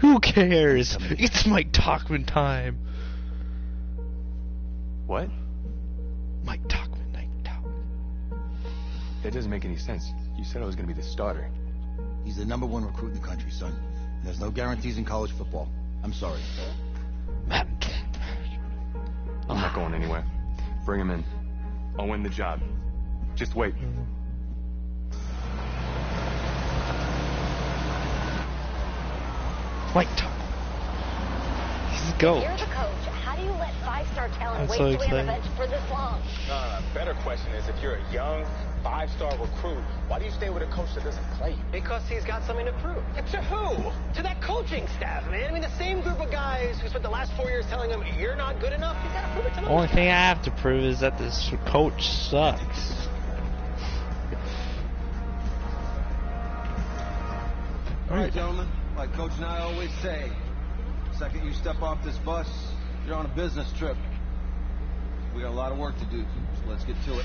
Who cares? It's Mike Tauchman time. What? Mike Tauchman, Mike Tauchman. That doesn't make any sense. You said I was going to be the starter. He's the #1 recruit in the country, son. There's no guarantees in college football. I'm sorry. I'm not going anywhere. Bring him in. I'll win the job. Just wait. Mike Tauchman. He's a goat. You're the coach. How do you let 5-star talent I'm wait so to win the excited. bench for this long? Better question is, if you're a young 5-star recruit, why do you stay with a coach that doesn't play? Because he's got something to prove. To who? To that coaching staff, man. I mean, the same group of guys who spent the last 4 years telling him, you're not good enough. He's got to prove it to them. Only thing I have to prove is that this coach sucks. All right, gentlemen. Like Coach and I always say, the second you step off this bus, you're on a business trip. We got a lot of work to do, so let's get to it.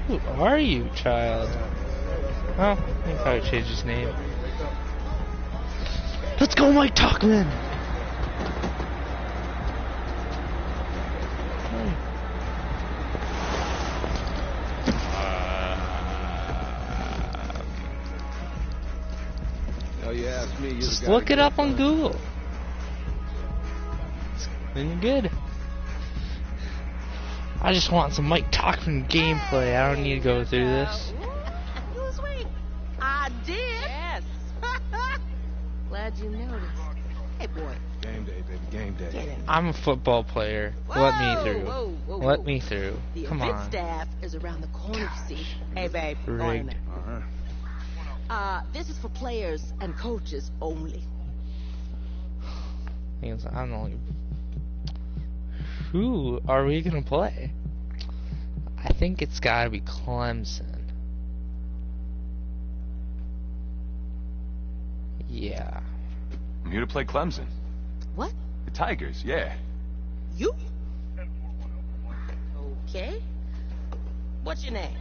Who are you, child? Oh, he probably changed his name. Let's go, Mike Tauchman! Oh, you asked me. You're Just the guy look to it get up on done. Google. Then you're good. I just want some Mike Tauchman gameplay. I don't need to go through this. You swing. I did. Yes. Glad you noticed. Hey, boy. Game day, baby. Game day. Get him. I'm a football player. Let me through. Whoa. Let me through. The Come event on. staff is around the corner, you see. Hey, babe. Go on in Rigged. there. Uh-huh. This is for players and coaches only. I'm only. Who are we gonna play? I think it's gotta be Clemson. Yeah. I'm here to play Clemson. What? The Tigers, yeah. You? Okay. What's your name?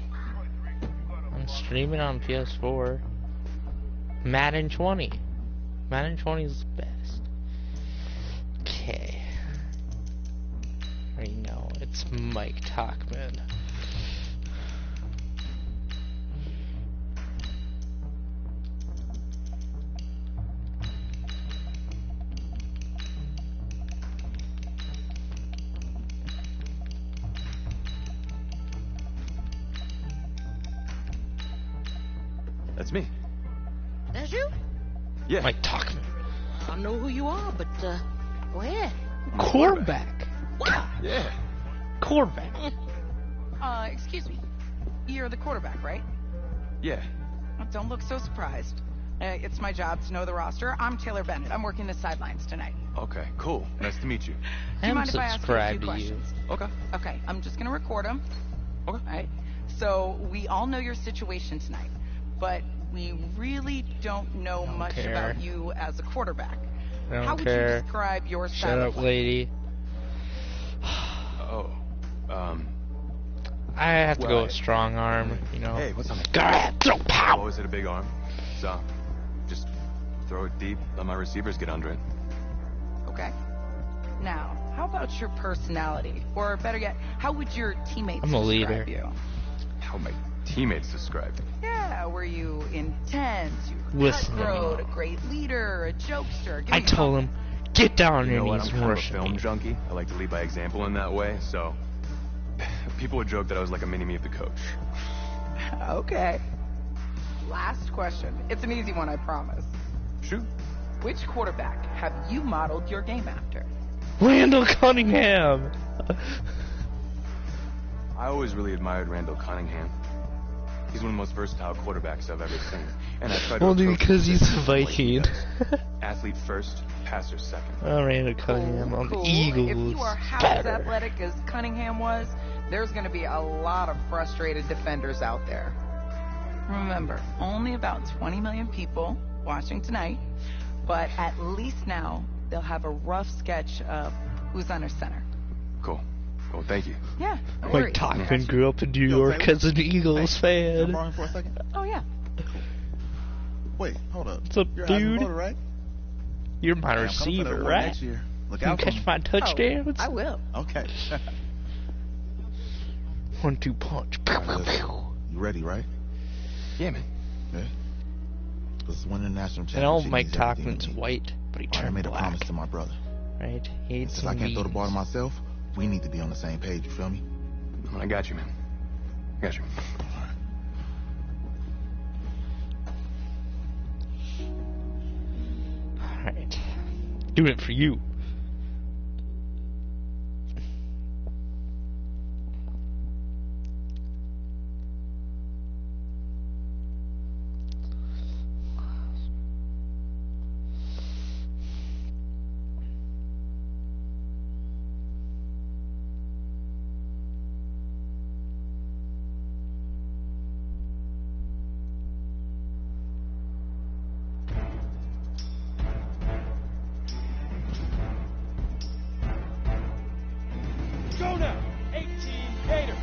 I'm streaming on PS4. Madden 20. Madden 20 is the best. Okay. I know it's Mike Tauchman. That's me. That's you? Yeah. Mike Tauchman. I don't know who you are, but, go ahead. I'm a Quarterback. What? Yeah. Quarterback. Excuse me. You're the quarterback, right? Yeah. Don't look so surprised. It's my job to know the roster. I'm Taylor Bennett. I'm working the sidelines tonight. Okay, cool. Nice to meet you. Do you I'm mind if I ask you a few subscribed to you. questions? Okay. Okay, I'm just going to record them. Okay. All right. So we all know your situation tonight, but we really don't know much care. about you as a quarterback. I don't How would care. you describe your style Shut of up, play? lady. Oh. I have to Well, go with strong arm, you know. Hey, what's on the... Go ahead, throw I've power. always had a big arm. So, just throw it deep, let my receivers get under it. Okay. Now, how about your personality? Or better yet, how would your teammates I'm a describe leader. you? How my teammates describe me. Yeah, were you intense? You were Listen to cutthroat, me. a great leader, a jokester? Give I me told him, get down on You your know what? knees I'm and kind of a worship film me. junkie. I like to lead by example in that way, so... People would joke that I was like a mini-me of the coach. Okay. Last question. It's an easy one, I promise. Shoot. Which quarterback have you modeled your game after? Randall Cunningham. I always really admired Randall Cunningham. He's one of the most versatile quarterbacks I've ever seen. And I tried to Only approach because he's positions a like he Viking. does. Athlete first, passer second. Oh, Randall Cunningham on the Cool. Eagles. If you are half Better. as athletic as Cunningham was, there's going to be a lot of frustrated defenders out there. Remember, only about 20 million people watching tonight, but at least now they'll have a rough sketch of who's under center. Cool. Oh, thank you. Yeah. No Mike worries. Tauchman grew up in New Yo, York Taylor? as an Eagles Can I fan. borrow him for a second? Oh yeah. Wait, hold up. What's up, You're a Heisman dude? voter, right? You're my Hey, I'm coming for receiver, that award right? Next year. Look Can you out for catch me. my touchdowns? I will. Okay. 1-2 punch. Pew, pew, pew. You ready, right? Yeah, man. Yeah. Because winning the national I know championship Mike means everything Tauchman's to me. white, but he I turned made a black, promise to my brother. right? He ate Since some I can't throw the ball to beans. myself, we need to be on the same page, you feel me? I got you, man. I got you. Alright. Doing it for you. Go now. 18 Gator.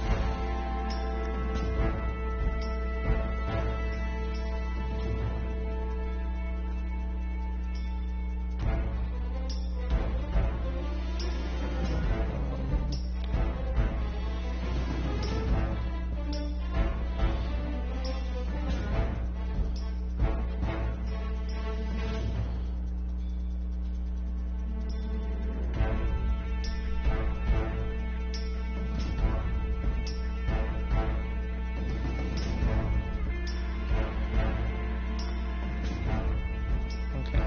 Okay.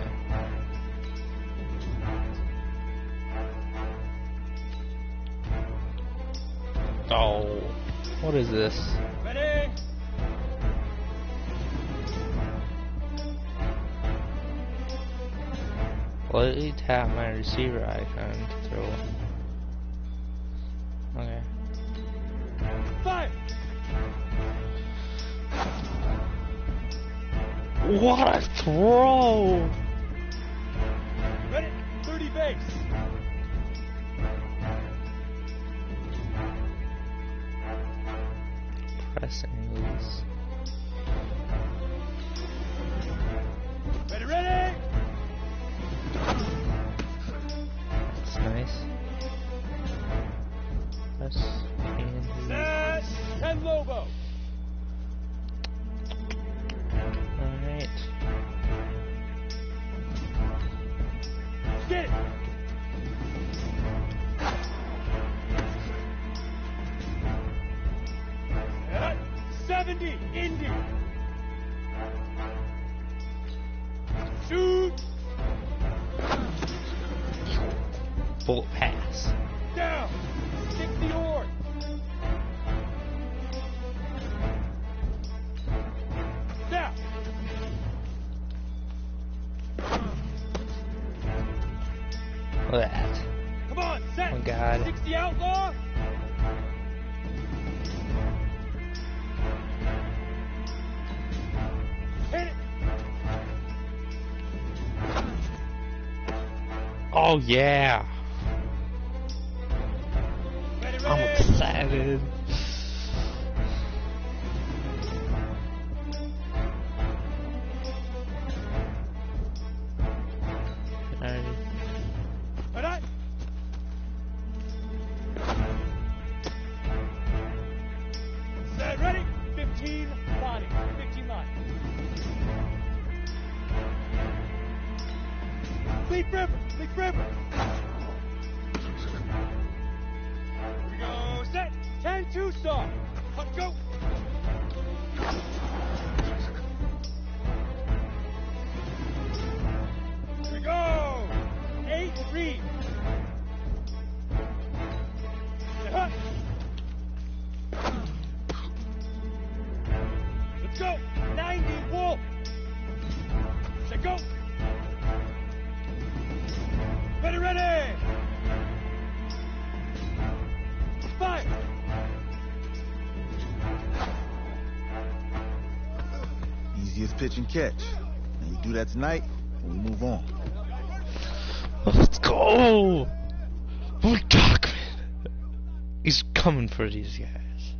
Oh, what is this? Ready? Let me tap my receiver icon to throw. Okay. Fire. What a throw! Ready? 30 base. Press and release. Ready, ready. That's nice. Press and Set. 10 Lobo. Alright. Get it. Set. 70 Indy. Shoot. Bullet pass. Down. 60 horse. Down. Look at that. Come on, set. Oh, God. 60 outlaw. Hit it. Oh yeah! Ready, ready. I'm excited. Alright. Ready. Set, ready. 15 body. 15 body. Leaf river. Leaf river. Here we go. Set. 10 2-star. Let's go. Here we go. 8 read. Hut. Let's go. 90 wolf. Set, go. Ready, ready. Fire. Easiest pitch and catch. And you do that tonight, and we move on. Let's go! Mike Tauchman! He's coming for these guys.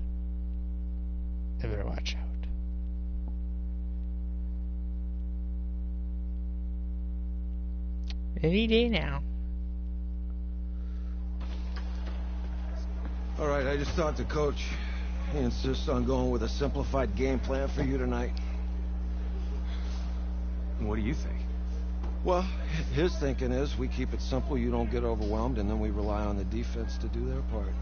They better watch out. Any day now. All right, I just talked to Coach. He insists on going with a simplified game plan for you tonight. What do you think? Well, his thinking is we keep it simple, you don't get overwhelmed, and then we rely on the defense to do their part.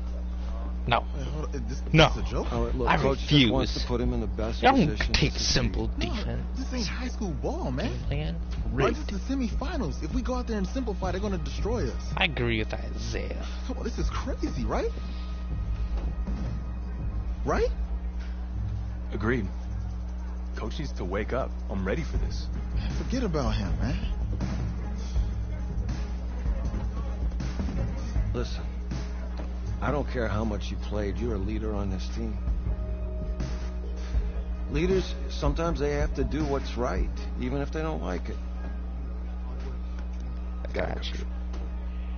No. Wait, hold on. This No. is a joke? All right, look, I Coach just refuse. wants to put him in the best Don't position. take to succeed. simple No, defense. this ain't high school ball, man. Man, Bro, rigged. this is the semifinals. If we go out there and simplify, they're gonna destroy us. I agree with Isaiah. Come on, this is crazy, right? Right? Agreed. Coach needs to wake up. I'm ready for this. Man, forget about him, man. Listen, I don't care how much you played, you're a leader on this team. Leaders, sometimes they have to do what's right, even if they don't like it. I got you.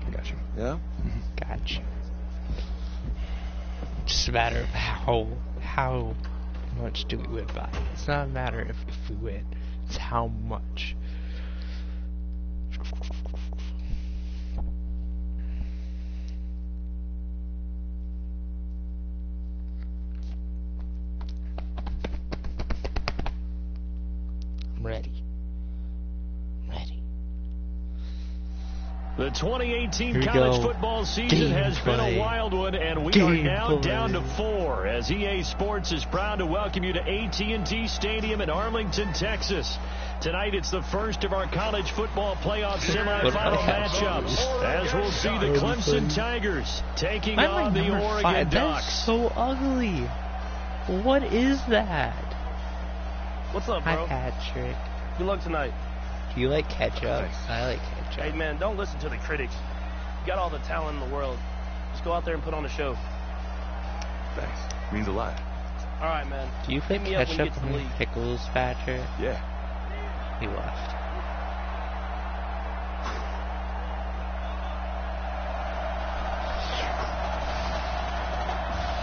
I got you. Yeah? Got you. Just a matter of how much do we win by. It's not a matter if we win. It's how much. I'm ready. The 2018 Here we college go. football season has been a wild one, and we are now down to 4 as EA Sports is proud to welcome you to AT&T Stadium in Arlington, Texas. Tonight, it's the first of our college football playoff semifinal matchups, as we'll see the Clemson Tigers taking on the Oregon Ducks. That's so ugly. What is that? What's up, bro? Hi, Patrick. Good luck tonight. Do you like ketchup? I like ketchup. Hey, man, don't listen to the critics. You got all the talent in the world. Just go out there and put on a show. Thanks. Means a lot. All right, man. Do you put Hit me up when you ketchup get to the on league. pickles, Patrick? Yeah. He left.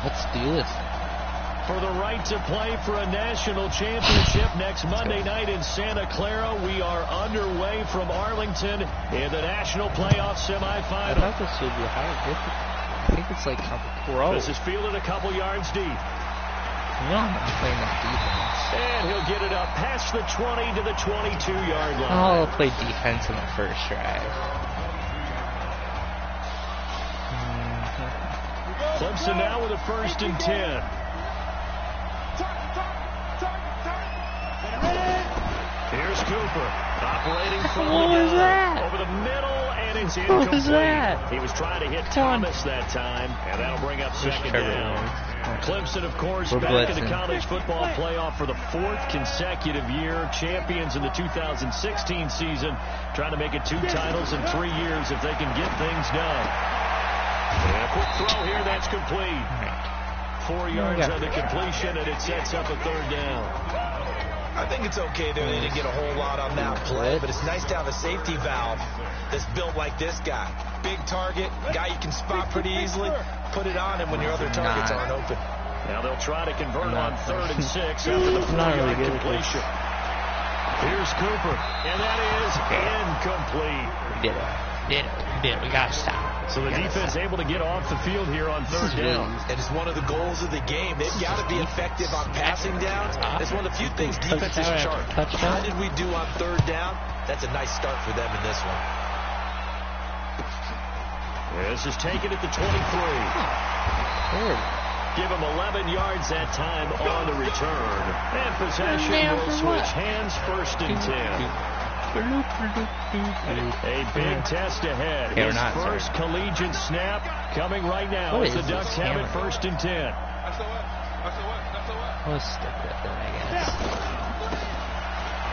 Let's do this. For the right to play for a national championship next Monday night in Santa Clara, we are underway from Arlington in the national playoff I semifinal. thought this would be higher. I think it's like a pro. This is fielded a couple yards deep. You know I'm playing that defense. And he'll get it up past the 20 to the 22-yard line. I'll play defense in the first drive. Clemson now with a 1st and 10. Here's Cooper operating from What the was gun. that? Over the middle, and it's What incomplete. was that? He was trying to hit Come on. Thomas that time, and that'll bring up Where's 2nd Trevor down. Lawrence? Clemson, of course, We're back in the blitzing. college football playoff for the 4th consecutive year. Champions in the 2016 season, trying to make it 2 titles in 3 years if they can get things done. And a quick throw here, that's complete. 4 yards on the completion, and it sets up a 3rd down. I think it's okay that they didn't get a whole lot on that play, but it's nice to have a safety valve that's built like this guy. Big target, guy you can spot pretty easily. Put it on him when your other targets aren't open. Now they'll try to convert on 3rd and 6 after the 4-yard completion. Here's Cooper, and that is incomplete. We did it. We gotta stop. So the defense able to get off the field here on 3rd down. And it's one of the goals of the game. They've got to be effective on passing downs. It's one of the few things defenses chart. How did we do on 3rd down? That's a nice start for them in this one. This is taken at the 23. Give him 11 yards that time on the return. And possession will switch hands, 1st and 10. A big test ahead. His first collegiate snap coming right now as the Ducks have it 1st and 10. We'll stick with it, I guess.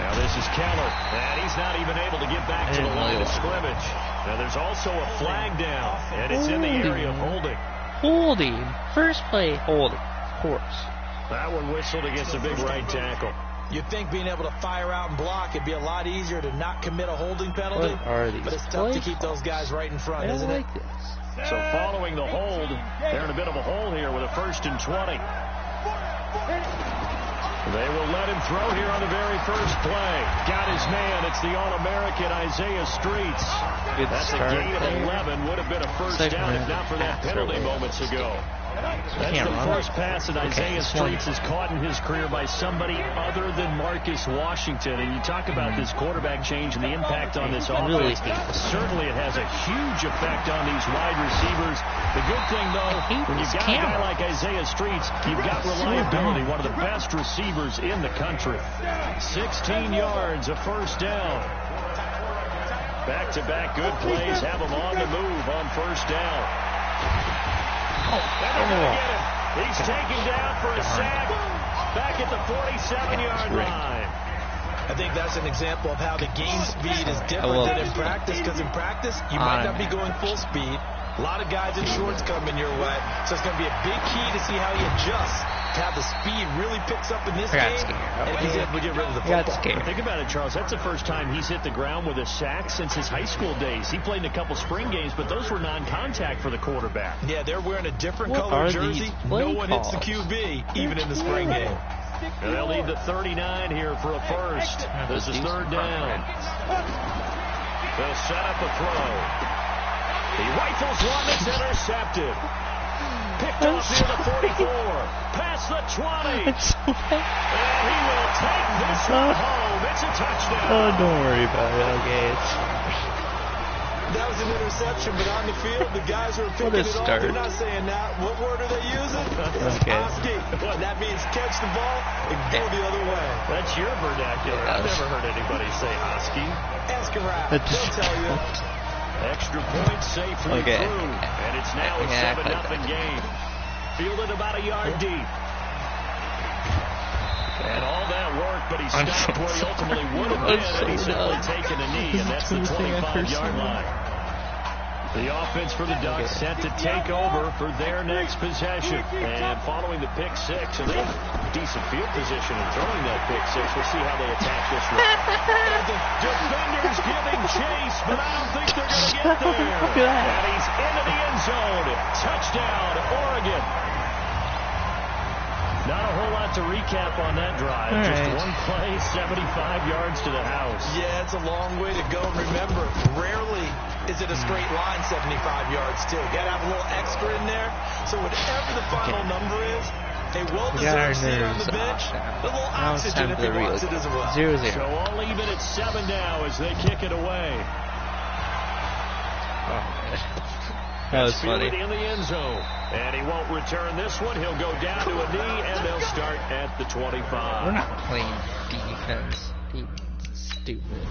Now this is Keller, and he's not even able to get back to the line of scrimmage. Now there's also a flag down, and it's in the area of holding. Holding. First play, holding. Of course. That one whistled against a big right tackle. You'd think being able to fire out and block, it'd be a lot easier to not commit a holding penalty. What are these but it's tough to keep those guys right in front, isn't it? So following the hold, they're in a bit of a hole here with a 1st and 20. They will let him throw here on the very first play. Got his man. It's the All-American Isaiah Streets. That's a gain of 11. Would have been a first down if not for that penalty moments ago. That's the first pass that Isaiah Streets has caught in his career by somebody other than Marcus Washington. And you talk about this quarterback change and the impact on this offense. Certainly it has a huge effect on these wide receivers. The good thing, though, when you've got a guy like Isaiah Streets, you've got reliability, one of the best receivers in the country. 16 yards, a first down. Back-to-back good plays have him on the move on first down. And they're going to get him. He's taken down for a sack back at the 47-yard line. I think that's an example of how the game speed is different than in practice, because in practice, you might not be going full speed. A lot of guys in shorts coming your way. So it's going to be a big key to see how he adjusts to have the speed really picks up in this game. And if he's able to get rid of the football. Think about it, Charles. That's the first time he's hit the ground with a sack since his high school days. He played in a couple spring games, but those were non-contact for the quarterback. Yeah, they're wearing a different color jersey. No one hits the QB, even in the spring game. And they'll need the 39 here for a first. This is third down. They'll set up a throw. He rifles one that's intercepted. Picked off near the 44. Past the 20. And he will take this one home. It's a touchdown. Oh, don't worry about it. Okay, that was an interception, but on the field, the guys who are picking it off, they're not saying that. What word are they using? Oski. That means catch the ball and go the other way. That's your vernacular. I've never heard anybody say Oski. Ask around. They'll tell you. Extra point safely through, and it's now a 7-0 game. Fielded about a yard deep. And all that work, but he stopped where he ultimately would have been, and he's simply taken a knee, and that's the 25-yard line. The offense for the Ducks set to take over for their next possession. And following the pick six, and they have decent field position in throwing that pick six. We'll see how they attack this one. The defenders giving chase, but I don't think they're going to get there. And he's into the end zone. Touchdown, Oregon. Not a whole lot to recap on that drive. Just one play, 75 yards to the house. Yeah, it's a long way to go. Remember, rarely is it a straight line 75 yards, too. You got to have a little extra in there. So whatever the final number is, a well-deserved seat on the bench, a little oxygen if he wants it as well. 0-0. So all even at 7 now as they kick it away. That was funny. In the end zone. And he won't return this one. He'll go down to a knee, and they'll start at the 25. We're not playing defense. Defense is stupid.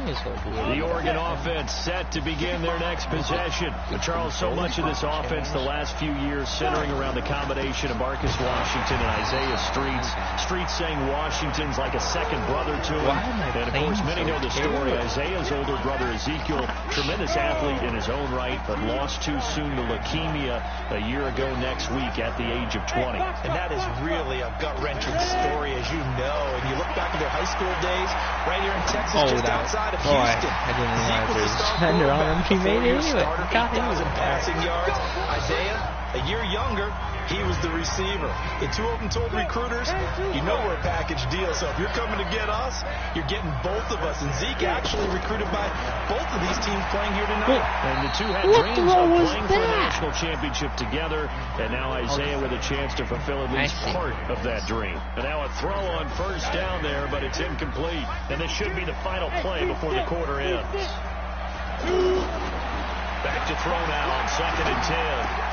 The Oregon offense set to begin their next possession. But Charles, so much of this offense the last few years centering around the combination of Marcus Washington and Isaiah Streets. Streets saying Washington's like a second brother to him. And of course, many know the story. Isaiah's older brother Ezekiel, tremendous athlete in his own right, but lost too soon to leukemia a year ago next week at the age of 20. And that is really a gut-wrenching story, as you know. And you look back at their high school days, right here in Texas, just outside of Houston. I didn't realize there was a defender on him. He made it anyway. 8,000 passing yards. Isaiah, a year younger, he was the receiver. The two of them told recruiters, you know we're a package deal, so if you're coming to get us, you're getting both of us. And Zeke actually recruited by both of these teams playing here tonight. And the two had dreams of playing for a national championship together, and now Isaiah with a chance to fulfill at least part of that dream. And now a throw on first down there, but it's incomplete. And this should be the final play before the quarter ends. Back to throw now on 2nd and 10.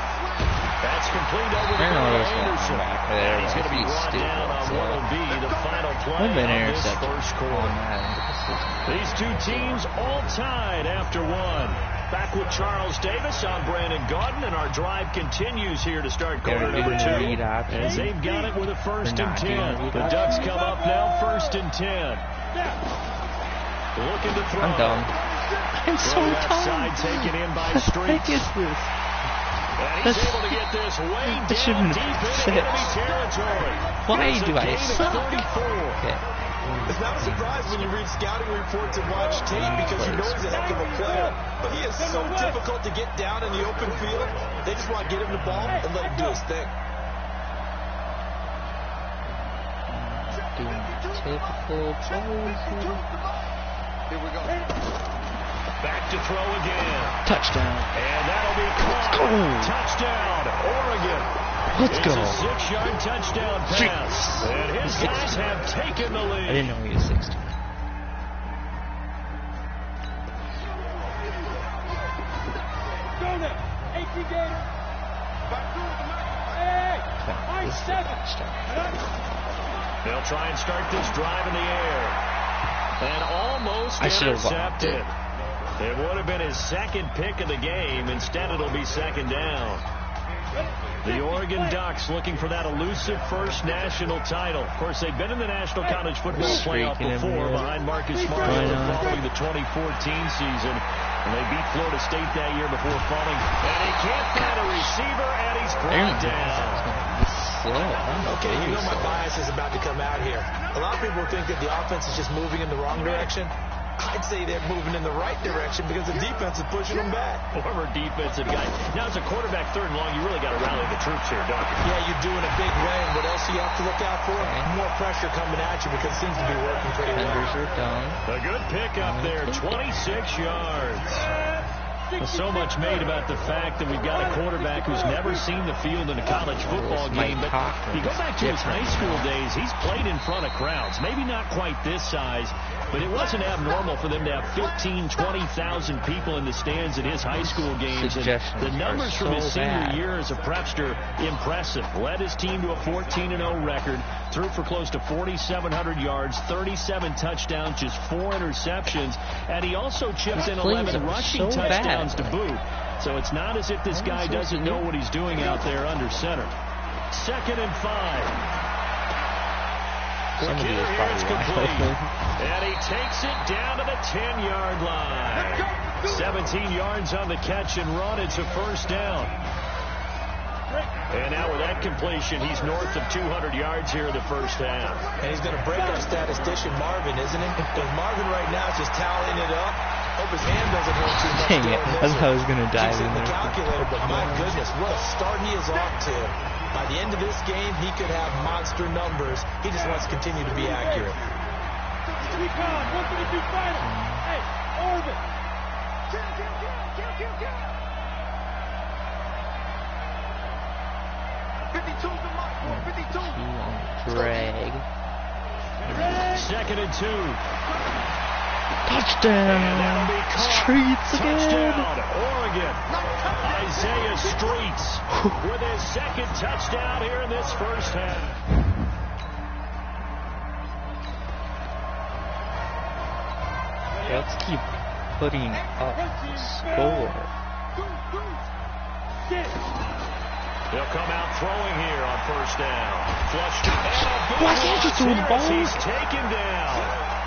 That's complete over to Anderson. And he's going to be brought down on what will be the final play of this first quarter. These two teams all tied after one. Back with Charles Davis, I'm Brandon Gaudin, and our drive continues here to start quarter number 2. As they've got it with a 1st and 10. The Ducks come up now 1st and 10. Looking to throw. I'm done. I'm so left tired. side taken in by What Streets. is this? And he's able to get this way That should down have deep been into 6. enemy territory. Why It's a do I gain of suck? 34. Okay. It's not a surprise when you read scouting reports and watch tape because you know he's a heck of a player. But he is so difficult to get down in the open field. They just want to get him the ball and let him do his thing. Doing typical plays here. Here we go. Back to throw again. Touchdown. And that'll be caught. Touchdown, Oregon. Let's go. It's a 6-yard touchdown pass. And his guys have taken the lead. I didn't know he was 16. They'll try and start this drive in the air. And almost intercepted. It would have been his second pick of the game. Instead, it'll be second down. The Oregon Ducks looking for that elusive first national title. Of course, they've been in the National College Football Playoff before behind Marcus Smart following the 2014 season. And they beat Florida State that year before falling. And he can't find a receiver, and he's brought down. Okay, you know my bias is about to come out here. A lot of people think that the offense is just moving in the wrong direction. I'd say they're moving in the right direction because the defense is pushing them back. Former defensive guy. Now, as a quarterback, 3rd and long, you really got to rally the troops here, don't you? Yeah, you do in a big way. And what else do you have to look out for? More pressure coming at you because it seems to be working pretty well. Defenders are done. A good pickup there, 26 yards. So much made about the fact that we've got a quarterback who's never seen the field in a college football game. But you go back to his high school days, he's played in front of crowds. Maybe not quite this size, but it wasn't abnormal for them to have 15,000, 20,000 people in the stands at his high school games. And the numbers from his senior year as a prepster, impressive. Led his team to a 14-0 record, threw for close to 4,700 yards, 37 touchdowns, just 4 interceptions, and he also chipped in 11 rushing touchdowns to boot. So it's not as if this guy doesn't know what he's doing out there under center. 2nd and 5. Somebody is probably complete. And he takes it down to the 10-yard line. 17 yards on the catch and run. It's a first down. And now with that completion, he's north of 200 yards here in the first half. And he's going to break our statistician Marvin, isn't he? Because Marvin right now is just tallying it up. Hope his hand doesn't hurt too much. Dang it. I thought I was going to dive in there. Calculator, but my goodness, what a start he is off to. By the end of this game, he could have monster numbers. He just wants to continue to be accurate. Hey, Orbit. Drag. 2nd and 2. Touchdown! Streets again! Touchdown, Oregon. Isaiah Streets with his 2nd touchdown here in this first half. Let's keep putting up the score. They'll come out throwing here on first down. Flushed to Why can't you throw the ball? He's taken down.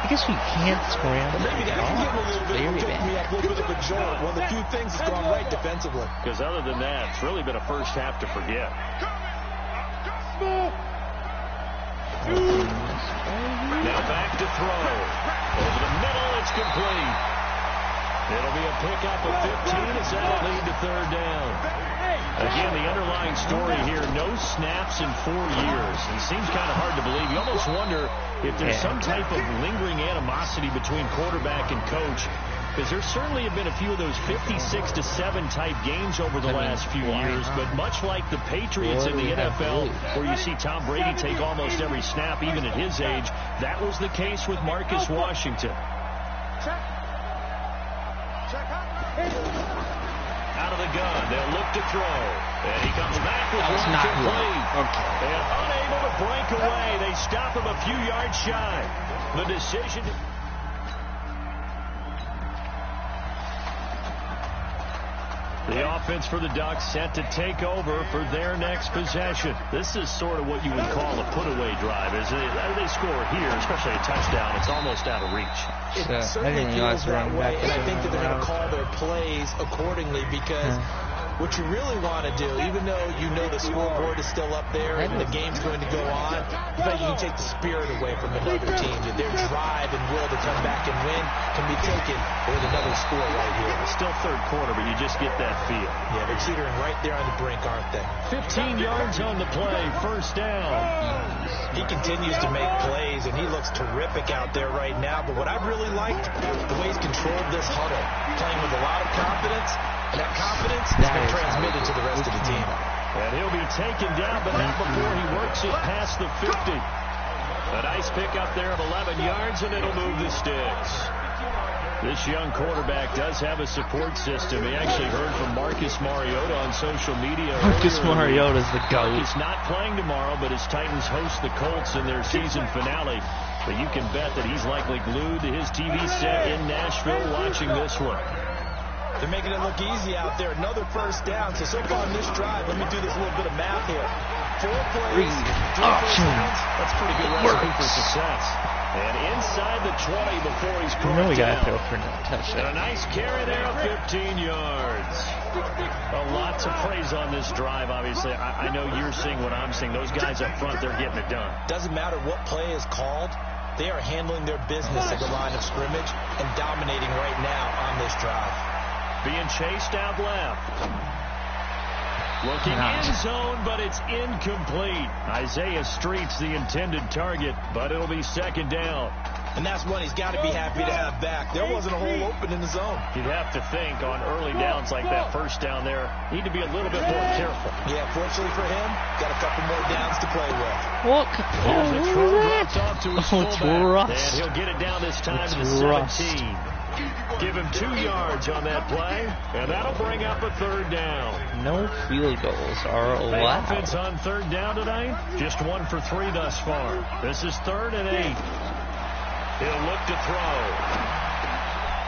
I guess we can't scramble. Maybe that can give him a little bit of a jolt. One of the few things that's gone right defensively. Because other than that, it's really been a first half to forget. Now back to throw. Over the middle, it's complete. It'll be a pickup of 15 as that'll lead to 3rd down. Again, the underlying story here, no snaps in 4 years. It seems kind of hard to believe. You almost wonder if there's some type of lingering animosity between quarterback and coach, because there certainly have been a few of those 56-7 type games over the last few years, but much like the Patriots in the NFL, where you see Tom Brady take almost every snap, even at his age, that was the case with Marcus Washington. Out of the gun, they'll look to throw. And he comes back with one complete. And unable to break away. They stop him a few yards shy. The decision. The offense for the Ducks set to take over for their next possession. This is sort of what you would call a put-away drive. As they score here, especially a touchdown, it's almost out of reach. It certainly feels that way, and I think that they're going to call their plays accordingly because what you really want to do, even though you know the scoreboard is still up there and the game's going to go on, but you can take the spirit away from another team. Their drive and will to come back and win can be taken with another score right here. It's still third quarter, but you just get that feel. Yeah, they're teetering right there on the brink, aren't they? 15 yards on the play, first down. He continues to make plays, and he looks terrific out there right now. But what I've really liked, the way he's controlled this huddle, playing with a lot of confidence, and that confidence has been transmitted to the rest of the team. And he'll be taken down, but not before he works it past the 50. A nice pickup there of 11 yards, and it'll move the sticks. This young quarterback does have a support system. He actually heard from Marcus Mariota on social media. Marcus Mariota's the GOAT. He's not playing tomorrow, but his Titans host the Colts in their season finale. But you can bet that he's likely glued to his TV set in Nashville watching this one. They're making it look easy out there. Another first down. So far on this drive, let me do this little bit of math here. 4 plays, 3 first downs. That's a pretty good recipe for success. And inside the 20 before he's brought down. We got to throw for a touchdown. And a nice carry there of 15 yards. Lots of praise on this drive, obviously. I know you're seeing what I'm seeing. Those guys up front, they're getting it done. Doesn't matter what play is called. They are handling their business at the line of scrimmage and dominating right now on this drive. Being chased out left. Looking in zone, but it's incomplete. Isaiah Street's the intended target, but it'll be second down. And that's one he's got to be happy to have back. There wasn't a hole open in the zone. You'd have to think on early downs like that first down there, need to be a little bit more careful. Yeah, fortunately for him, got a couple more downs to play with. What? There's a throw dropped off to his fullback. And he'll get it down this time to the 17. Give him 2 yards on that play, and that'll bring up a third down. No field goals are allowed. Offense on third down tonight, just 1 for 3 thus far. This is 3rd and 8. He'll look to throw.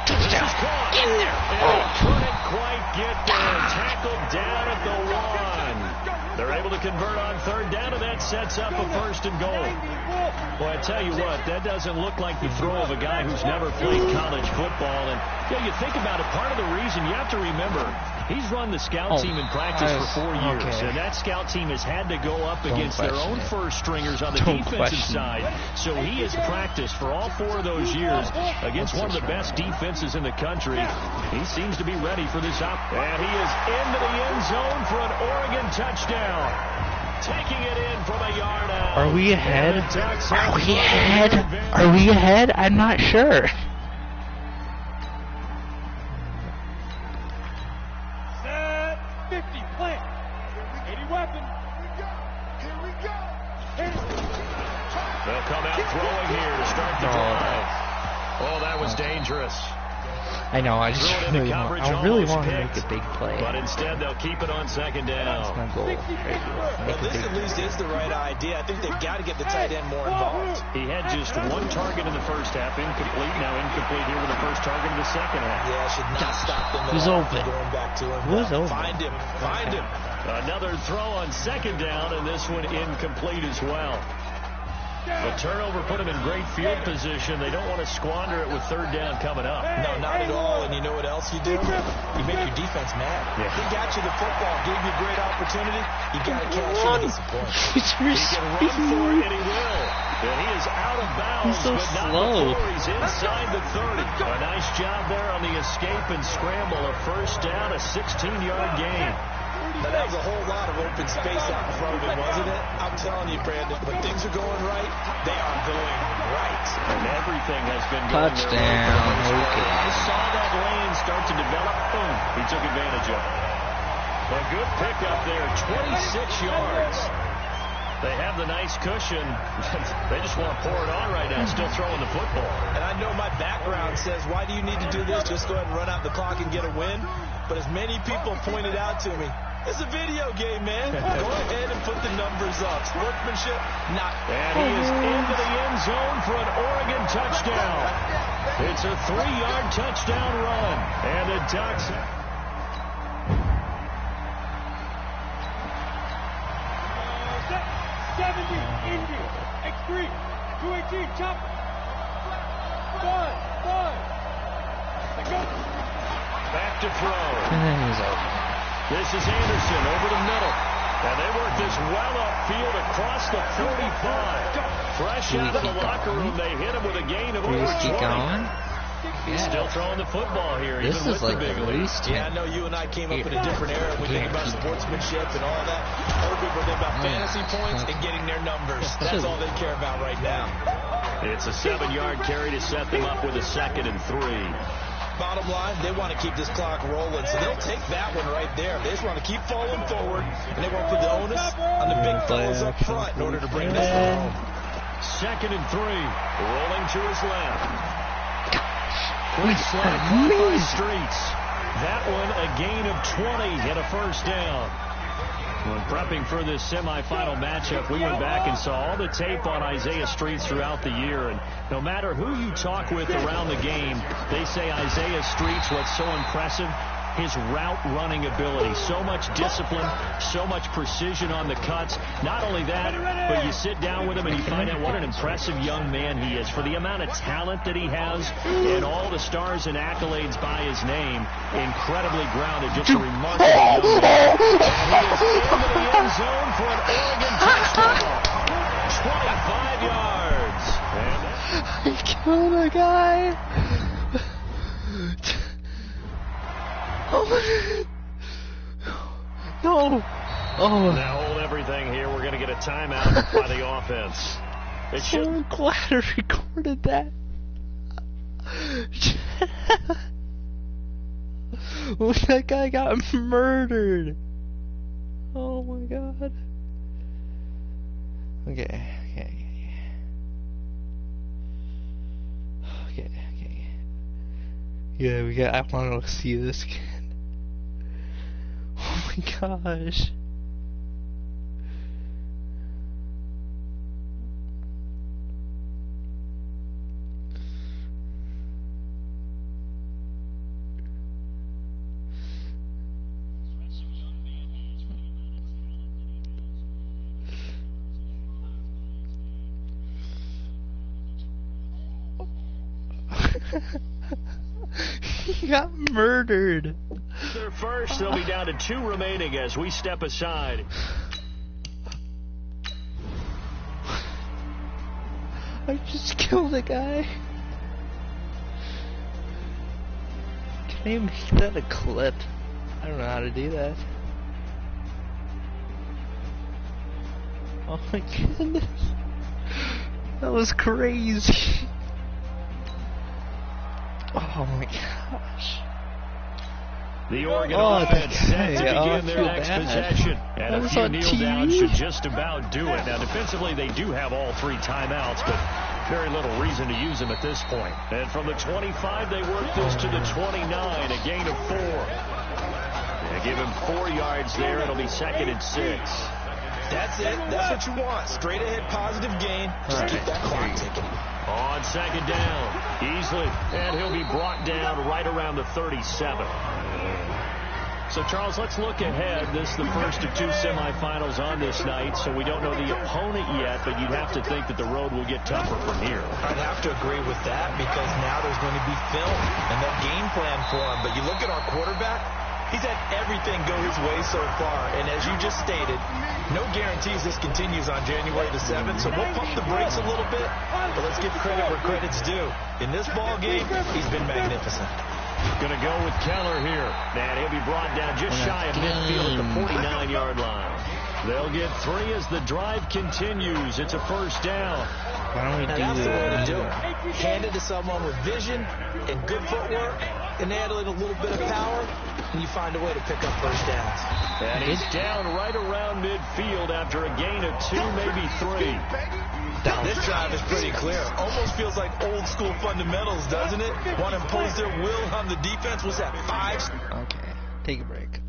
Touchdown. Get in there. And he couldn't quite get there. Tackled down at the 1. They're able to convert on third down, and that sets up a 1st and goal. Well, I tell you what, that doesn't look like the throw of a guy who's never played college football. And you think about it, part of the reason you have to remember, he's run the scout team in practice for 4 years. Okay. And that scout team has had to go up against their own first stringers on the defensive side. So he has practiced for all 4 of those years against one of the best defenses in the country. He seems to be ready for this up. And he is into the end zone for an Oregon touchdown. Taking it in from a yard out. Are we ahead? Are we ahead? Are we ahead? I'm not sure. Set 50, plant. 80 weapon. Here we go. They'll come out throwing here to start the drive. Oh, that was dangerous. I know, I just really want to make a big play. But instead, they'll keep it on second down. That's my goal. Well, this at least is the right idea. I think they've got to get the tight end more involved. He had just 1 target in the first half, incomplete. Now incomplete here with the first target in the second half. Yeah, should not stop them. Who's open? Going back to him. Who's open? Find him. Find him. Another throw on second down, and this one incomplete as well. The turnover put him in great field position. They don't want to squander it with third down coming up. No, not at all. And you know what else you do? You make your defense mad. Yeah. He got you the football, gave you a great opportunity. You got to cash in and disappoint. He can run for it, and he will. And he is out of bounds, He's so but not slow. before he's inside the 30. A nice job there on the escape and scramble. A first down, a 16-yard gain. Now, that was a whole lot of open space out in front of him, wasn't it? I'm telling you, Brandon, when things are going right, they are going right. And everything has been going Touchdown. Okay. I saw that lane start to develop. Boom. He took advantage of it. A good pickup there, 26 yards. They have the nice cushion. They just want to pour it on right now, still throwing the football. And I know my background says, why do you need to do this? Just go ahead and run out the clock and get a win. But as many people pointed out to me, it's a video game, man. Go ahead and put the numbers up. Sportsmanship, not. And he is into the end zone for an Oregon touchdown. It's a 3-yard touchdown run. And the Ducks Chief, chop. One. Back to throw. This is Anderson over the middle. And they work this well upfield across the 45. Fresh out of the locker room, they hit him with a gain of over 20. He's still throwing the football here. This even is with like the big at lead. least Yeah, I know you and I came up in a different era. We think about sportsmanship and all that. Other people think about fantasy points and getting their numbers. That's all they care about right now. It's a 7-yard carry to set them up with a 2nd and 3. Bottom line, they want to keep this clock rolling, so they'll take that one right there. They just want to keep falling forward, and they won't put the onus on the big fellas up front in order to bring this one home. 2nd and 3, rolling to his left. Quick slide by Streets. That one a gain of 20 and a first down. When prepping for this semifinal matchup, we went back and saw all the tape on Isaiah Streets throughout the year. And no matter who you talk with around the game, they say Isaiah Streets, what's so impressive, his route running ability. So much discipline, so much precision on the cuts. Not only that, but you sit down with him and you find out what an impressive young man he is. For the amount of talent that he has and all the stars and accolades by his name, incredibly grounded, just a remarkable young man. And he is into the end zone for an Oregon touchdown. 25 yards. I killed a guy. No. Oh. Now hold everything here. We're going to get a timeout by the offense. I'm glad I recorded that. That guy got murdered. Oh my god. Okay. Yeah, I want to see this again. Oh my gosh. He got murdered. They're first. They'll be down to 2 remaining as we step aside. I just killed a guy. Can I make that a clip? I don't know how to do that. Oh my goodness. That was crazy. Oh my gosh. The Oregon offense set to begin their next possession. And a few kneel downs should just about do it. Now, defensively, they do have all 3 timeouts, but very little reason to use them at this point. And from the 25, they work this to the 29, a gain of 4. They give him 4 yards there. It'll be 2nd and 6. That's it. That's what you want. Straight ahead, positive gain. Just keep that clock ticking. On 2nd down, easily, and he'll be brought down right around the 37. So, Charles, let's look ahead. This is the first of 2 semifinals on this night, so we don't know the opponent yet, but you'd have to think that the road will get tougher from here. I'd have to agree with that because now there's going to be film and no game plan for him. But you look at our quarterback, he's had everything go his way so far, and as you just stated, no guarantees this continues on January the 7th, so we'll pump the brakes a little bit, but let's give credit where credit's due. In this ball game, he's been magnificent. Going to go with Keller here, and he'll be brought down just shy of midfield at the 49-yard line. They'll get 3 as the drive continues. It's a first down. Why don't we do that's the way to do it. Hand it to someone with vision and good footwork, and add a little bit of power, and you find a way to pick up first downs. And he's down right around midfield after a gain of 2, maybe 3. This drive is pretty clear. Almost feels like old school fundamentals, doesn't it? Want to impose their will on the defense. Was that 5? Okay, take a break.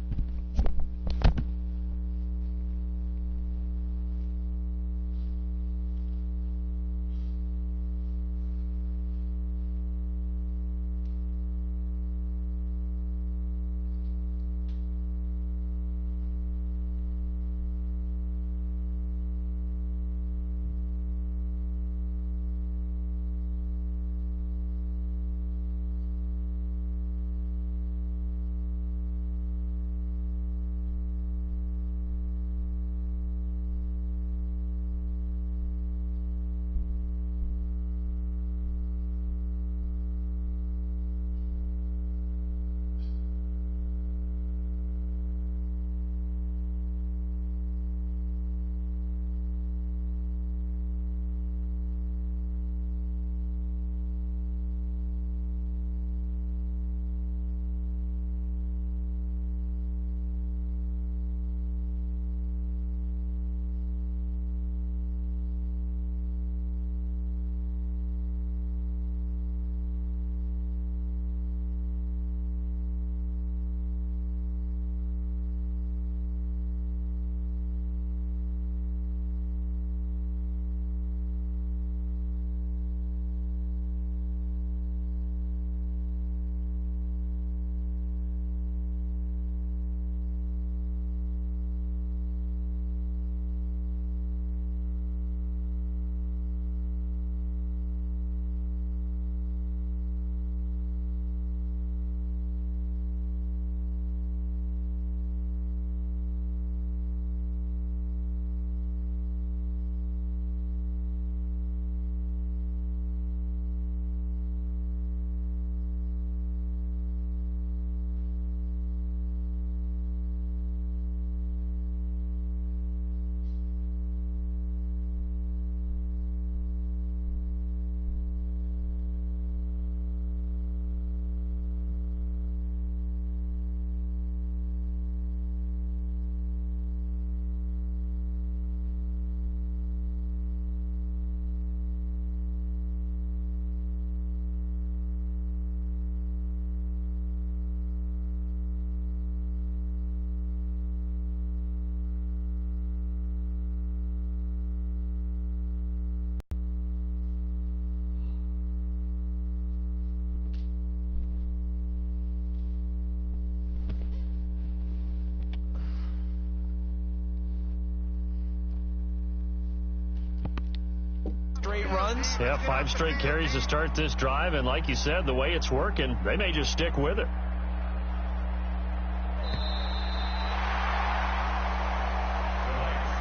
runs. Yeah, 5 straight carries to start this drive, and like you said, the way it's working, they may just stick with it.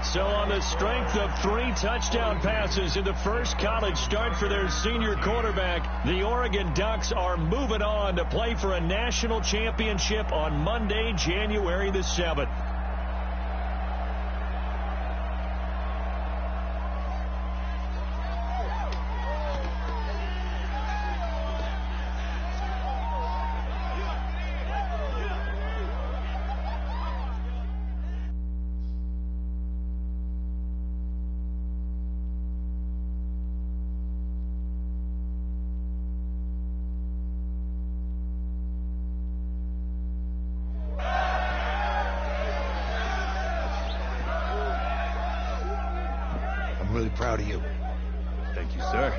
So on the strength of 3 touchdown passes in the first college start for their senior quarterback, the Oregon Ducks are moving on to play for a national championship on Monday, January the 7th. Really proud of you. Thank you, sir.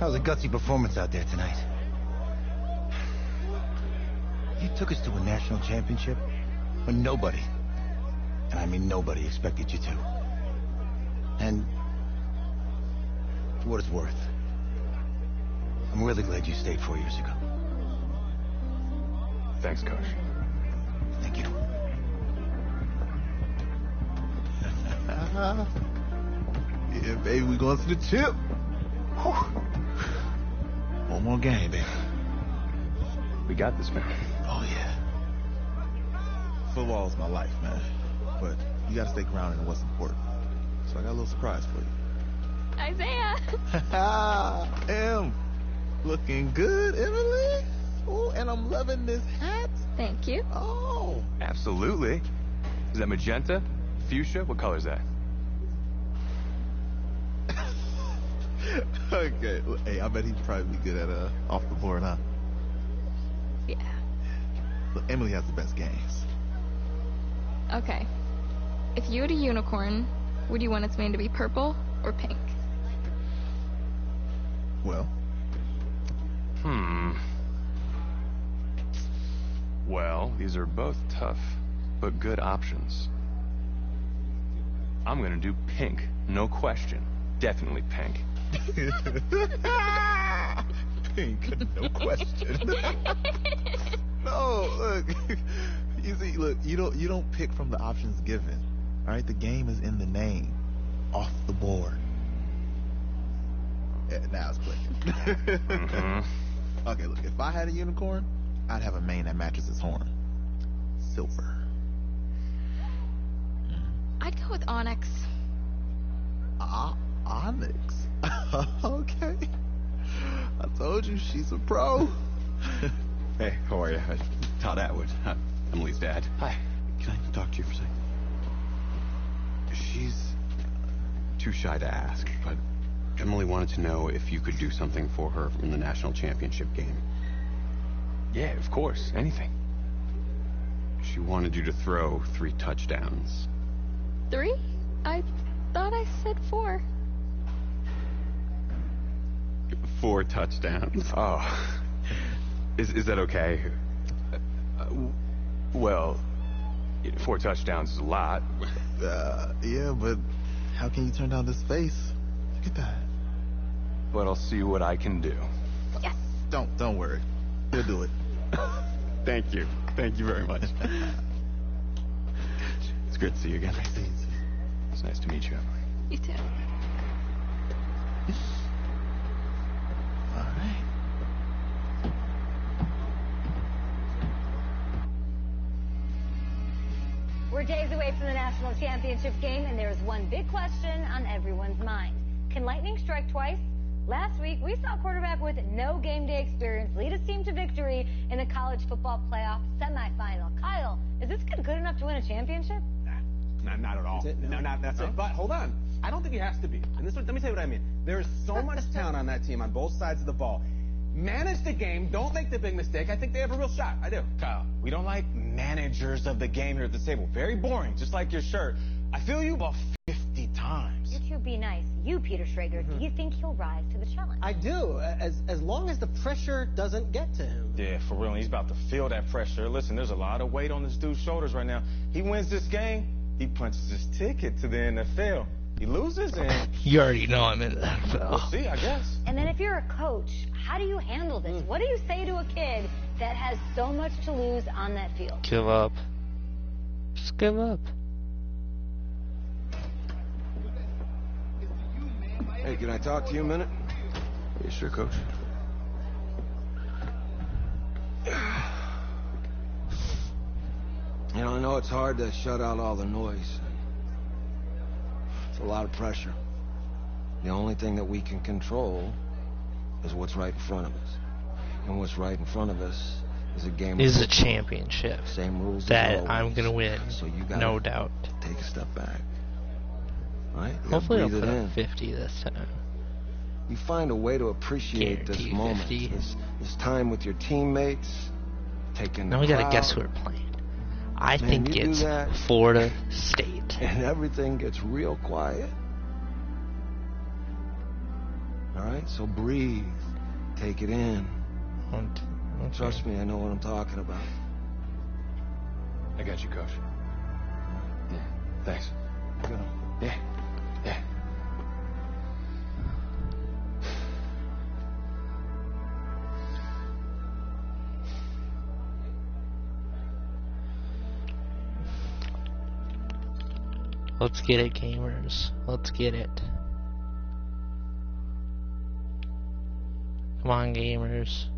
That was a gutsy performance out there tonight. You took us to a national championship when nobody, and I mean nobody, expected you to. And for what it's worth, I'm really glad you stayed 4 years ago. Thanks, Coach. Thank you. Yeah, baby, we going to the chip. Whew. One more game, baby. We got this, man. Oh, yeah. Football is my life, man. But you got to stay grounded in what's important. So I got a little surprise for you. Isaiah! Looking good, Emily. Oh, and I'm loving this hat. Thank you. Oh. Absolutely. Is that magenta? Fuchsia? What color is that? Okay. Hey, I bet he'd probably be good at off the board, huh? Yeah. Look, Emily has the best games. Okay. If you had a unicorn, would you want its mane to be purple or pink? Well. Well, these are both tough, but good options. I'm gonna do pink, no question. Definitely pink. Pink, no question. No, look. You see, look, you don't pick from the options given. All right, the game is in the name, off the board. Yeah, now it's clicking. Okay, look, if I had a unicorn, I'd have a mane that matches its horn. Silver. I'd go with onyx. Onyx. Okay. I told you she's a pro. Hey, how are you? Todd Atwood, Emily's dad. Hi. Can I talk to you for a second? She's too shy to ask, but Emily wanted to know if you could do something for her in the national championship game. Yeah, of course. Anything. She wanted you to throw 3 touchdowns. 3? I thought I said 4. 4 touchdowns. Oh. Is that okay? Well, 4 touchdowns is a lot. Yeah, but how can you turn down this face? Look at that. But I'll see what I can do. Yes. Don't worry. He'll do it. Thank you. Thank you very much. It's great to see you again. It's nice to meet you, Emily. You too. All right. We're days away from the national championship game, and there's one big question on everyone's mind. Can lightning strike twice? Last week, we saw a quarterback with no game day experience lead his team to victory in the college football playoff semifinal. Kyle, is this kid good enough to win a championship? Not at all. That's it. But hold on. I don't think he has to be. And let me tell you what I mean. There's so much talent on that team on both sides of the ball. Manage the game. Don't make the big mistake. I think they have a real shot. I do. Kyle, we don't like managers of the game here at this table. Very boring, just like your shirt. I feel you about 50 times. You two be nice. You, Peter Schrager, do you think he'll rise to the challenge? I do, as long as the pressure doesn't get to him. Yeah, for real. He's about to feel that pressure. Listen, there's a lot of weight on this dude's shoulders right now. He wins this game, he punches his ticket to the NFL. He loses, and You already know I'm in the NFL. we'll see, I guess. And then if you're a coach, how do you handle this? What do you say to a kid that has so much to lose on that field? Give up. Just give up. Hey, can I talk to you a minute? Yeah, sure, Coach. You know, I know it's hard to shut out all the noise. It's a lot of pressure. The only thing that we can control is what's right in front of us. And what's right in front of us is a game This of is a championship same rules that as I'm always. going to win, So you gotta no doubt. take a step back. Right? You gotta Hopefully I'll breathe put it up in. 50 this time. You find a way to appreciate this Guarantee moment, 50. this time with your teammates, taking Now the we got to crowd, guess who we're playing. I Man, think you do it's that. Florida State. and everything gets real quiet. All right, so breathe, take it in. Okay. Trust me, I know what I'm talking about. I got you, Coach. Yeah, thanks. Good one. Yeah, yeah. Let's get it, gamers. Let's get it. Come on, gamers.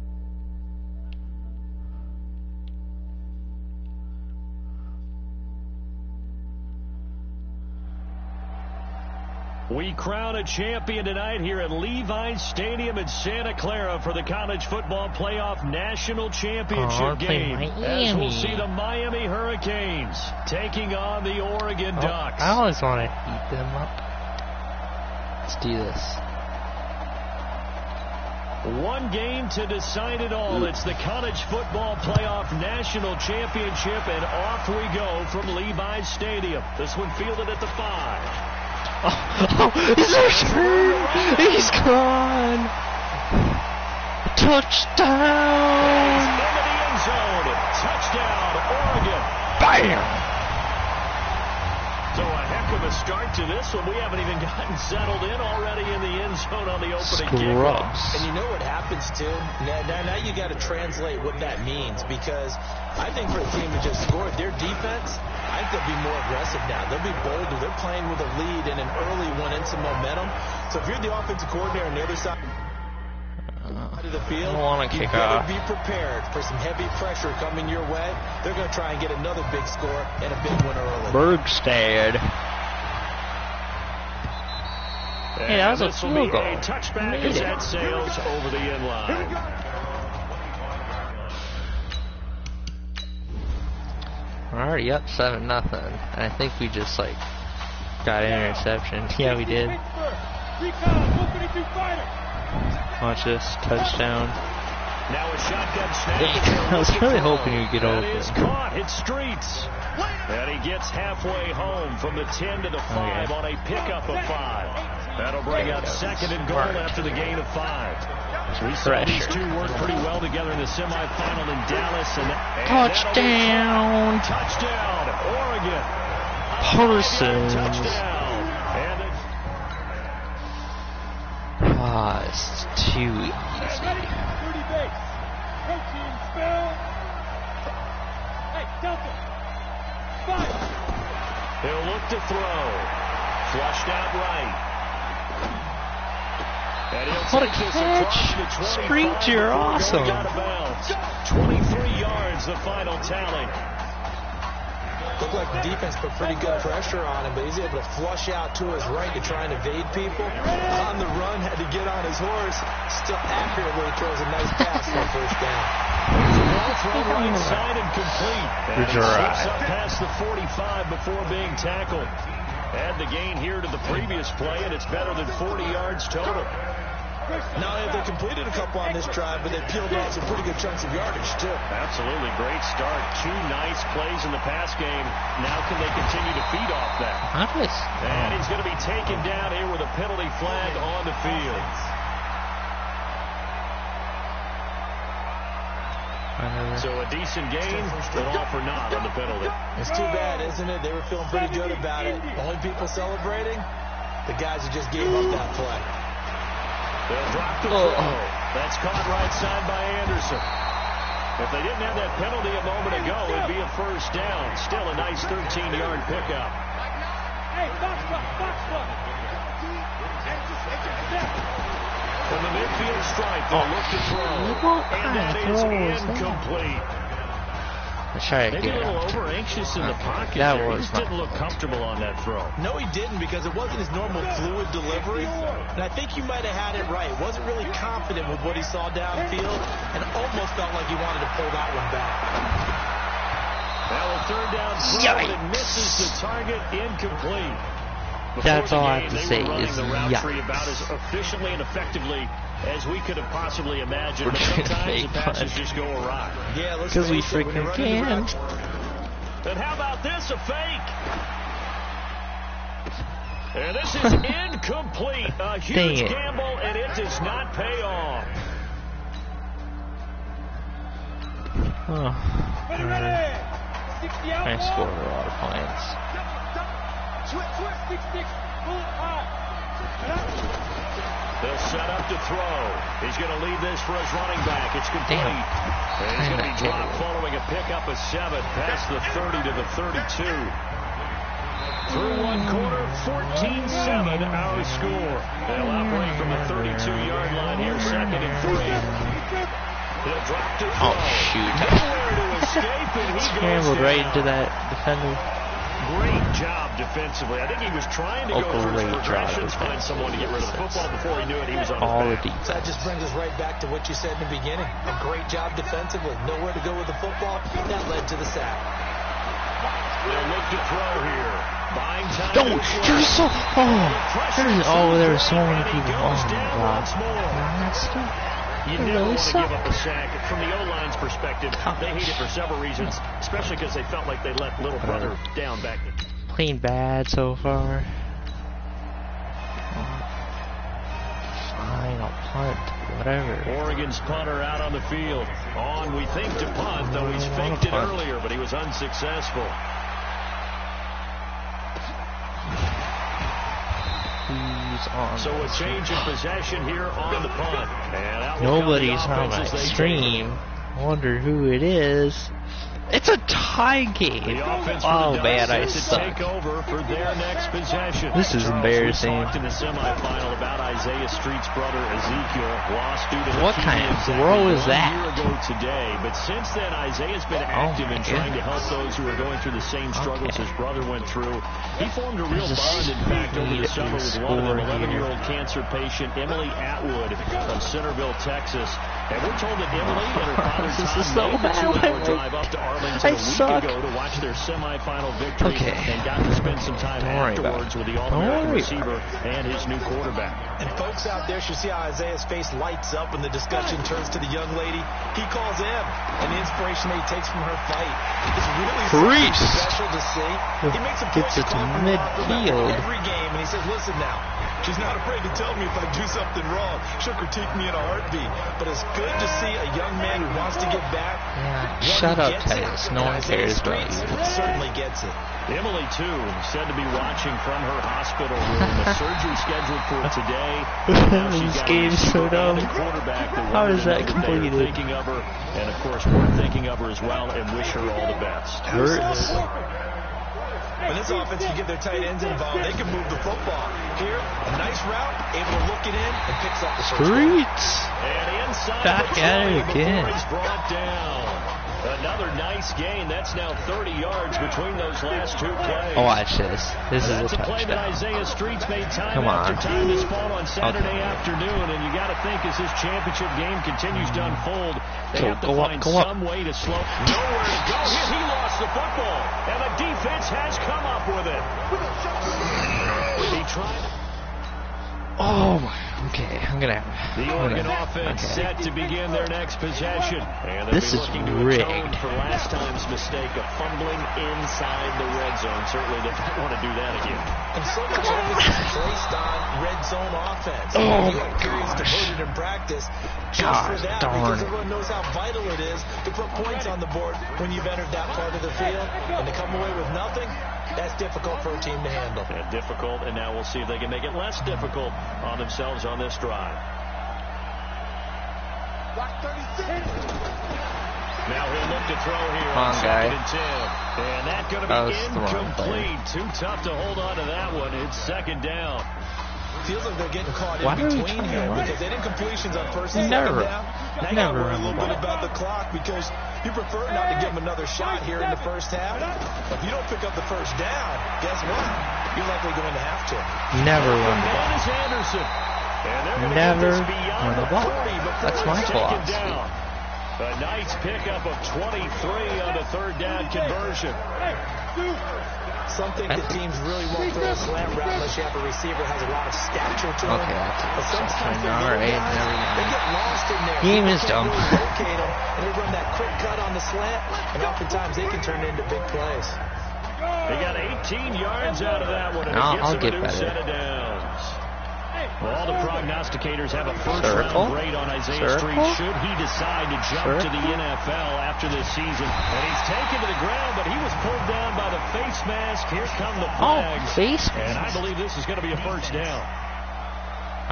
We crown a champion tonight here at Levi's Stadium in Santa Clara for the College Football Playoff National Championship game. As we'll see the Miami Hurricanes taking on the Oregon Ducks. I always want to heat them up. Let's do this. One game to decide it all. It's the College Football Playoff National Championship, and off we go from Levi's Stadium. This one fielded at the 5. Oh, he's returned! He's gone! Touchdown! Into the end zone. Touchdown, Oregon. Bam! So a heck of a start to this one. We haven't even gotten settled in already in the end zone on the opening kickoff. And you know what happens, too? Now you got to translate what that means, because I think for a team to just score, their defense, I think they'll be more aggressive now. They'll be bolder. They're playing with a lead and an early one and some momentum. So if you're the offensive coordinator on the other side of the field, you better be prepared for some heavy pressure coming your way. They're going to try and get another big score and a big one early. Bergstad. Hey, that was a field goal. A touchback as that sails over the end line. We're already up 7-0. I think we just got an interception. Yeah, we did. Watch this touchdown. Now a shotgun snap. I was really hoping you'd get open. That is caught. Hit Streets. And he gets halfway home from the 10 to the 5 on a pickup of 5. That'll bring up second and goal after the gain of 5. We saw these two work pretty well together in the semifinal in Dallas. And touchdown! Touchdown, Oregon. Parsons. Touchdown. And it's too easy. He'll look to throw. Flushed out right. What a catch! Street, you're awesome. 23 yards, the final tally. Looked like the defense put pretty good pressure on him, but he's able to flush out to his right to try and evade people. On the run, had to get on his horse. Still accurately throws a nice pass for a first down. Well thrown right side and complete. And he slips up past the 45 before being tackled. Add the gain here to the previous play, and it's better than 40 yards total. Not only have they completed a couple on this drive, but they peeled off some pretty good chunks of yardage, too. Absolutely. Great start. 2 nice plays in the pass game. Now can they continue to feed off that? Nice. And he's going to be taken down here with a penalty flag on the field. So a decent gain, but all for naught on the penalty. It's too bad, isn't it? They were feeling pretty good about it. Only people celebrating, The guys who just gave up that play. They'll drop the throw. That's caught right side by Anderson. If they didn't have that penalty a moment ago, it'd be a first down. Still a nice 13-yard pickup. Hey, box. From the midfield stripe, they'll look to throw. And that is incomplete. Maybe a little over-anxious in the pocket there. He just didn't look comfortable on that throw. No, he didn't, because it wasn't his normal fluid delivery. And I think you might have had it right. Wasn't really confident with what he saw downfield and almost felt like he wanted to pull that one back. Now a third down throw, and it misses the target, incomplete. That's all I have to say is the route tree about as efficiently and effectively as we could have possibly imagined, but sometimes the passes just go awry. Yeah, because we freaking can. And how about this, a fake? And this is incomplete. A huge gamble, and it does not pay off. I scored a lot of points. They'll set up to throw. He's going to leave this for his running back. It's complete. And he's going to be dropped following a pickup of 7 past the 30 to the 32. Through one quarter, 14-7 our score. They'll operate from the 32-yard line here, 2nd and 3. He'll drop to throw. Oh, shoot. Nowhere to escape, and he scrambled right into that defender. Great job defensively. I think he was trying to go through his progressions, find someone to get rid of the football. Before he knew it, he was on his back. That just brings us right back to what you said in the beginning. A great job defensively. Nowhere to go with the football. That led to the sack. They'll look to throw here. Buying time. Don't! There's so... there were so many people. Oh, my God. You never want to give up a sack. From the O-line's perspective, they hate it for several reasons, especially because they felt like they let little brother down back there. Playing bad so far. Fine, I'll punt. Whatever. Oregon's punter out on the field. On, we think, to punt, though he's faked it earlier, but he was unsuccessful. So a change of possession here on the punt. And nobody's on my stream. Wonder who it is. It's a tie game. Oh man, I suck. Take over for their next possession. This is embarrassing. We talked in the semifinal about Isaiah Street's brother Ezekiel, lost due to what kind of throw is that? A year ago today, but since then Isaiah's been active in trying to help those who are going through the same struggles his brother went through. He formed a real bond, in fact, over the summer with one of them, 11-year-old cancer patient Emily Atwood of Centerville, Texas. And we're told that Emily and her father Tom made the 2-hour drive up to Arlington a week ago to watch their semifinal victory and got to spend some time afterwards with the All-American receiver and his new quarterback. And folks out there should see how Isaiah's face lights up when the discussion turns to the young lady he calls Em, and the inspiration that he takes from her fight is really special to see. He makes a point to call her midfield every game, and he says, listen now, she's not afraid to tell me if I do something wrong. She'll critique me in a heartbeat. But it's good to see a young man who wants to get back. Yeah, shut up, Titus. No one cares about you. Certainly gets it. Emily, too, said to be watching from her hospital room. The surgery scheduled for today. This game's so dumb. How is that completed? Thinking of her, and of course, we're thinking of her as well, and wish her all the best. Hurts. When this offense can get their tight ends involved, they can move the football. Here, a nice route, able to look it in, and picks up the Streets. And inside back at it again. He's brought down. Another nice gain. That's now 30 yards between those last two plays. Watch this. This is a touchdown. Play that Isaiah Streets made time after time this fall on Saturday afternoon, and you got to think as this championship game continues to unfold, they have to find some way to slow. Nowhere to go. He lost the football, and the defense has come up with it. He tried. Oh my. Okay, I'm gonna have. The Oregon offense set to begin their next possession. And this is rigged. For last time's mistake of fumbling inside the red zone. Certainly they don't want to do that again. And so much emphasis placed on red zone offense. Oh you have periods devoted in practice just for that, because everyone knows how vital it is to put points on the board when you've entered that part of the field. And to come away with nothing, that's difficult for a team to handle. And difficult, and now we'll see if they can make it less difficult on themselves on this drive. Now he'll look to throw here on 2nd and 10. And that's going to be incomplete. Too tough to hold on to that one. It's 2nd down. Feels like they're getting caught in between here because they did incompletions on 1st and 2nd down. Now you got to worry a little bit about the clock because you prefer not to give them another shot here in the first half. If you don't pick up the first down, guess what? You're likely going to have to. Never run the ball. Never run the ball. That's my philosophy. A nice pickup of 23 on the 3rd down conversion. Some think that teams really won't throw a slant route unless you have a receiver who has a lot of stature to him. But sometimes they get lost in there. Game is dumb. Locate them, and they run that quick cut on the slant, and oftentimes they can turn it into big plays. They got 18 yards out of that one, and I'll get a new better. set of downs. Well, all the prognosticators have a first-round grade on Isaiah Street should he decide to jump to the NFL after this season. And he's taken to the ground, but he was pulled down by the face mask. Here come the flags. Face mask. And I believe this is going to be a first down.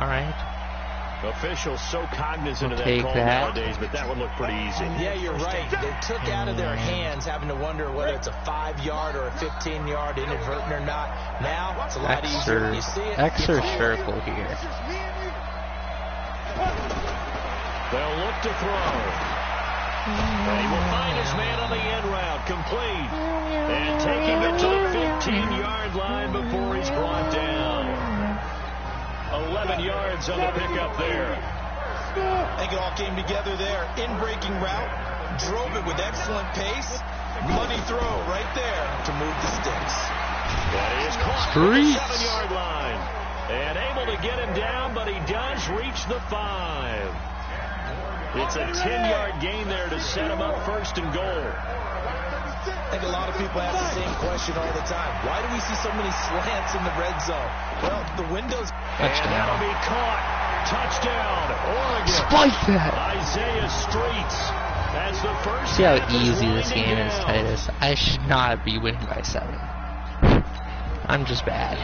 All right. Officials so cognizant of that call nowadays, but that one looked pretty easy. Yeah, you're right. They took out of their hands having to wonder whether it's a 5-yard or a 15-yard inadvertent or not. Now, it's a lot easier. You see it. Extra circle here. They'll look to throw. And he will find his man on the end route, complete. And taking it to the 15-yard line before he's brought down. 11 yards on the pickup there. I think it all came together there. In-breaking route, drove it with excellent pace. Money throw right there to move the sticks. That is caught from the 7-yard line. And able to get him down, but he does reach the 5. It's a 10-yard gain there to set him up 1st and goal. I think a lot of people ask the same question all the time. Why do we see so many slants in the red zone? Well, the windows... And that'll be caught. Touchdown, Oregon. Spike that. Isaiah Streets. That's the first. See how easy this game is, Titus. I should not be winning by 7. I'm just bad.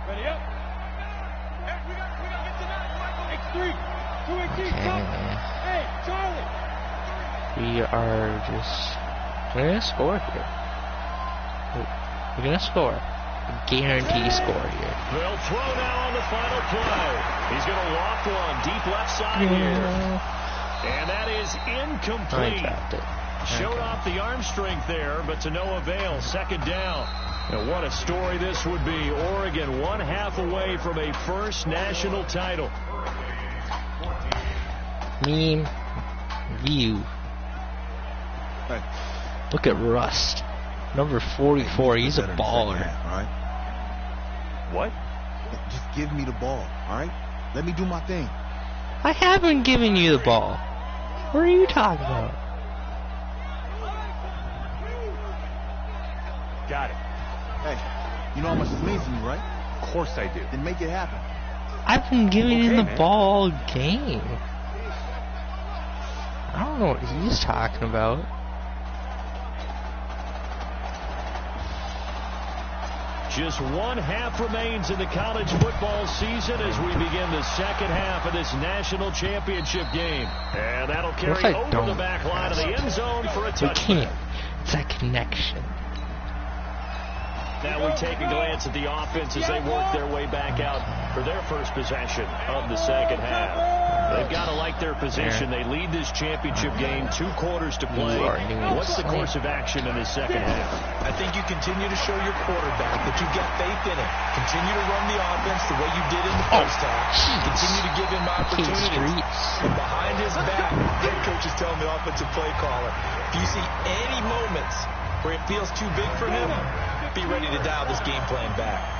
Ready up. We got to get to that. X3. 2 Hey, Charlie. We are just... We're going to score here. We're going to score. Guarantee score here. They'll throw now on the final play. He's going to walk one deep left side here. And that is incomplete. Showed off the arm strength there, but to no avail. 2nd down. And what a story this would be. Oregon 1/2 away from a first national title. Meme view. Hey. Look at Rust. Number 44. He's a baller. All right. What? Just give me the ball. All right. Let me do my thing. I haven't given you the ball. What are you talking about? Got it. Hey, you know how much this means to me, right? Of course I do. Then make it happen. I've been giving you the ball all game. I don't know what he's talking about. Just 1/2 remains in the college football season as we begin the 2nd half of this national championship game. And that'll carry over the back line of the end zone for a touchdown. We can't. It's that connection. Now we take a glance at the offense as they work their way back out for their first possession of the 2nd half. They've got to like their position. They lead this championship game 2 quarters to play. What's the course of action in this 2nd half? I think you continue to show your quarterback that you've got faith in him. Continue to run the offense the way you did in the first half. Continue to give him opportunities. And behind his back, head coach is telling the offensive play caller, if you see any moments where it feels too big for him, be ready to dial this game plan back.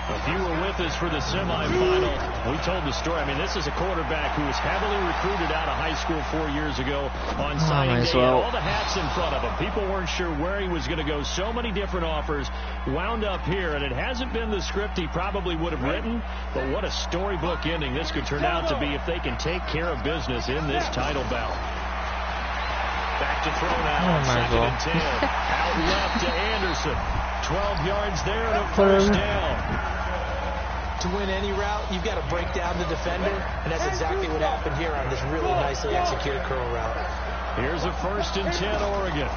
If you were with us for the semifinal, we told the story. I mean, this is a quarterback who was heavily recruited out of high school 4 years ago on signing day. All the hats in front of him. People weren't sure where he was going to go. So many different offers wound up here, and it hasn't been the script he probably would have written, but what a storybook ending this could turn out to be if they can take care of business in this title bout. Back to throw now. Second and 10. Out left to Anderson. 12 yards there and a first down. To win any route, you've got to break down the defender, and that's exactly what happened here on this really nicely executed curl route. Here's a 1st and 10, Oregon.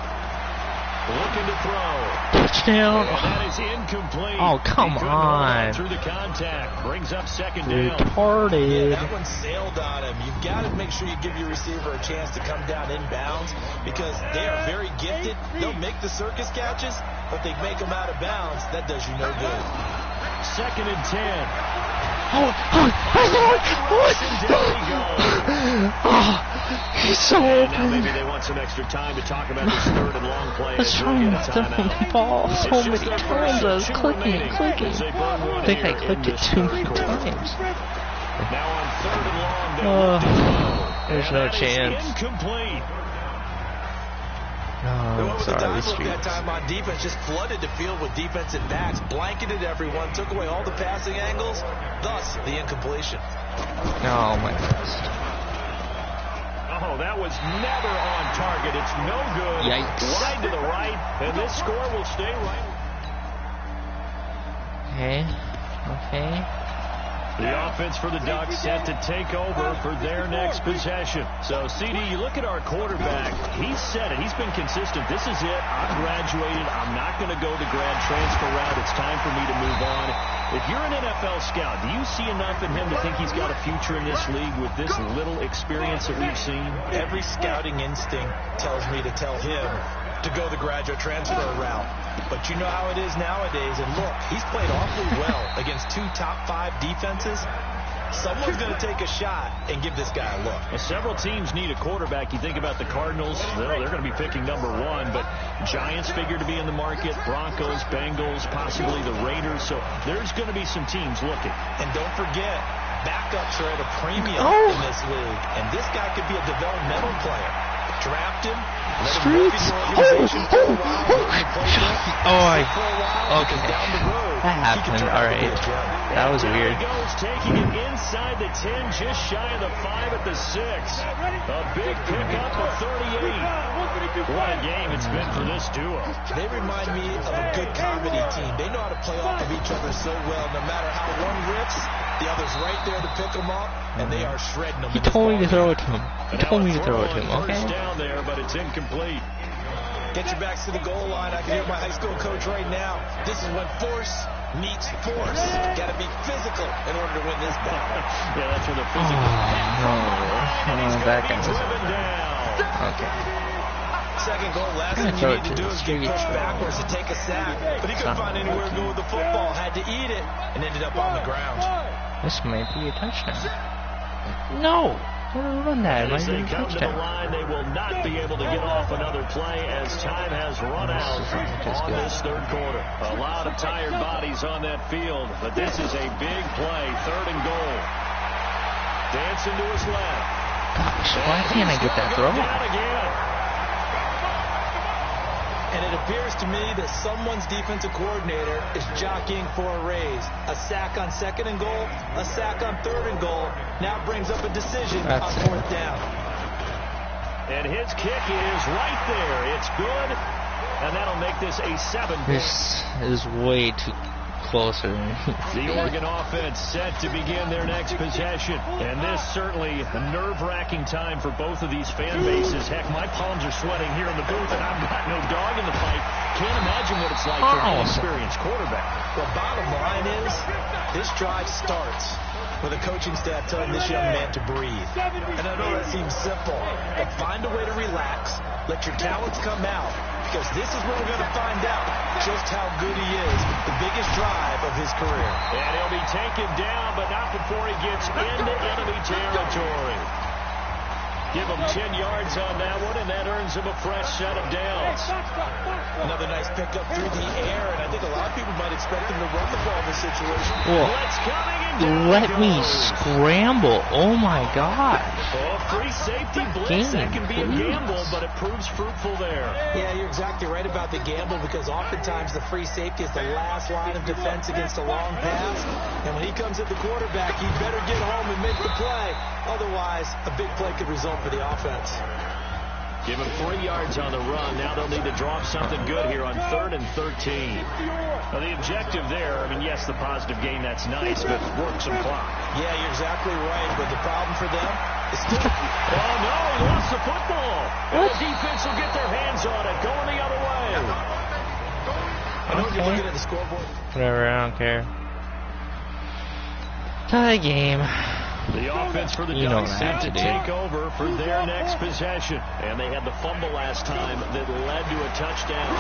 Looking to throw. Touchdown. And that is incomplete. Oh, come on. Through the contact. Brings up second down. Retarded. Yeah, that one sailed on him. You've got to make sure you give your receiver a chance to come down inbounds because they are very gifted. They'll make the circus catches, but they make them out of bounds. That does you no good. 2nd and 10. He's so open. open. Now maybe they want some extra time to talk about this 3rd and long play. I was trying to step on the ball so many times. I was clicking. I think I clicked it too many times. Now on 3rd and long, there's no chance. Incomplete. No, sorry, the Streets. That time on defense just flooded the field with defensive backs, blanketed everyone, took away all the passing angles, thus the incompletion. Oh, my goodness. Oh, that was never on target. It's no good. Yikes. Wide to the right, and this score will stay right. Okay. The offense for the Ducks set to take over for their next possession. So, CD, you look at our quarterback. He's said it. He's been consistent. This is it. I'm graduated. I'm not going to go the grad transfer route. It's time for me to move on. If you're an NFL scout, do you see enough in him to think he's got a future in this league with this little experience that we've seen? Every scouting instinct tells me to tell him to go the graduate transfer route. But you know how it is nowadays. And look, he's played awfully well against 2 top 5 defenses. Someone's going to take a shot and give this guy a look. Well, several teams need a quarterback. You think about the Cardinals, they're going to be picking number 1, but Giants figure to be in the market, Broncos, Bengals, possibly the Raiders. So there's going to be some teams looking. And don't forget, backups are at a premium in this league. And this guy could be a developmental player. Draft him. Streets. Okay. That happened. All right. That was weird. He goes, taking it inside the 10, just shy of the 5 at the 6. A big pickup of 38. What a game it's been for this duo. They remind me of a good comedy team. They know how to play off of each other so well. No matter how one rips, the other's right there to pick them up, and they are shredding them. He told me to throw it to him. He told me to throw it to him, okay? First down there, but it's incomplete. Get your backs to the goal line. I can hear my high school coach right now. This is when force meets force. Got to be physical in order to win this battle. Yeah, that's where the physical. That guy was okay. Second goal. Last thing you need to do is get pushed backwards to take a sack. But he couldn't find anywhere to go with the football. Had to eat it and ended up on the ground. This might be a touchdown. No. Run that. As they come to the line, they will not be able to get off another play as time has run out on this 3rd quarter. A lot of tired bodies on that field, but this is a big play. 3rd and goal. Dancing to his left. Gosh, why can't I get that throw? And it appears to me that someone's defensive coordinator is jockeying for a raise. A sack on 2nd and goal, a sack on 3rd and goal. Now brings up a decision on 4th down. And his kick is right there. It's good. And that'll make this a 7. This is way too closer. The Oregon offense set to begin their next possession. And this certainly a nerve-wracking time for both of these fan bases. Heck, my palms are sweating here in the booth, and I've got no dog in the fight. Can't imagine what it's like for an inexperienced quarterback. The bottom line is, this drive starts with a coaching staff telling this young man to breathe. And I know that seems simple, but find a way to relax, let your talents come out, because this is where we're going to find out just how good he is. The biggest drive of his career. And he'll be taken down, but not before he gets into enemy territory. Give him 10 yards on that one, and that earns him a fresh set of downs. Another nice pickup through the air, and I think a lot of people might expect him to run the ball in this situation. Blitz coming, and down Let it me goes. scramble. Oh my gosh. Oh, free safety blitz. That can be a gamble, but it proves fruitful there. Yeah, you're exactly right about the gamble, because oftentimes the free safety is the last line of defense against a long pass. And when he comes at the quarterback, he better get home and make the play. Otherwise, a big play could result for the offense. Give him 3 yards on the run. Now they'll need to drop something good here on 3rd and 13. Now the objective there, I mean, yes, the positive gain, that's nice, but work some clock. Yeah, you're exactly right, but the problem for them is still... Oh, no, he lost the football. And the defense will get their hands on it, going the other way. I know you're looking at the scoreboard. Whatever, I don't care. Tie game. The offense for the You know Ducks what I have set to to do. take over for their next possession. And they had the fumble last time that led to a touchdown.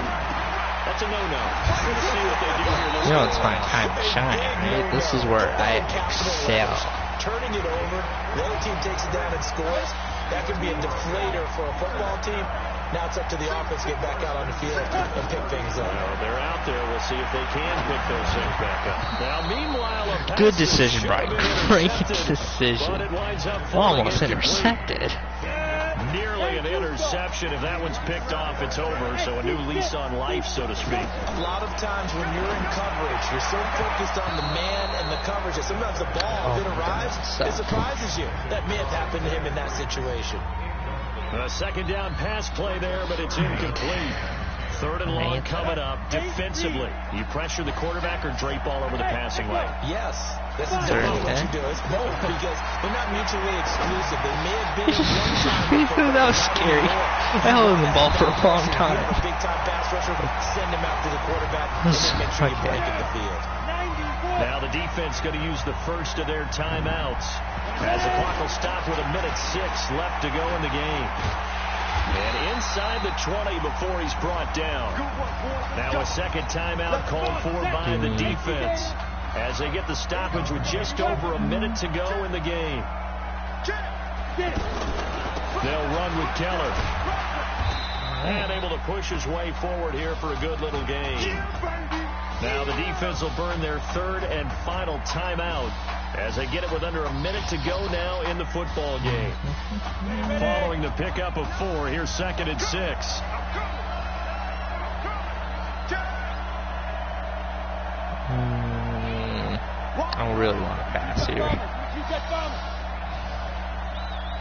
That's a no-no. Let's see what they do here. You know it's my time to shine, right? This is where I excel. Turning it over, the other team takes it down and scores. That could be a deflator for a football team. Now it's up to the offense to get back out on the field and pick things up. Well, they're out there. We'll see if they can pick those things back up. Now, meanwhile, a pass Good decision, should Brian. have been Great intercepted, decision. but it winds up falling Almost incomplete. intercepted. Nearly an interception. If that one's picked off, it's over. So a new lease on life, so to speak. A lot of times when you're in coverage, you're so focused on the man and the coverage that sometimes the ball that arrives, it surprises you. That may have happened to him in that situation. A second down pass play there, but it's incomplete. 3rd and long coming up. Defensively, you pressure the quarterback or drape all over the passing lane? Yes, that's exactly what you do. It's both, because they're not mutually exclusive. They may have been at one time. That was scary. I held the ball for a long time. A big-time pass rusher, send him out to the quarterback, and then make sure you break in the field. Now the defense going to use the first of their timeouts, as the clock will stop with 1:06 left to go in the game. And inside the 20 before he's brought down. Now a second timeout called for by the defense, as they get the stoppage with just over a minute to go in the game. They'll run with Keller. And able to push his way forward here for a good little game. Now the defense will burn their 3rd and final timeout, as they get it with under a minute to go now in the football game. Following the pickup of 4, here's 2nd and 6. I don't really want to pass here.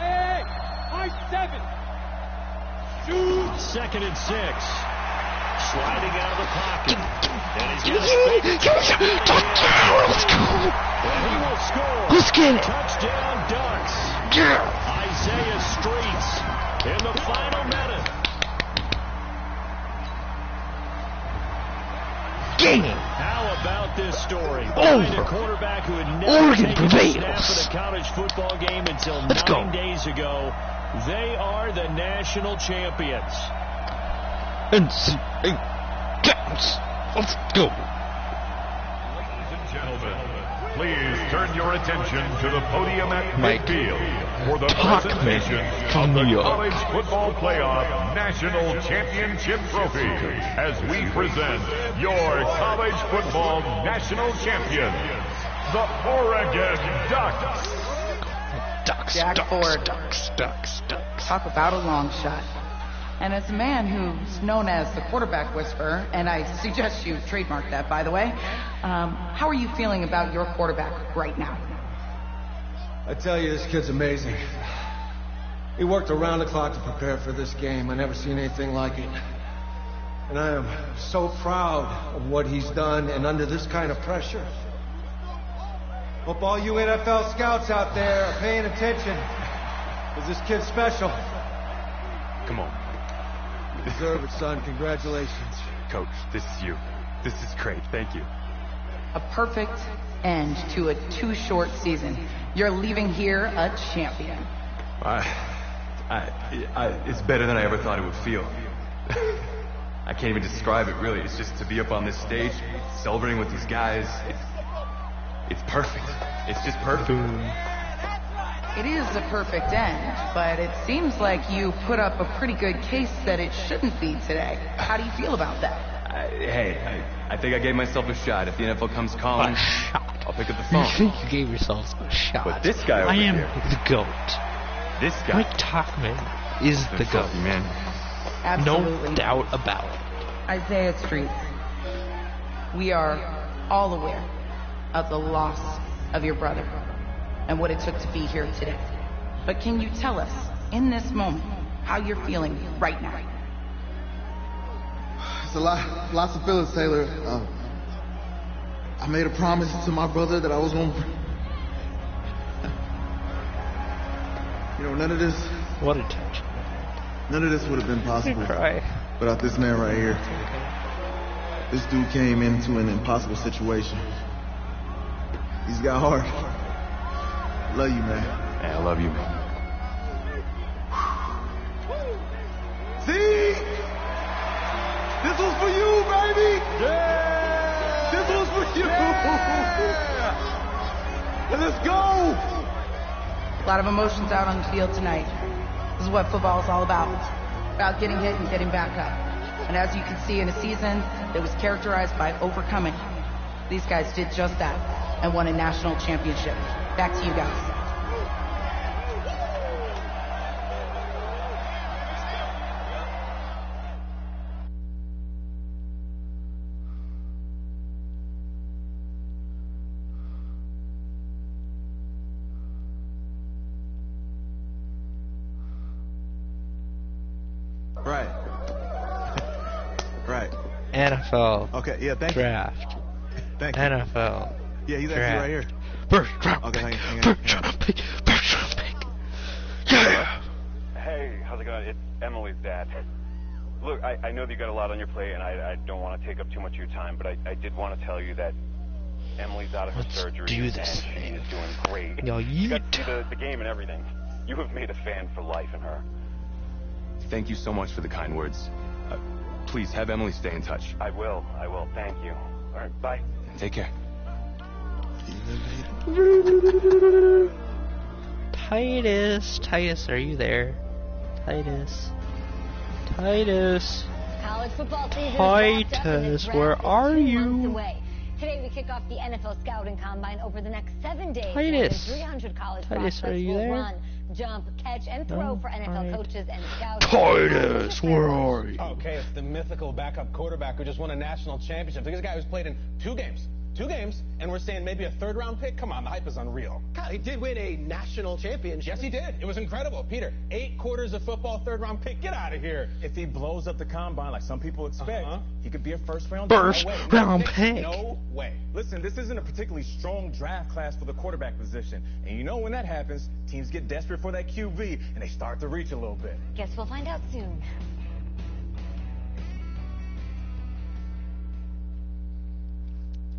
Hey, I-7. Shoot. 2nd and 6. Sliding out of the pocket. And he's got Let's go. And he will score. Let's get it. Touchdown Ducks. Yeah. Isaiah Streets in the final minute. Game. How about this story? Over. A quarterback who had never Oregon taken a snap prevails. at a college football game until Let's 9 go. days ago. They are the national champions. NCAA Games. Let's go. Ladies and gentlemen, please turn your attention to the podium at midfield for the presentation of the College Football Playoff National Championship Trophy, as we present your college football national champions, the Oregon Ducks. Jack Ford. Ducks. Talk about a long shot. And as a man who's known as the quarterback whisperer, and I suggest you trademark that, by the way, how are you feeling about your quarterback right now? I tell you, this kid's amazing. He worked around the clock to prepare for this game. I never seen anything like it. And I am so proud of what he's done, and under this kind of pressure. Hope all you NFL scouts out there are paying attention, because this kid's special. Come on. You deserve it, son. Congratulations. Coach, this is you. This is great. Thank you. A perfect end to a too short season. You're leaving here a champion. It's better than I ever thought it would feel. I can't even describe it, really. It's just to be up on this stage, celebrating with these guys. It's perfect. It's just perfect. It is a perfect end, but it seems like you put up a pretty good case that it shouldn't be today. How do you feel about that? I think I gave myself a shot. If the NFL comes calling, I'll pick up the phone. You think you gave yourself a shot? But this guy over I am here, the GOAT. This guy, Mike Tauchman, is the GOAT. Man. Absolutely. No doubt about it. Isaiah Streets, we are all aware of the loss of your brother and what it took to be here today. But can you tell us, in this moment, how you're feeling right now? It's lots of feelings, Taylor. I made a promise to my brother that I was going to... You know, none of this... What a touch. None of this would have been possible Cry. without this man right here. This dude came into an impossible situation. He's got heart. I love you, man. Hey, I love you, man. See? This was for you, baby! Yeah! This was for you! Yeah! Let's go! A lot of emotions out on the field tonight. This is what football is all about. About getting hit and getting back up. And as you can see, in a season that was characterized by overcoming, these guys did just that and won a national championship. Back to you guys. Right. NFL. Okay, yeah, thank you. Draft. Thank you. NFL. Yeah, he's draft. actually right here. First round. Okay, hang on. First round pick. First round pick. Yeah. Hey, how's it going? It's Emily's dad. Look, I know that you got a lot on your plate, and I don't want to take up too much of your time, but I did want to tell you that Emily's out of her surgery, do this, and she is doing great. Yo, you got to see the game and everything. You have made a fan for life in her. Thank you so much for the kind words. Please have Emily stay in touch. I will. Thank you. All right, bye. Take care. Titus, are you there? Titus. College football season Titus, where are you? Away. Today we kick off the NFL Scouting Combine over the next 7 days. Titus. 300 college Titus, prospects are you will there? run, jump, catch, and throw for NFL coaches and scouts. Titus, where are you? Okay, it's the mythical backup quarterback who just won a national championship. This guy who's played in two games, and we're saying maybe a third-round pick? Come on, the hype is unreal. God, he did win a national championship. Yes, he did. It was incredible. Peter, 8 quarters of football, third-round pick. Get out of here. If he blows up the combine like some people expect, he could be a first-round pick. No way. Listen, this isn't a particularly strong draft class for the quarterback position. And you know when that happens, teams get desperate for that QB, and they start to reach a little bit. Guess we'll find out soon.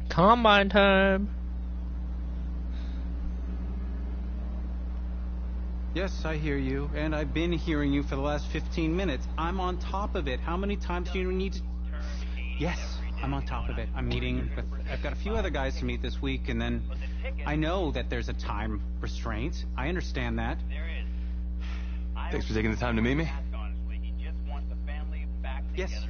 Combine time. Yes, I hear you, and I've been hearing you for the last 15 minutes. I'm on top of it. How many times do you need to... Yes, I'm on top of it. I'm meeting with... I've got a few other guys to meet this week, and then I know that there's a time restraint. I understand that. Thanks for taking the time to meet me. Yes.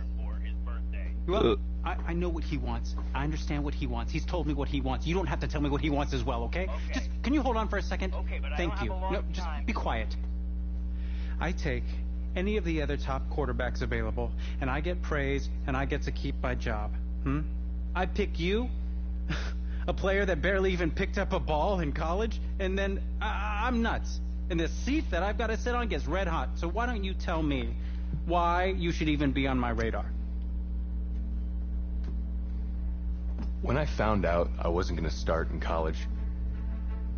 Well, I know what he wants. I understand what he wants. He's told me what he wants. You don't have to tell me what he wants as well, okay? Just, can you hold on for a second? Okay, but Thank you. No, just be quiet. I take any of the other top quarterbacks available, and I get praise, and I get to keep my job. I pick you, a player that barely even picked up a ball in college, and then I'm nuts. And the seat that I've got to sit on gets red hot. So why don't you tell me why you should even be on my radar? When I found out I wasn't going to start in college,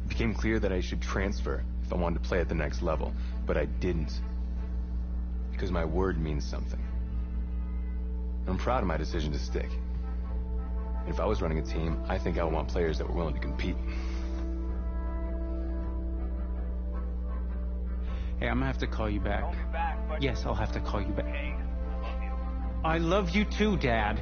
it became clear that I should transfer if I wanted to play at the next level. But I didn't. Because my word means something. I'm proud of my decision to stick. And if I was running a team, I think I would want players that were willing to compete. Hey, I'm going to have to call you back. Yes, I'll have to call you back. I love you too, Dad.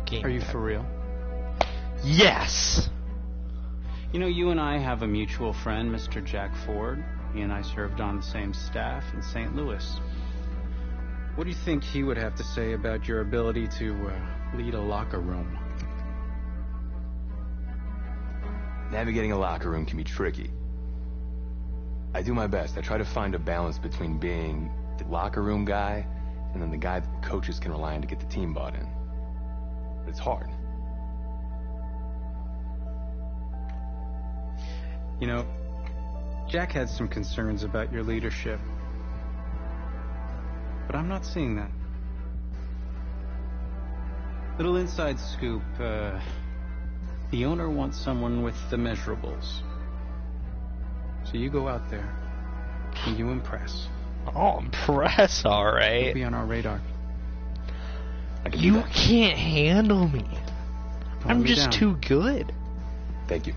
game. Are you for real? Yes! You know, you and I have a mutual friend, Mr. Jack Ford. He and I served on the same staff in St. Louis. What do you think he would have to say about your ability to lead a locker room? Navigating a locker room can be tricky. I do my best. I try to find a balance between being the locker room guy and then the guy that the coaches can rely on to get the team bought in. But it's hard. You know, Jack had some concerns about your leadership. But I'm not seeing that. Little inside scoop, the owner wants someone with the measurables. So you go out there and you impress. Oh, impress, alright. You'll be on our radar. You can't handle me. I'm just too good. Thank you.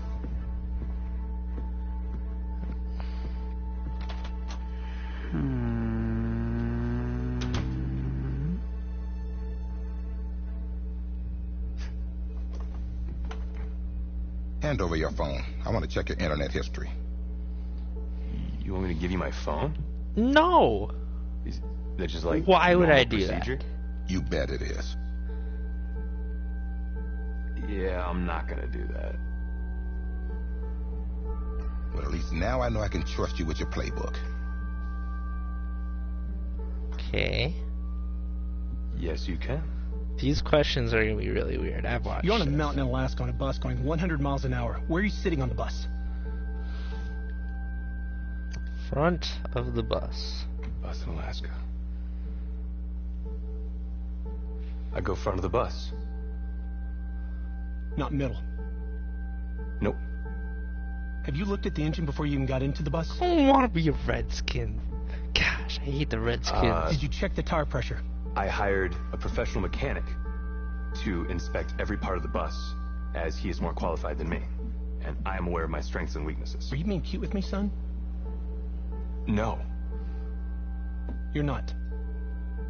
Hand over your phone. I want to check your internet history. You want me to give you my phone? No. Is that just like why would I do procedure? that? You bet it is. Yeah, I'm not gonna do that. Well, at least now I know I can trust you with your playbook. Okay. Yes, you can. These questions are gonna be really weird. I've watched. You're on a mountain in Alaska on a bus going 100 miles an hour. Where are you sitting on the bus? Front of the bus. Bus in Alaska. I go front of the bus. Not middle. Nope. Have you looked at the engine before you even got into the bus? I don't want to be a Redskin. Gosh, I hate the Redskins. Did you check the tire pressure? I hired a professional mechanic to inspect every part of the bus, as he is more qualified than me. And I am aware of my strengths and weaknesses. Are you being cute with me, son? No. You're not.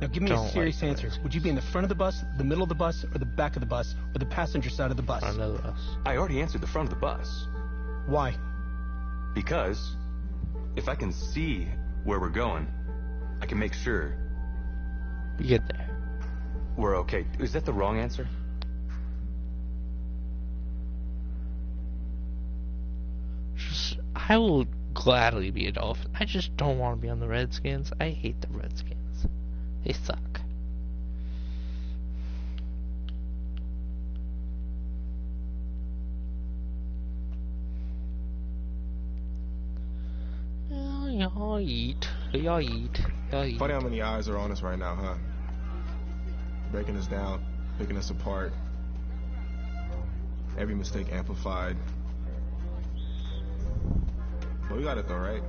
Now give me a serious answer. Would you be in the front of the bus, the middle of the bus, or the back of the bus, or the passenger side of the bus? Front of the bus. I already answered the front of the bus. Why? Because if I can see where we're going, I can make sure we get there. We're okay. Is that the wrong answer? I will gladly be a Dolphin. I just don't want to be on the Redskins. I hate the Redskins. They suck. Y'all eat. Y'all eat. Y'all eat. Funny how many eyes are on us right now, huh? Breaking us down, picking us apart. Every mistake amplified. But we got it though, right?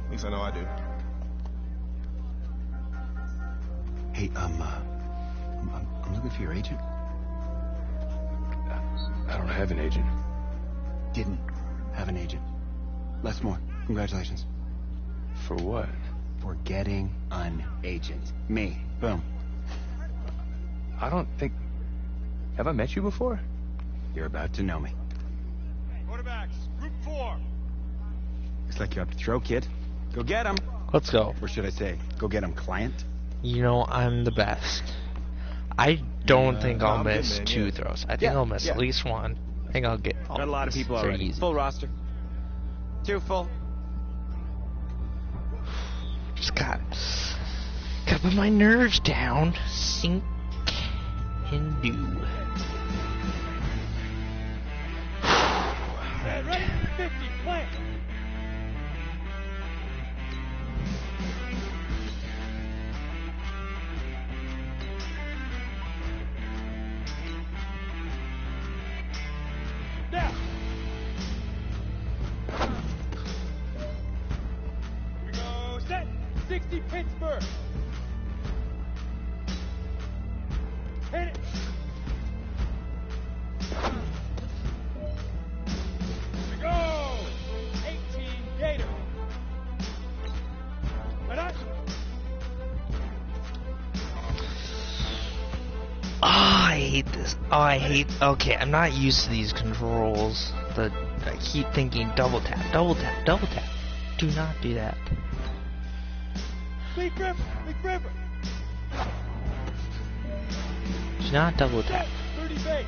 At least I know I do. Hey, I'm looking for your agent. I don't have an agent. Didn't have an agent. Les Moore, congratulations. For what? For getting an agent. Me. Boom. I don't think... Have I met you before? You're about to know me. Quarterbacks, group 4. Looks like you're up to throw, kid. Go get him. Let's go. Or should I say, go get him, client? You know, I'm the best. I don't think I'll miss two throws. I think I'll miss at least one. I think I'll get all Got a lot of people already. Easy. Full roster. 2 full. Just gotta put my nerves down. Sink and do. Ready for 50, play. Now. We go set. 60 Pittsburgh. Hit it. We go. 18 Gator. Right on. hate this. Oh, I hate... Okay, I'm not used to these controls. I keep thinking double tap, double tap, double tap. Do not do that. Leaf River! Do not double tap. 30 base!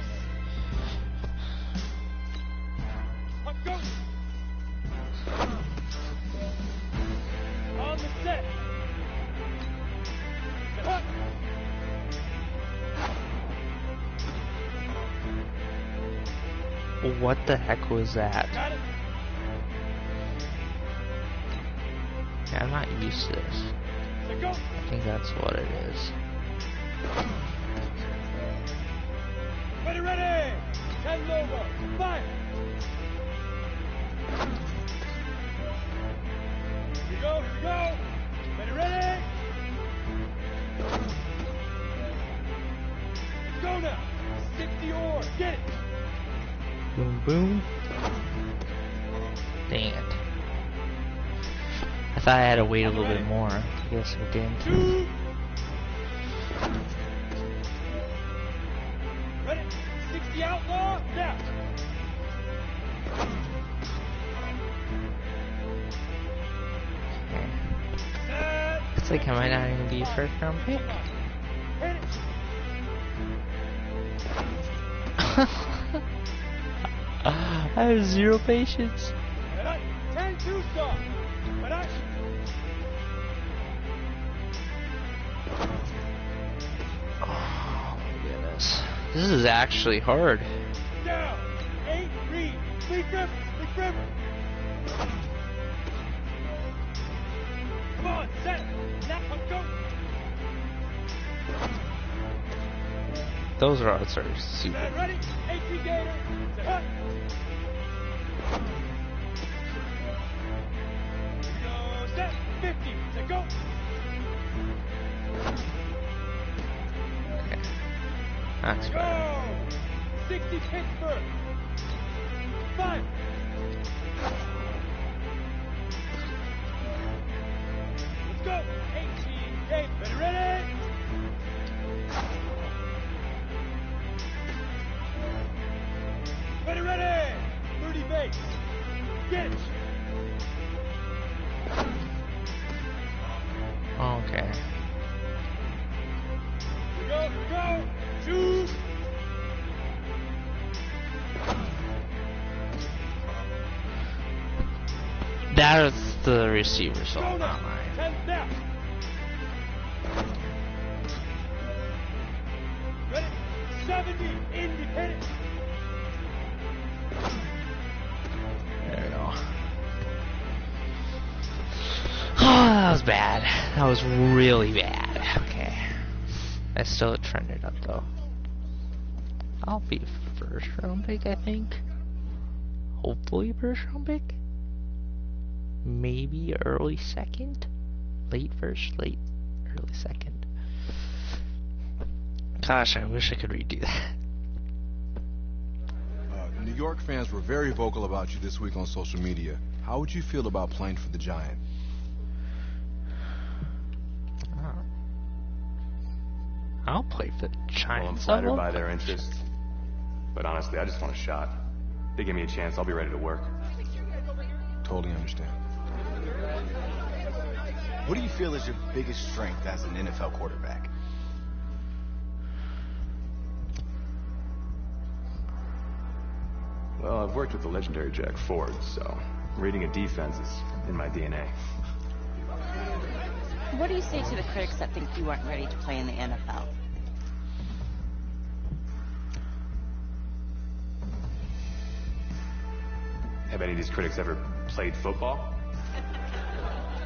Up, go! On the set! Up! What the heck was that? Got it. Yeah, I'm not used to this. So go. I think that's what it is. Ready! 10 over. 5. Here we go. Ready? Let's go now. 60 oar. Get it. Boom, boom. Dang it. I thought I had to wait a little bit more. I guess I didn't. 2. Ready? 60 outlaw. Now. Okay. Looks like I might not even be a first round pick. Hit it. I have zero patience. 10-2 stop. Oh my goodness. This is actually hard. Down. 8 read. Leaf River. Come on, set. Now go. Those routes are super. Man ready? 18 Gator. Set. Go set. 50. Set go. Okay. That's better. Go. 60 Pittsburgh. 5. Let's go. 18 Gator. Ready? Ready! 30 base. Get it. Okay. Here we go. 2. That is the receiver's fault, Go not now. mine. 10 snap. Ready? 70. Independent. There we go. Oh, that was bad. That was really bad. Okay. I still trended up though. I'll be first round pick, I think. Hopefully first round pick. Maybe early second. Late first, early second. Gosh, I wish I could redo that. New York fans were very vocal about you this week on social media. How would you feel about playing for the Giant? I'll play for the Giants. Well, I'm flattered by their interest. But honestly, I just want a shot. If they give me a chance, I'll be ready to work. Totally understand. What do you feel is your biggest strength as an NFL quarterback? Well, I've worked with the legendary Jack Ford, so reading a defense is in my DNA. What do you say to the critics that think you aren't ready to play in the NFL? Have any of these critics ever played football?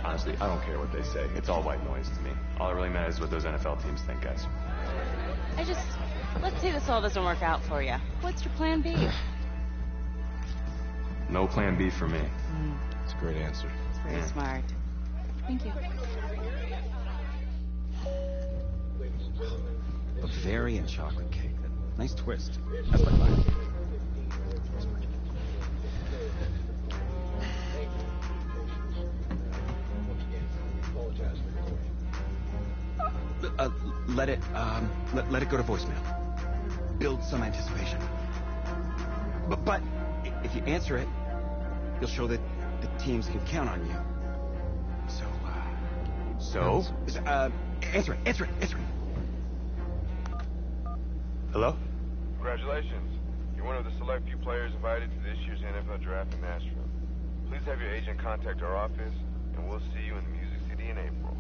Honestly, I don't care what they say. It's all white noise to me. All that really matters is what those NFL teams think, guys. Let's say this all doesn't work out for you. What's your plan B? No plan B for me. That's a great answer. It's very smart. Thank you. Bavarian chocolate cake. Nice twist. That's like mine. Let it go to voicemail. build some anticipation. But if you answer it, you'll show that the teams can count on you. So, answer it. Hello? Congratulations. You're one of the select few players invited to this year's NFL draft in Nashville. Please have your agent contact our office, and we'll see you in the Music City in April.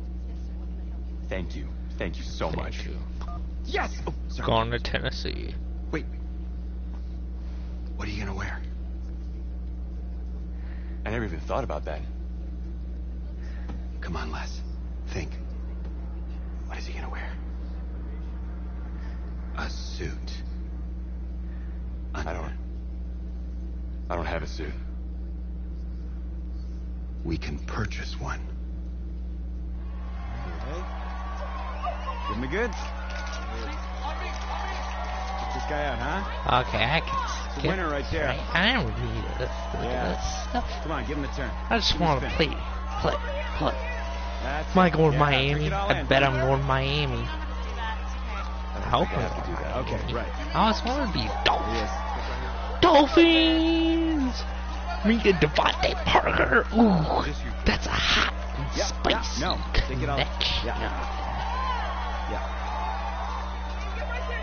Thank you. Thank you so much. Yes! Oh, sorry. Going to Tennessee. Wait. What are you gonna wear? I never even thought about that. Come on, Les. Think. What is he gonna wear? A suit. I don't have a suit. We can purchase one. Give me good. Check this guy out, huh? Okay, I can. It's a winner right there. I don't need this stuff. Come on, give him a turn. I just want to play. That's Am I going it. Miami? Take it all I in. bet I'm going Miami. I hope I have to do that. Okay, right. I always wanted to be Dolphins. Me and Devontae Parker. Ooh, that's a hot and spicy connection.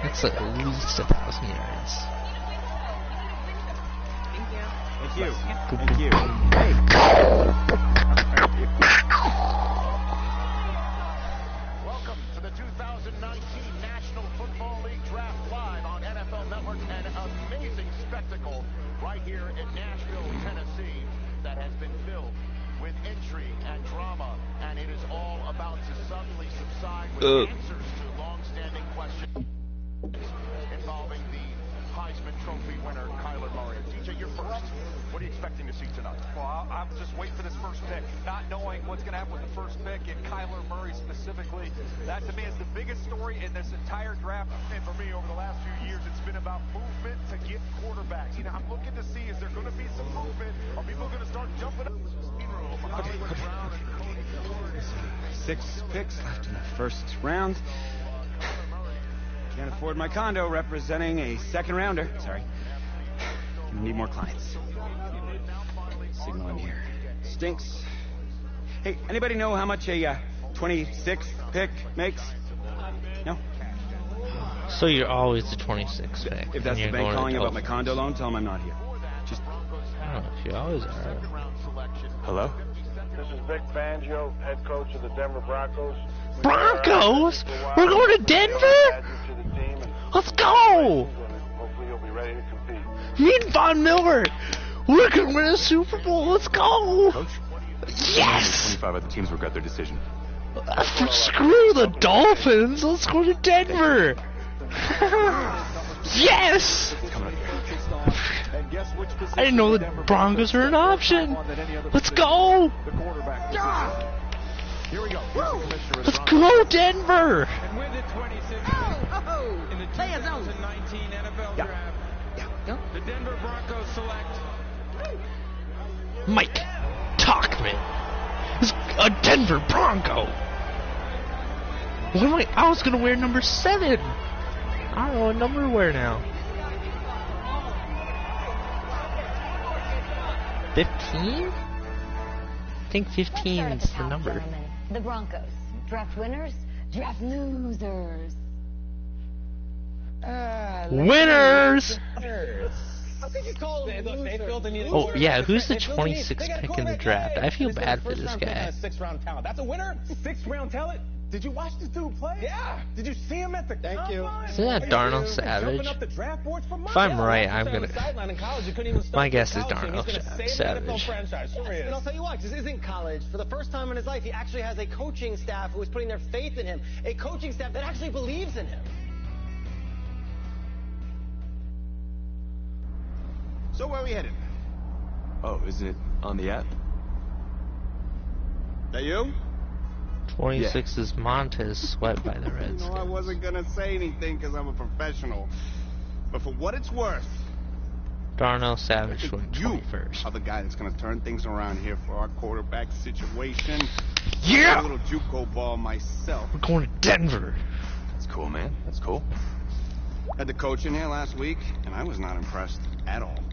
That's at least 1,000 yards. Thank you. Hey. Welcome to the 2019 National Football League Draft live on NFL Network. An amazing spectacle right here in Nashville, Tennessee, that has been filled with intrigue and drama, and it is all about to suddenly subside with answers to long-standing questions involving the Heisman Trophy winner, Kyler Murray. DJ, you're first. What are you expecting to see tonight? Well, I'm just waiting for this first pick, not knowing what's going to happen with the first pick and Kyler Murray specifically. That, to me, is the biggest story in this entire draft. And for me, over the last few years, it's been about movement to get quarterbacks. You know, I'm looking to see, is there going to be some movement? Are people going to start jumping up? Okay. 6 picks left in the first round. Can't afford my condo representing a second rounder. Sorry. Need more clients. Signal in here. Stinks. Hey, anybody know how much a 26th pick makes? No? So you're always the 26th pick. If that's the bank calling about my condo loan, tell them I'm not here. Just... I don't know if you always are. Hello? This is Vic Fangio, head coach of the Denver Broncos. Broncos? We're going to Denver? Let's go! Hopefully you'll be ready to compete. Me and Von Miller, we're going to win a Super Bowl. Let's go! Coach? Yes! 25 other teams regret their decision. Screw the Dolphins. Let's go to Denver. Yes! I didn't know the Broncos were an option. Let's go! Here we go. Let's go, Denver! And with the 26th in the 2019 NFL Draft, the Denver Broncos select Mike Tauchman is a Denver Bronco. I was gonna wear number 7. I don't know what number to wear now. 15? I think 15 is the number. The Broncos. Draft winners, draft losers. Winners! How could you call them losers? Oh, yeah, who's the 26th pick in the draft? I feel bad for this guy. 6th-round talent. That's a winner? 6th-round talent? Did you watch this dude play? Yeah. Did you see him at the combine? Isn't that Darnell Savage? If I'm right, I'm gonna... My guess is Darnell Savage. And I'll tell you what, this isn't college. For the first time in his life, he actually has a coaching staff who is putting their faith in him. A coaching staff that actually believes in him. So where are we headed? Oh, isn't it on the app? That you? 26 is Montez Sweat by the Reds. I wasn't gonna say anything because I'm a professional. But for what it's worth, Darnell Savage went 21st. Are the guy that's gonna turn things around here for our quarterback situation. Yeah! A little JUCO ball myself. We're going to Denver. That's cool, man. That's cool. Had the coach in here last week, and I was not impressed at all.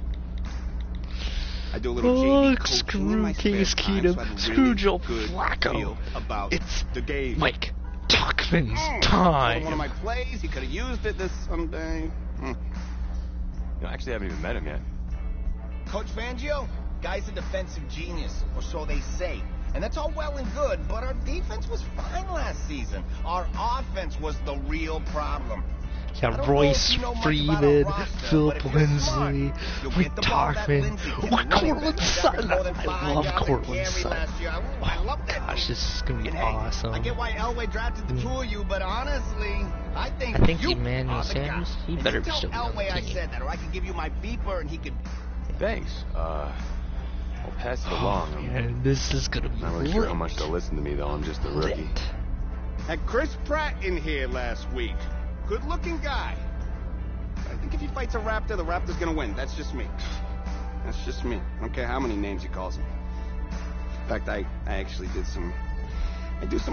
I do a little JV coaching in my spare time, so I have a screw really Joe good Flacco. feel about the game. Mike Tauchman's One time. of my plays, he could have used it this someday. I actually haven't even met him yet. Coach Fangio, guy's a defensive genius, or so they say. And that's all well and good, but our defense was fine last season. Our offense was the real problem. Yeah, Royce Freeman, Philip Lindsay, Mike Tauchman, Cortland Sutton. I love Cortland Sutton. Oh gosh, this is gonna be awesome. I get why Elway drafted the two of you, but honestly, I think Emmanuel Sanders, he better be still on the Elway I team. said that, or I could give you my beeper and he could... Thanks. I'll pass it along. Man, this is gonna be I'm not really sure how much they'll listen to me, though. I'm just a rookie. Had Chris Pratt in here last week. Good-looking guy. But I think if he fights a raptor, the raptor's gonna win. That's just me. That's just me. I don't care how many names he calls him. In fact, I actually do some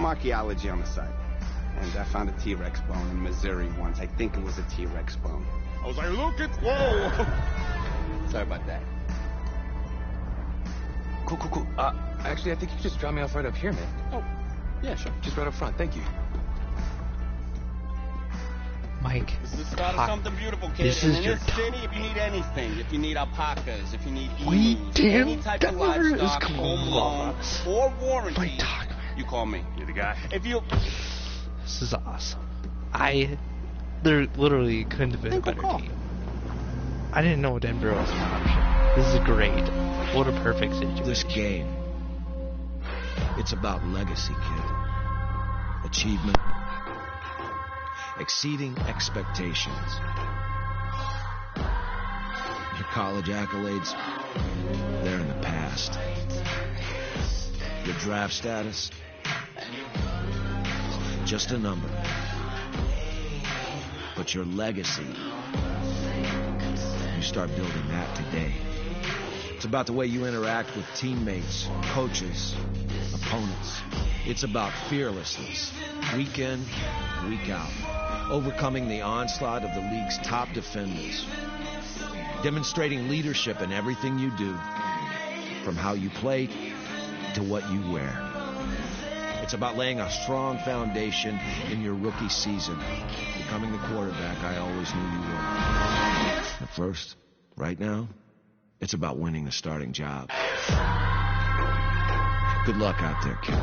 archaeology on the side. And I found a T-Rex bone in Missouri once. I think it was a T-Rex bone. I was like, look at... Whoa! Sorry about that. Cool. Actually, I think you just dropped me off right up here, man. Oh, yeah, sure. Just right up front. Thank you. Mike, This is the start of something beautiful, kid. this And is in your this city, if you need anything, if you need alpacas, if you need We emus, damn any type of Denver is livestock, home loan, or warranty, you call me. You're the guy. If you... This is awesome. There literally couldn't have been a better team. I didn't know Denver was an option. This is great. What a perfect situation. This game, it's about legacy, kid. Achievement. Exceeding expectations. Your college accolades, they're in the past. Your draft status, just a number. But your legacy, you start building that today. It's about the way you interact with teammates, coaches, opponents. It's about fearlessness, week in, week out. Overcoming the onslaught of the league's top defenders. Demonstrating leadership in everything you do, from how you play to what you wear. It's about laying a strong foundation in your rookie season, becoming the quarterback I always knew you were. At first, right now, it's about winning the starting job. Good luck out there, kid.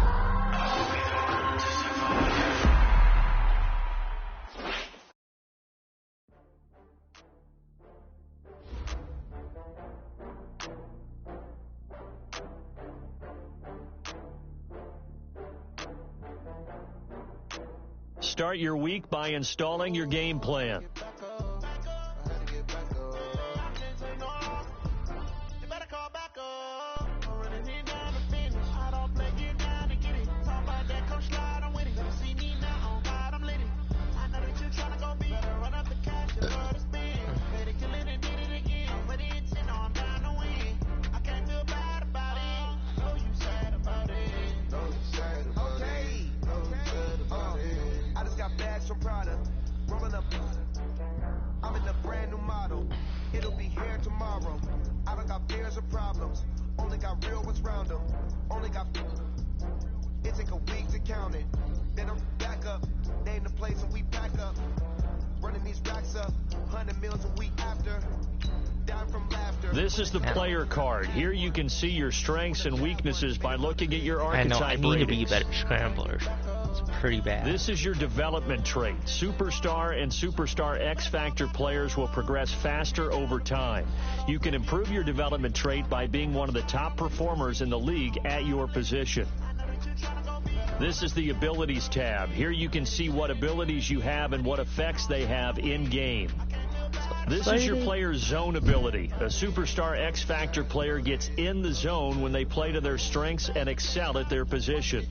Start your week by installing your game plan. I'm in a brand new model. It'll be here tomorrow. I don't got fears or problems. Only got real ones round them. Only got... It take a week to count it. Then I'm back up. Name the place and we pack up. Running these racks up. 100 meals a week after. Down from laughter. This is the player card. Here you can see your strengths and weaknesses by looking at your archetype I need to be a ratings. better scrambler. It's pretty bad. This is your development trait. Superstar and Superstar X Factor players will progress faster over time. You can improve your development trait by being one of the top performers in the league at your position. This is the Abilities tab. Here you can see what abilities you have and what effects they have in-game. This is your player's zone ability. A Superstar X Factor player gets in the zone when they play to their strengths and excel at their position.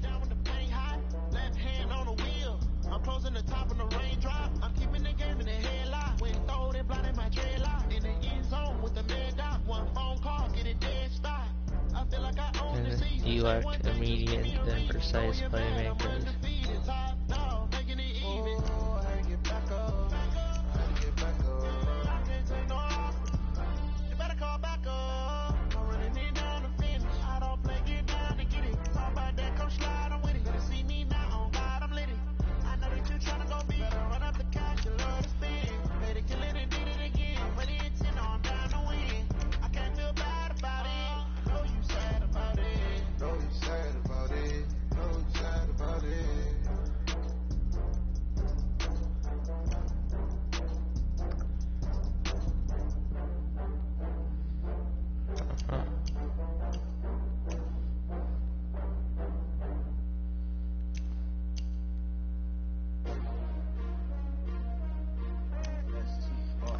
And you are immediate, then precise playmakers.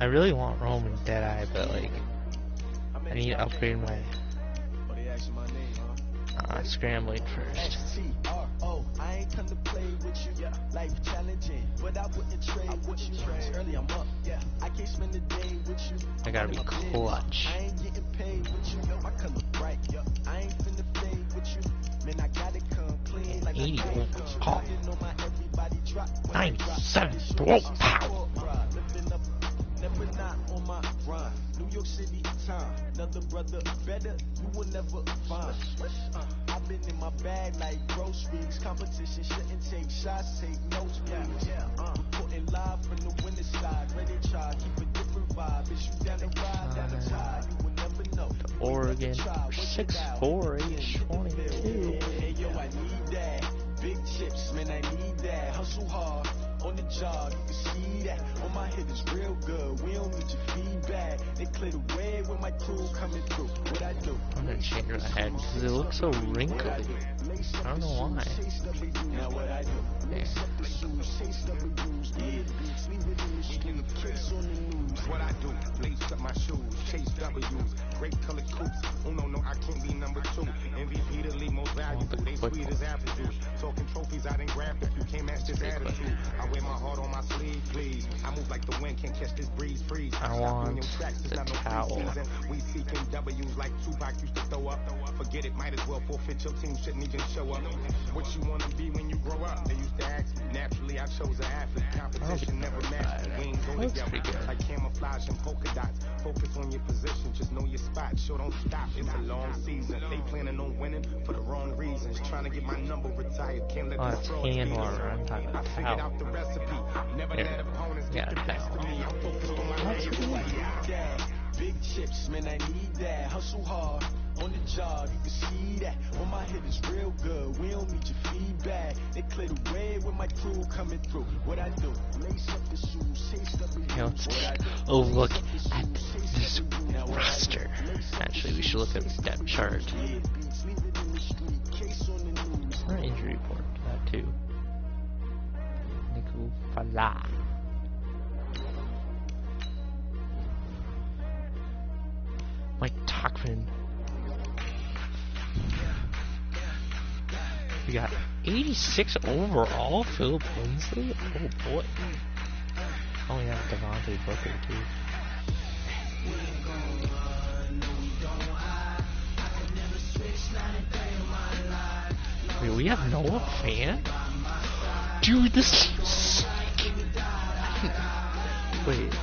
I really want Rome and Deadeye, but like, I need to upgrade my scrambling first. I ain't come to play with you. Life challenging, but I wouldn't trade with you. Early I'm up. I can't spend the day with you. I gotta be clutch. I ain't getting paid with you. My color bright. I ain't finna play with you. Man, I gotta come clean like 80 overall. 97 power. Never not on my grind. New York City time. Another brother better, you will never find. I've been in my bag like groceries. Competition shouldn't take shots, take notes, please. Putting live from the winning side. Ready to try, keep a different vibe. Is you down the ride, down the tide? You will never know. Oregon 6'4", age 22. Hey, yo, I need that. Big chips, man, I need that. Hustle hard. On the job, you can see that. On my head is real good. We don't need your feedback. They clear the way with my crew coming through. What I do? I'm gonna change my head because it looks so wrinkled. I don't know why. Now what I do? Yeah. What I do, lace up my shoes, chase W's, great color coops. Oh no, I can't be number 2. MVP the league most valuable, they sweet as apple juice. Talking trophies, I didn't grab if you can't match this attitude. I wear my heart on my sleeve, please. I move like the wind, can't catch this breeze, freeze. I want the towel. We seeking W's like Tupac used to throw up. Forget it, might as well forfeit, your team shouldn't even show up. What you wanna be when you grow up? They used to ask me. Naturally, I chose an athlete. Competition never matched me. We ain't go together like camouflage and polka dots. Focus on your position, just know your spot. Sure, don't stop. It's a long season. They planning on winning for the wrong reasons. Trying to get my number retired. Can't let that's hand warmer. I'm talking I figured towel. out the recipe. Never let opponents get the best of me. I'm focused on my that. Big chips, man, I need that. Hustle hard. On the job, you can see that. On my head is real good. We don't need your feedback. They clear the way with my crew coming through. What I do? Lace up the shoes, chase the Oh, look at this roster. Actually, we should look at the depth chart. Or injury report. That too. Nico Fala. Mike Tauchman. We got 86 overall, Philip Lindsay. Oh boy. Oh yeah, Devontae Booker too. Wait, we have Noah Fant? Dude, this team's sick. Wait.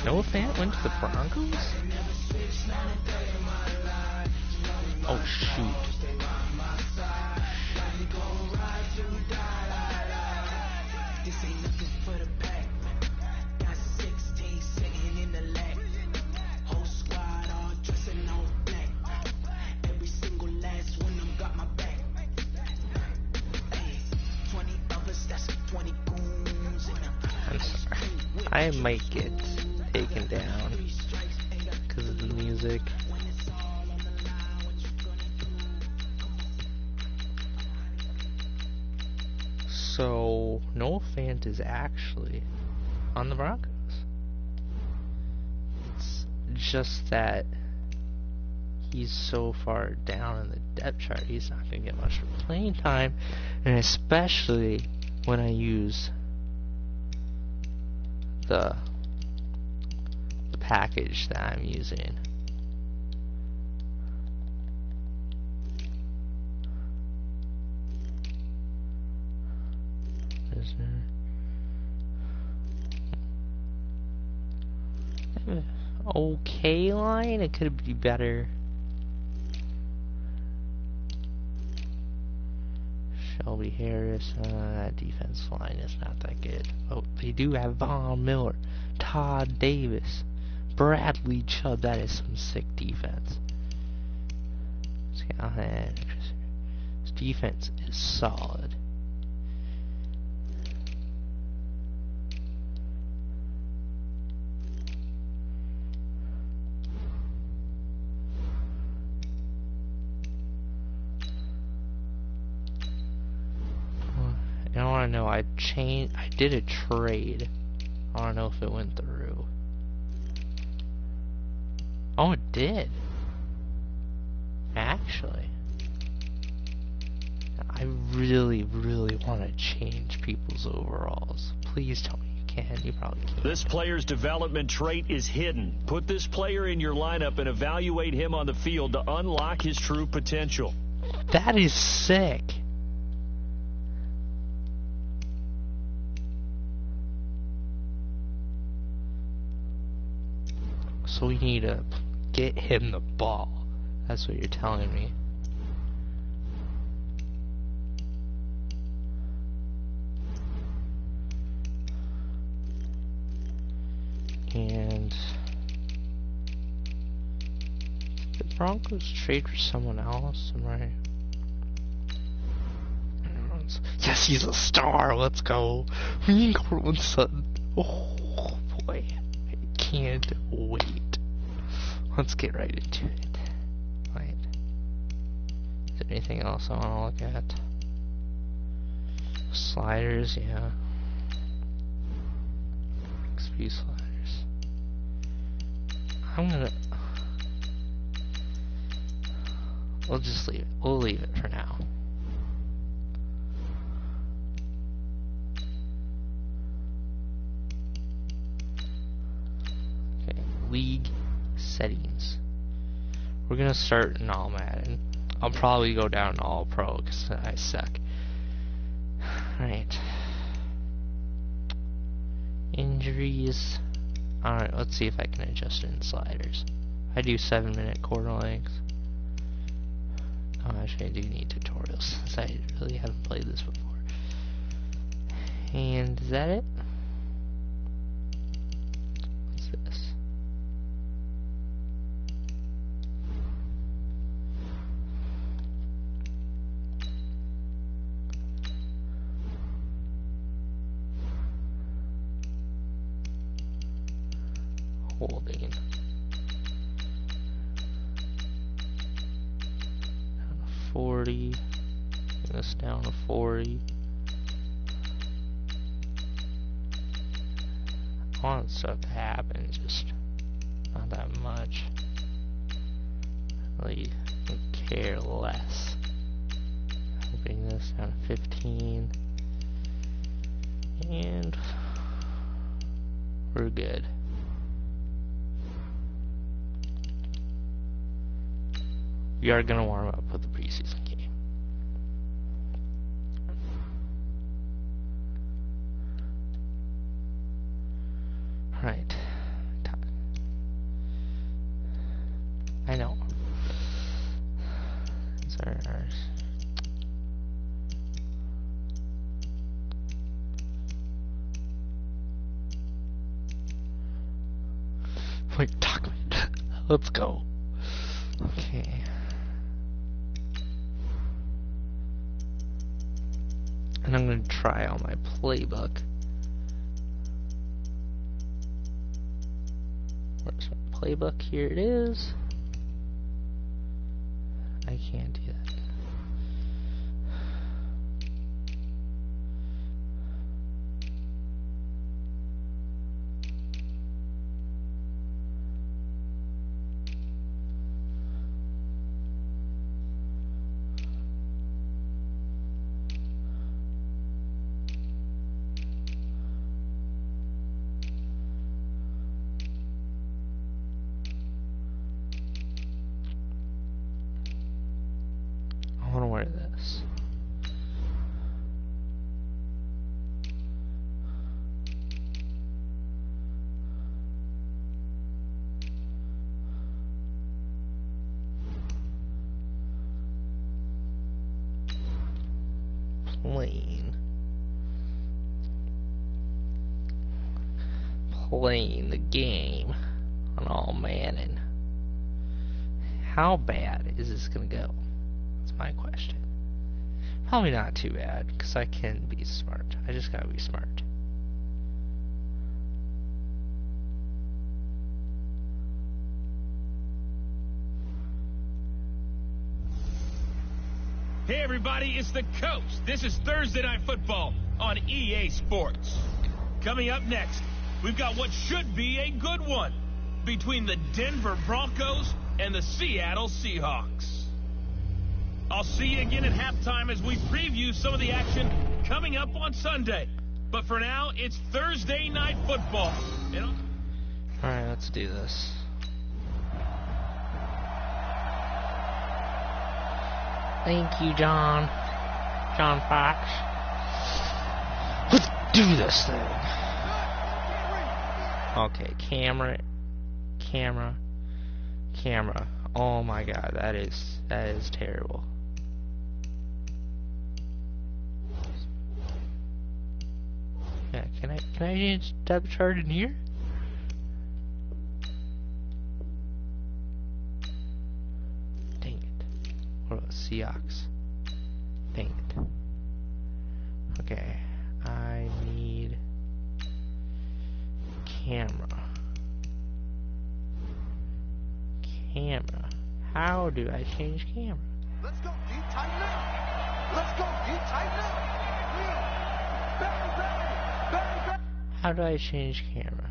Noah Fant went to the Broncos? Oh shoot. I'm sorry. I might get taken down because of the music. So, Noah Fant is actually on the Broncos. It's just that he's so far down in the depth chart, he's not going to get much playing time, and especially when I use the package that I'm using. Okay line, it could be better. Shelby Harris, that defense line is not that good. Oh, they do have Von Miller, Todd Davis, Bradley Chubb. That is some sick defense. This defense is solid. I want to know. I did a trade. I want to know if it went through. Oh, it did. Actually. I really, really want to change people's overalls. Please tell me you can. You probably can't. This player's development trait is hidden. Put this player in your lineup and evaluate him on the field to unlock his true potential. That is sick. So we need to get him the ball. That's what you're telling me. And did the Broncos trade for someone else? Am I? Yes, he's a star. Let's go. We need Cortland Sutton. Oh boy, I can't wait. Let's get right into it. Right. Is there anything else I want to look at? Sliders, yeah. XP sliders. We'll just leave it. We'll leave it for now. Okay, league settings. We're gonna start in all Madden. I'll probably go down to all pro because I suck. Alright. Injuries. Alright, let's see if I can adjust it in sliders. I do 7-minute quarter lengths. Oh, actually I do need tutorials since I really haven't played this before. And is that it? What's this? Holding. Down to 40. Bring this down to 40. I want stuff to happen, just not that much. Really care less. Bring this down to 15. And we're good. We are going to warm up with the preseason game. Alright. I know. These are ours. Wait, Tauchman. Let's go. Okay. And I'm going to try on my playbook. Where's my playbook? Here it is. I can't do that. I want to wear this. Playing the game on all Madden. How bad is this gonna go? That's my question. Probably not too bad, because I can be smart. I just gotta be smart. Hey everybody, it's the coach. This is Thursday Night Football on EA Sports. Coming up next, we've got what should be a good one. between the Denver Broncos and the Seattle Seahawks. I'll see you again at halftime as we preview some of the action coming up on Sunday. But for now, it's Thursday Night Football. Alright, let's do this. Thank you, John Fox. Let's do this thing. Okay, camera. Oh my god, that is terrible. Yeah, can I change depth chart in here? Dang it. What about Seahawks? Dang it. Okay, I need camera. How do I change camera? Let's go, deep, tighten up. Let's go, deep, tighten up. Bang, bang, bang, bang. How do I change camera?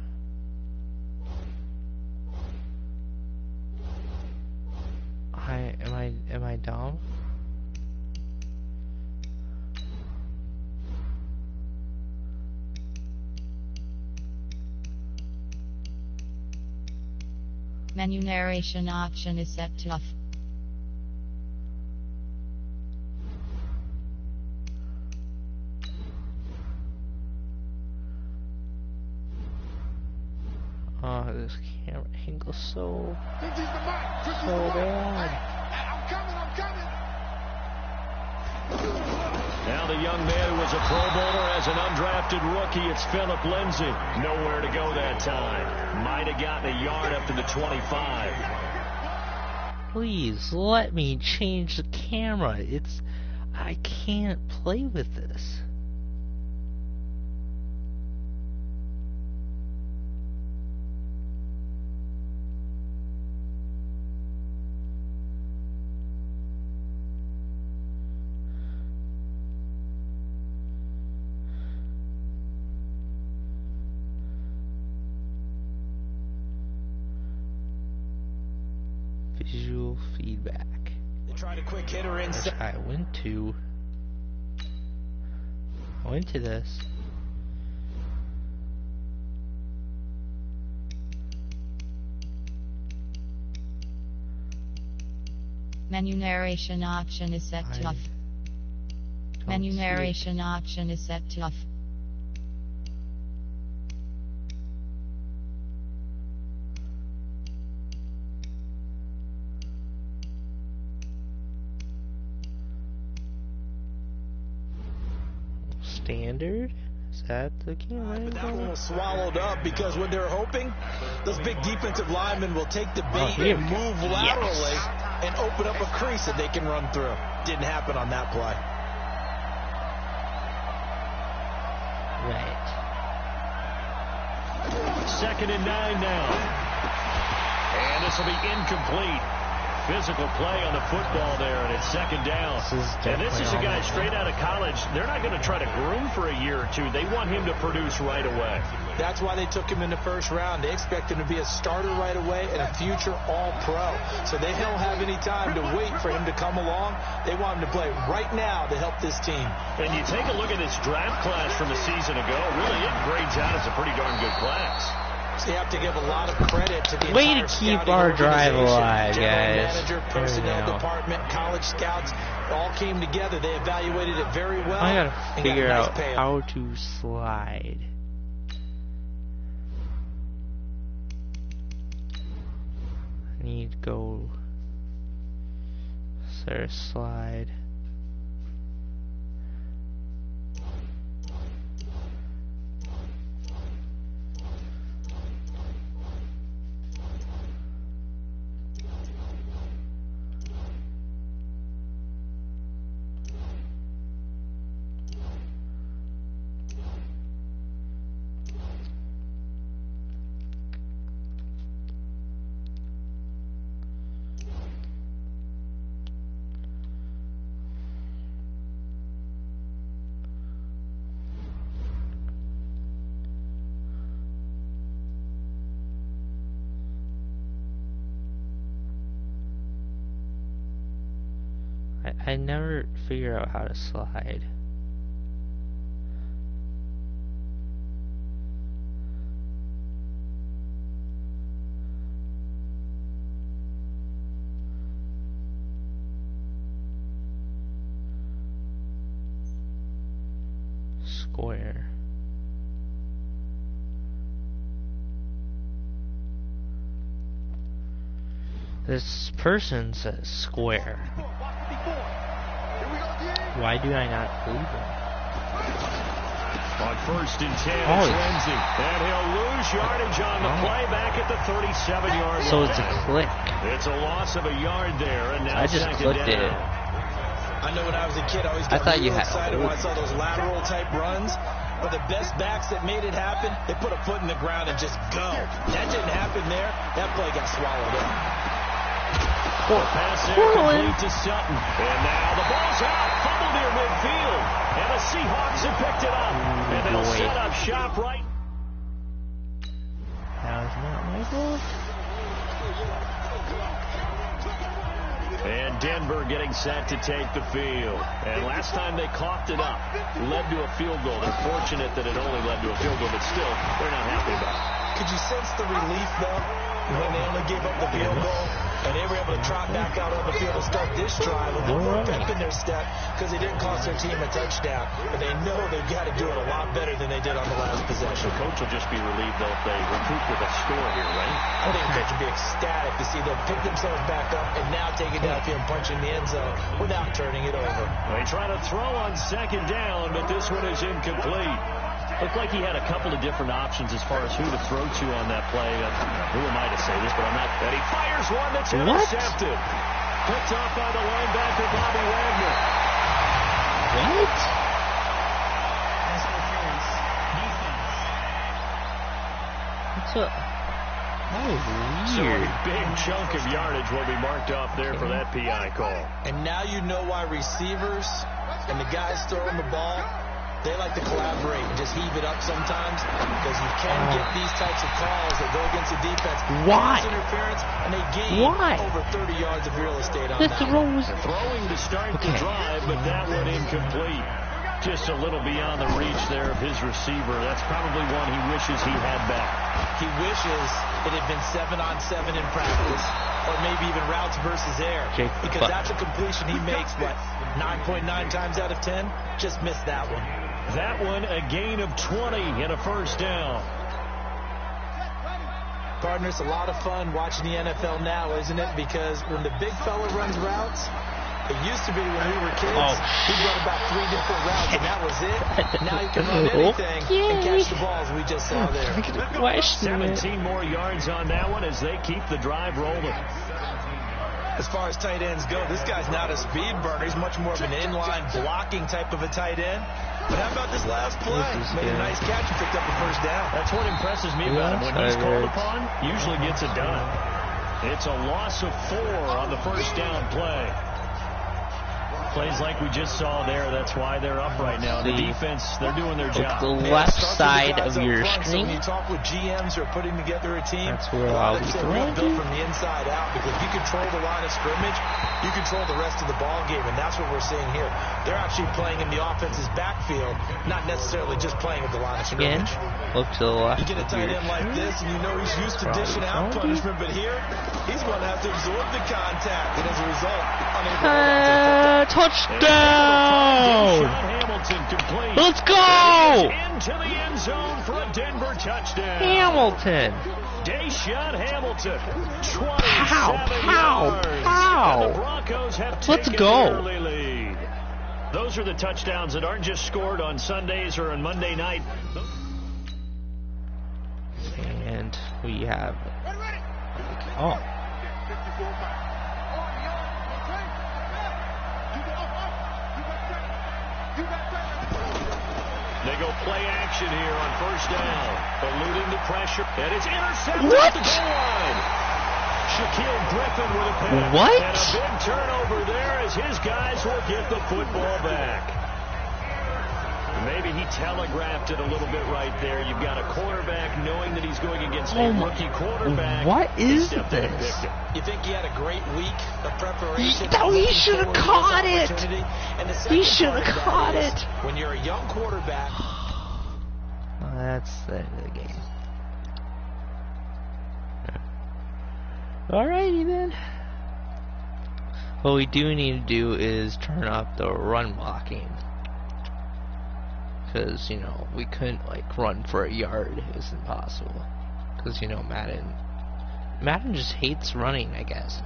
Am I dumb? Menu narration option is set to off. Oh, this camera angle's so This is the mic. This is the bad. Hey, I'm coming. Now the young man who was a Pro Bowler as an undrafted rookie, it's Phillip Lindsay. Nowhere to go that time. Might have gotten a yard up to the 25. Please let me change the camera. I can't play with this. Visual feedback. They tried a quick hitter inside. I went to this. Menu narration option is set to off. Menu narration option is set to off. Standard? Is that the camera? But that one was swallowed up because what they're hoping, those big defensive linemen will take the bait and move laterally and open up a crease that they can run through. Didn't happen on that play. Right. 2nd and 9 now. And this will be incomplete. Physical play on the football there, and it's 2nd down. And this is a guy straight out of college. They're not going to try to groom for a year or two. They want him to produce right away. That's why they took him in the first round. They expect him to be a starter right away and a future all-pro. So they don't have any time to wait for him to come along. They want him to play right now to help this team. And you take a look at this draft class from a season ago, really it grades out as a pretty darn good class. So you have to give a lot of credit to the Way entire to keep scouting our drive alive, General guys. manager, personnel department, college scouts, all came together. They evaluated it very well. I gotta figure nice out payoff. how to slide. I need to go. Is there a slide? I never figure out how to slide. Square. This person says square. Why do I not believe him? On 1st and 10, Oh, it's Lindsay. And he'll lose yardage on the play back at the 37-yard line. So it's a click. It's a loss of a yard there, and now I just second clicked down. it. I know when I was a kid, I always I got thought you real had excited when I saw those lateral type runs. But the best backs that made it happen, they put a foot in the ground and just go. That didn't happen there. That play got swallowed up. The pass there complete to Sutton. And now the ball's out. Fumbled near midfield. And the Seahawks have picked it up. And they'll set up shop right. That was not my fault. And Denver getting set to take the field. And last time they coughed it up, led to a field goal. They're fortunate that it only led to a field goal, but still, they're not happy about it. Could you sense the relief, though, when they only gave up the field goal and they were able to trot back out on the field and start this drive with more pep in their step because they didn't cost their team a touchdown. But they know they've got to do it a lot better than they did on the last possession. The coach will just be relieved, though, if they recoup with a score here, right? I think the coach would be ecstatic to see them pick themselves back up and now take it downfield and punch in the end zone without turning it over. They try to throw on second down, but this one is incomplete. Looked like he had a couple of different options as far as who to throw to on that play. Who am I to say this, but I'm not. And he fires one that's intercepted. Picked off by the linebacker, Bobby Wagner. What? Nice interference. Defense. What's up? That was So weird. a big chunk of yardage will be marked off there for that PI call. And now you know why receivers and the guys throwing the ball, they like to collaborate and just heave it up sometimes because you can get these types of calls that go against the defense. Why? Pass interference, and they gain over 30 yards of real estate on The that. throw was... Throwing to start the drive, but that one incomplete. Just a little beyond the reach there of his receiver. That's probably one he wishes he had back. He wishes it had been 7-on-7 in practice, or maybe even routes versus air. Because that's a completion he makes, what, 9.9 times out of 10? Just missed that one. That one, a gain of 20 and a first down. Partner, it's a lot of fun watching the NFL now, isn't it? Because when the big fella runs routes, it used to be when we were kids, he'd run about 3 different routes, and that was it. Now he can run anything and catch the balls we just saw there. 17 more yards on that one as they keep the drive rolling. As far as tight ends go, this guy's not a speed burner. He's much more of an inline blocking type of a tight end. But how about this last play? Made a nice catch and picked up a first down. That's what impresses me about him. When he's called upon, usually gets it done. It's a loss of 4 on the first down play. Plays like we just saw there. That's why they're up right now. The defense, they're doing their job. The left side of your So screen. when you talk with GMs who are putting together a team, That's where I'll be throwing. built from the inside out, because if you control the line of scrimmage, you control the rest of the ball game, and that's what we're seeing here. They're actually playing in the offense's backfield, not necessarily just playing at the line of Again, scrimmage. look to the left. You get a tight end like this, and you know he's used to dishing out punishment, but here, he's going to have to absorb the contact, and as a result, unable to hold on to the football. Touchdown! Hamilton complete. Let's go! Into the end zone for a Denver touchdown. Hamilton. Deshaun Hamilton. 27 Pow! And the Broncos have Let's taken go. the early lead. Those are the touchdowns that aren't just scored on Sundays or on Monday night. And we have... Oh. They go play action here on first down. Eluding the pressure. And it's intercepted What? at the goal line. Shaquille Griffin with a pick. What? And a big turnover there as his guys will get the football back. Maybe he telegraphed it a little bit right there. You've got a quarterback knowing that he's going against a rookie quarterback. What is this? You think he had a great week of preparation? No, he should have caught it. He should have caught it. When you're a young quarterback. Well, that's the end of the game. Alrighty then. What we do need to do is turn up the run blocking. Because, you know, we couldn't, like, run for a yard. It's impossible. Because, you know, Madden just hates running, I guess.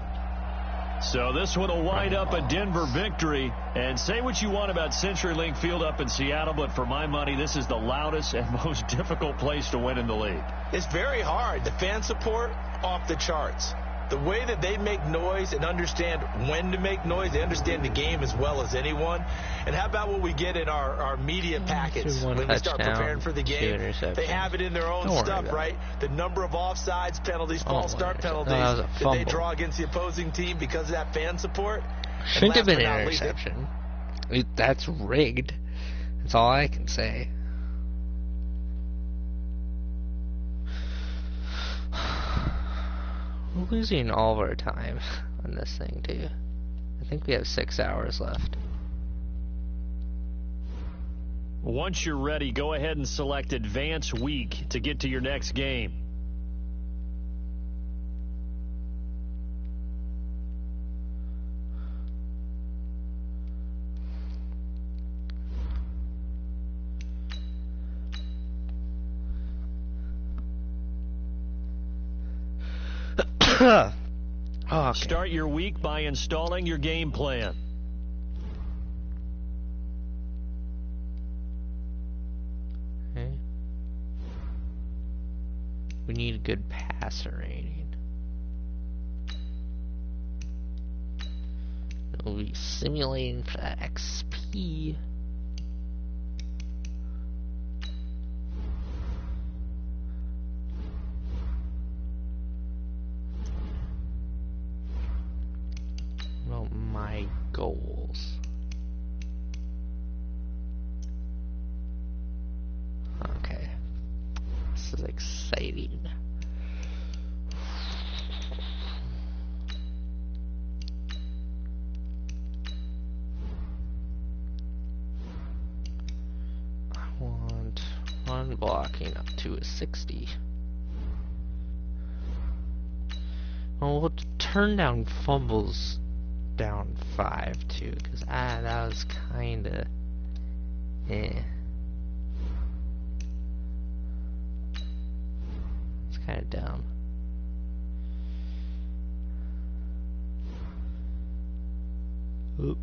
So this one will wind up a Denver victory. And say what you want about CenturyLink Field up in Seattle, but for my money, this is the loudest and most difficult place to win in the league. It's very hard. The fan support, off the charts. The way that they make noise and understand when to make noise, they understand the game as well as anyone. And how about what we get in our media packets when we start preparing for the game? They have it in their own stuff, right? The number of offsides penalties, false start penalties that they draw against the opposing team because of that fan support. Shouldn't have been an interception. That's rigged. That's all I can say. We're losing all of our time on this thing, too. I think we have 6 hours left. Once you're ready, go ahead and select Advance Week to get to your next game. Oh, okay. Start your week by installing your game plan. Okay. We need a good passer rating. We'll be simulating for that XP. My goals. Okay. This is exciting. I want run blocking up to a 60. Well, we'll turn down fumbles down 5 too, because that was kinda it's kinda dumb. Oop.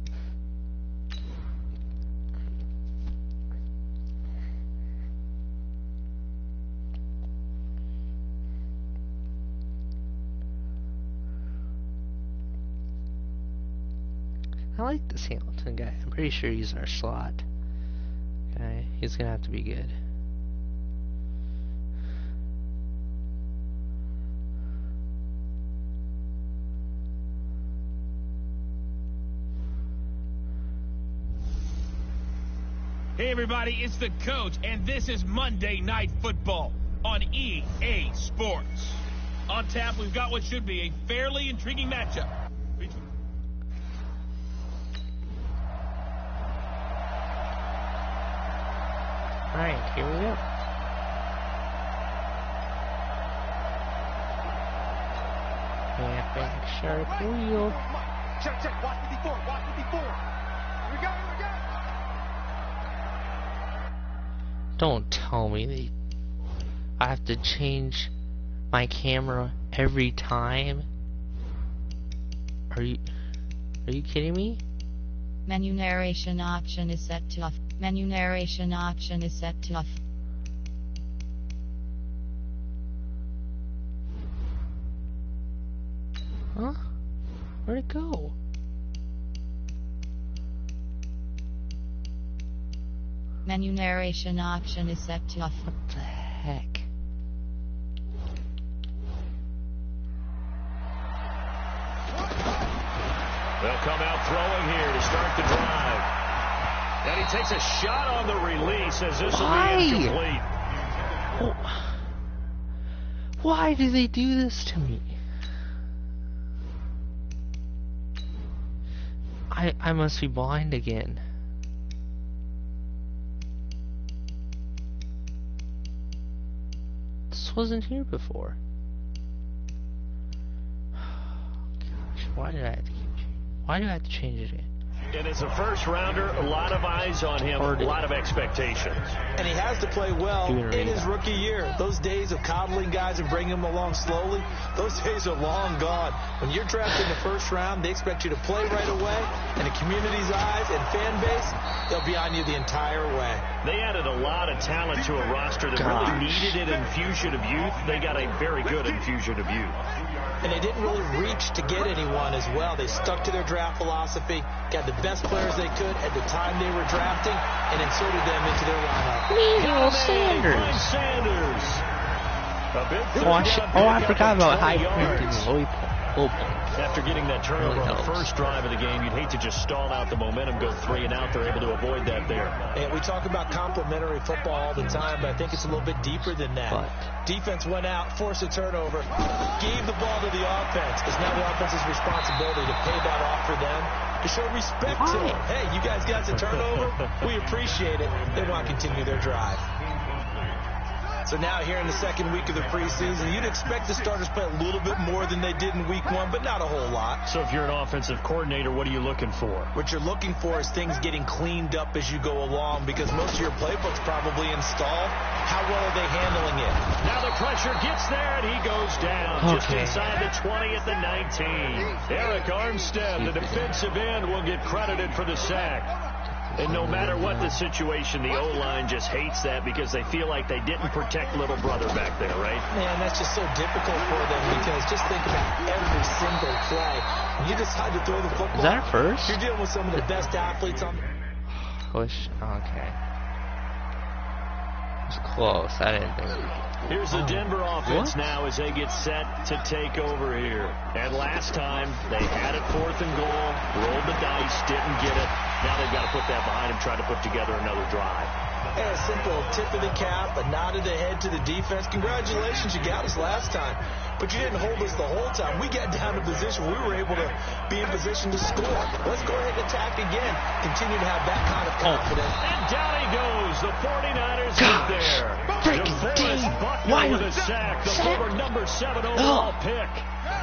I like this Hamilton guy. I'm pretty sure he's our slot. Okay, he's gonna have to be good. Hey everybody, it's the coach, and this is Monday Night Football on EA Sports. On tap, we've got what should be a fairly intriguing matchup. Alright, here we go. Halfback sharp wheel. Check, watch the before. Here we go. Don't tell me that I have to change my camera every time. Are you kidding me? Menu narration option is set to off. Menu narration option is set to off. Huh? Where'd it go? Menu narration option is set to off. What the heck? They'll come out throwing here to start the drive. And he takes a shot on the release as this will Why? be incomplete. Why do they do this to me? I must be blind again. This wasn't here before. Gosh, why do I have to change it again? And as a first rounder, a lot of eyes on him, a lot of expectations. And he has to play well in his rookie year. Those days of coddling guys and bringing them along slowly, those days are long gone. When you're drafted in the first round, they expect you to play right away. And the community's eyes and fan base, they'll be on you the entire way. They added a lot of talent to a roster that really needed an infusion of youth. They got a very good infusion of youth. And they didn't really reach to get anyone as well. They stuck to their draft philosophy, got the best players they could at the time they were drafting, and inserted them into their lineup. Sanders. I forgot about high point and low point. After getting that turnover on the first drive of the game, you'd hate to just stall out the momentum, go 3 and out. They're able to avoid that there. And we talk about complementary football all the time, but I think it's a little bit deeper than that. Defense went out, forced a turnover, gave the ball to the offense. It's now the offense's responsibility to pay that off for them, to show respect to them. Hey, you guys got the turnover. We appreciate it. They want to continue their drive. So now here in the second week of the preseason, you'd expect the starters play a little bit more than they did in week 1, but not a whole lot. So if you're an offensive coordinator, what are you looking for? What you're looking for is things getting cleaned up as you go along, because most of your playbook's probably installed. How well are they handling it? Now the pressure gets there, and he goes down just inside the 20 at the 19. Eric Armstead, the defensive end, will get credited for the sack. And no matter what the situation, the O-line just hates that because they feel like they didn't protect little brother back there, right? Man, that's just so difficult for them because just think about every single play. When you decide to throw the football, is that our first? You're dealing with some of the best athletes on. Okay. It's close. I didn't think. Here's the Denver offense now as they get set to take over here. And last time, they had it 4th and goal, rolled the dice, didn't get it. Now they've got to put that behind them, try to put together another drive. And a simple tip of the cap, a nod of the head to the defense. Congratulations, you got us last time. But you didn't hold us the whole time. We got down to position. We were able to be in position to score. Let's go ahead and attack again. Continue to have that kind of confidence. And down he goes. The 49ers get there. DeForest Buckner with a sack. The former number 7 overall pick.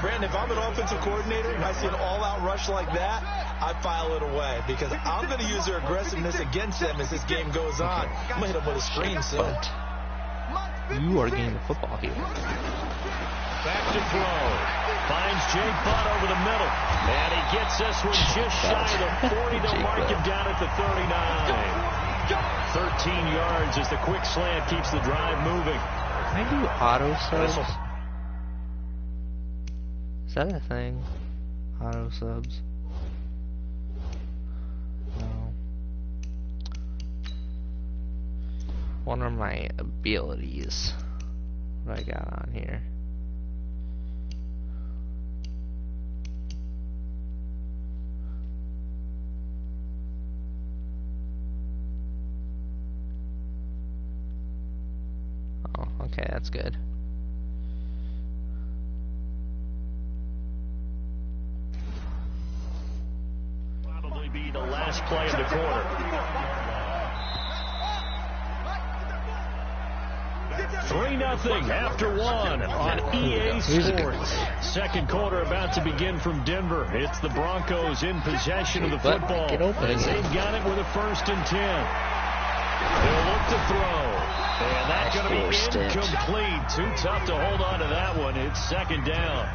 Brandon, if I'm an offensive coordinator and I see an all-out rush like that, I file it away because I'm going to use their aggressiveness against them as this game goes on. I'm going to hit them with a screen soon. You are getting the football here. Back to throw. Finds Jake Butt over the middle. And he gets this one just shy of the 40. They'll mark him down at the 39. 13 yards as the quick slant keeps the drive moving. Can I do auto subs? Is that a thing? Auto subs? No. What are my abilities? What I got on here? Oh, okay, that's good. Probably be the last play of the quarter. 3-0 after 1 on EA Sports. Second quarter about to begin from Denver. It's the Broncos in possession of the football as they've got it with a 1st and 10. They'll look to throw. And that's going to be incomplete. Too tough to hold on to that one. It's 2nd down.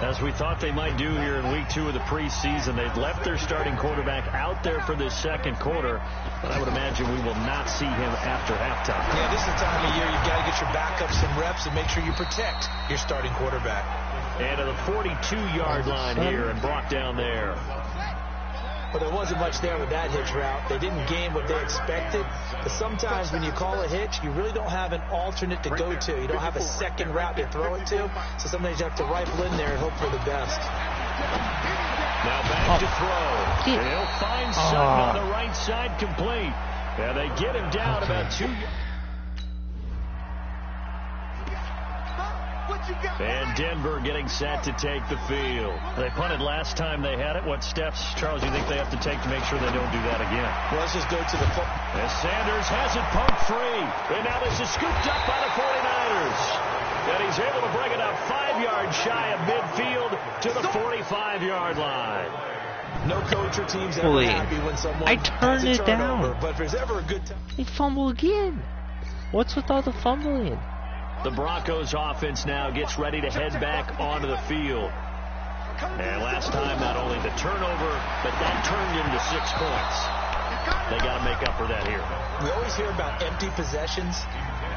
As we thought they might do here in week 2 of the preseason, they've left their starting quarterback out there for this second quarter, but I would imagine we will not see him after halftime. Yeah, this is the time of year you've got to get your backup some reps and make sure you protect your starting quarterback. And to the 42-yard line here and brought down there. Well, there wasn't much there with that hitch route. They didn't gain what they expected. But sometimes when you call a hitch, you really don't have an alternate to go to. You don't have a second route to throw it to. So sometimes you have to rifle in there and hope for the best. Now back to throw. And he'll find Sutton on the right side, complete. Yeah, they get him down about 2 yards. And Denver getting set to take the field. They punted last time they had it. What steps, Charles, do you think they have to take to make sure they don't do that again? Well, let's just go to the foot. As Sanders has it poked free. And now this is scooped up by the 49ers. And he's able to bring it up 5 yards shy of midfield to the 45-yard line. No coach or team's ever happy when someone I turned has a it turnover, down. but if there's ever a good time. They fumble again. What's with all the fumbling? The Broncos offense now gets ready to head back onto the field. And last time, not only the turnover, but that turned into 6 points. They got to make up for that here. We always hear about empty possessions,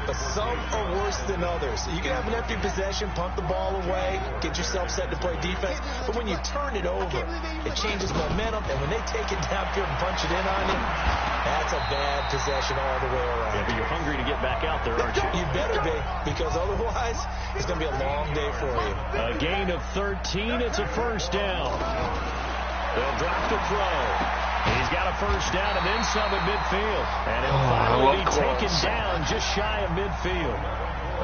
but some are worse than others. You can have an empty possession, punt the ball away, get yourself set to play defense, but when you turn it over, it changes momentum, and when they take it downfield and punch it in on you, that's a bad possession all the way around. Yeah, but you're hungry to get back out there, aren't you? You better be, because otherwise, it's going to be a long day for you. A gain of 13, it's a first down. They'll drop the throw. He's got a first down and then some at midfield. And he'll finally be taken down just shy of midfield.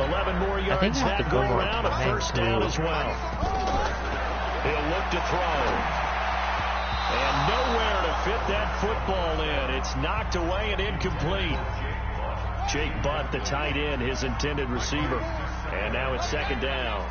11 more yards that go around, a first down as well. He'll look to throw. And nowhere to fit that football in. It's knocked away and incomplete. Jake Butt, the tight end, his intended receiver. And now it's second down.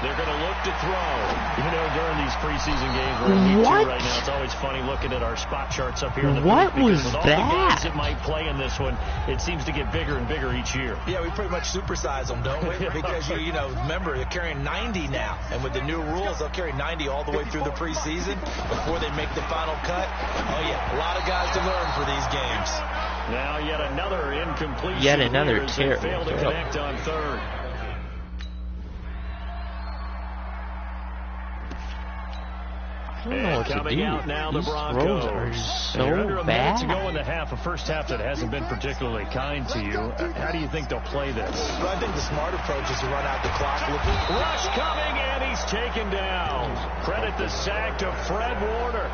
They're going to look to throw. You know, during these preseason games we're in week 2 right now, it's always funny looking at our spot charts up here in the booth, because with all the guys that might play in this one, it seems to get bigger and bigger each year. Yeah, we pretty much supersize them, don't we? Because, you know, remember, they're carrying 90 now. And with the new rules, they'll carry 90 all the way through the preseason before they make the final cut. Oh, yeah, a lot of guys to learn for these games. Now yet another incompletion. Yet another terrible. Failed to connect on third. I don't know what to do. Out now, the These Broncos throws are so under a bad. minute to go in the half, a first half that hasn't been particularly kind to you. How do you think they'll play this? Well, I think the smart approach is to run out the clock. Rush coming, and he's taken down. Credit the sack to Fred Warner.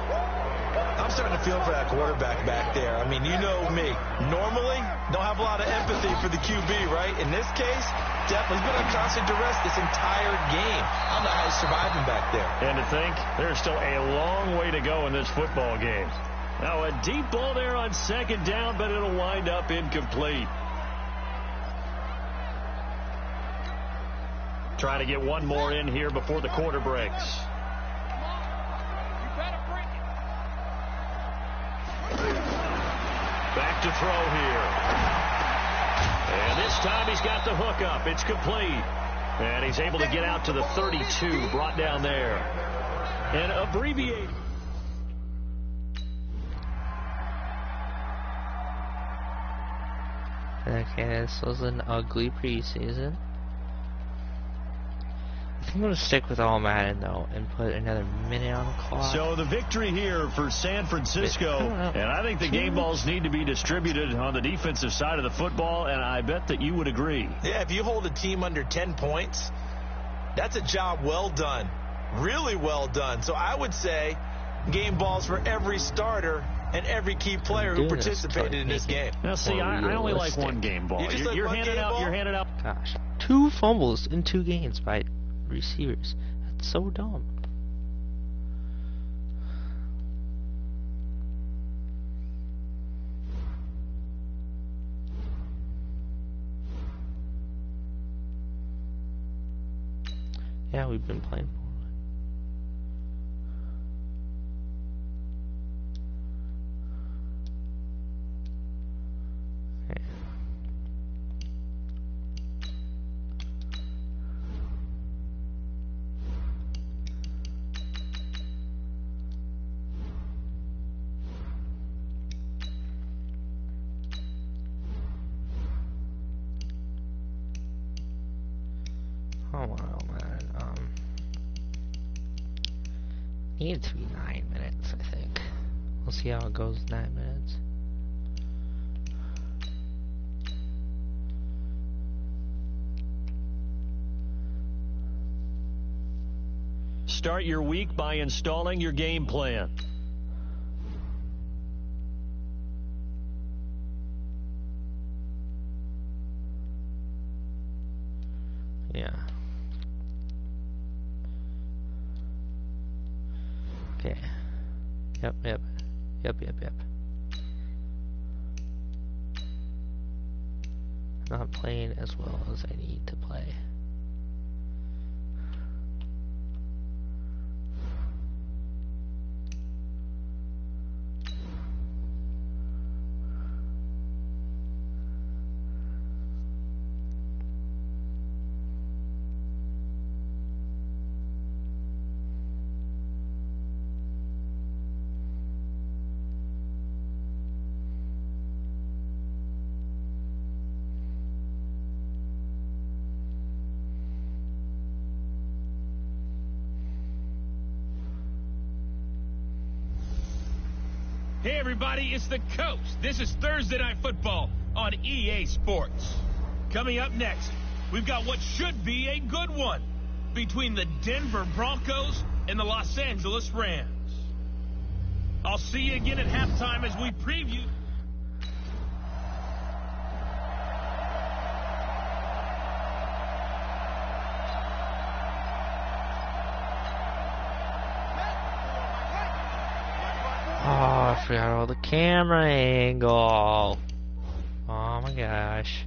I'm starting to feel for that quarterback back there. I mean, you know me. Normally, don't have a lot of empathy for the QB, right? In this case, definitely. He's been on constant duress this entire game. I don't know how he's surviving back there. And to think, there's still a long way to go in this football game. Now, a deep ball there on second down, but it'll wind up incomplete. Trying to get one more in here before the quarter breaks. Back to throw here. And this time he's got the hook up. It's complete. And he's able to get out to the 32, brought down there. And abbreviated. Okay, this was an ugly preseason. I think I'm going to stick with all Madden, though, and put another minute on the clock. So the victory here for San Francisco, and I think the game balls need to be distributed on the defensive side of the football, and I bet that you would agree. Yeah, if you hold a team under 10 points, that's a job well done, really well done. So I would say game balls for every starter and every key player who participated in this game. Now, see, I only like one game ball. You're handing out. Gosh, 2 fumbles in 2 games by receivers. That's so dumb. Yeah, we've been playing. Oh wow, man. Need it to be 9 minutes, I think. We'll see how it goes. 9 minutes. Start your week by installing your game plan. Yeah. Okay. Yep. Not playing as well as I need to play. Hey everybody, it's the Coach. This is Thursday Night Football on EA Sports. Coming up next, we've got what should be a good one between the Denver Broncos and the Los Angeles Rams. I'll see you again at halftime as we preview. Oh, I forgot all the camera angle. Oh my gosh.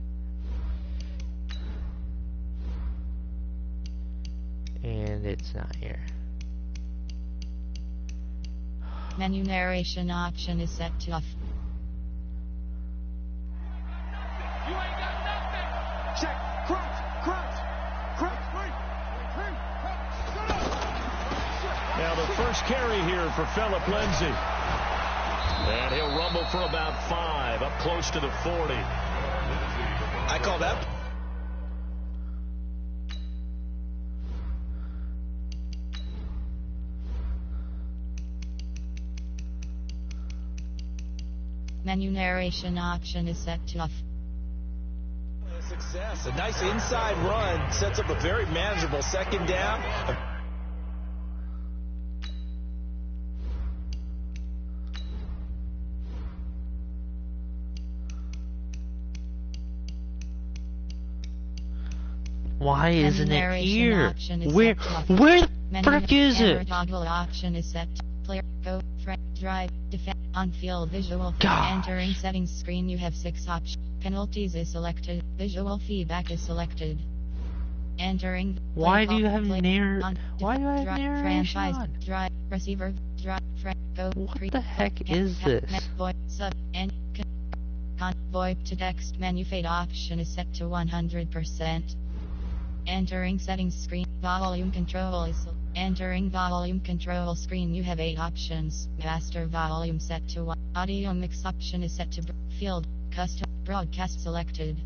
And it's not here. Menu narration option is set to off. You ain't got nothing. Check. Crunch. Now the first carry here for Phillip Lindsay. And he'll rumble for about 5, up close to the 40. I call that. Menu narration option is set to off. Success. A nice inside run sets up a very manageable second down. Why isn't it here? Is Where the frick is it? Toggle option is set to player, go, drive, defend, on-field visual. Gosh. Entering settings screen you have 6 options. Penalties is selected. Visual feedback is selected. Entering. Why do you have why do I have narration franchise, on? drive, receiver, drive, go, What the heck is this? VoIP, sub, and VoIP to text menu fade option is set to 100%. Entering settings screen, volume control is entering volume control screen. You have 8 options. Master volume set to 1. Audio mix option is set to field. Custom broadcast selected.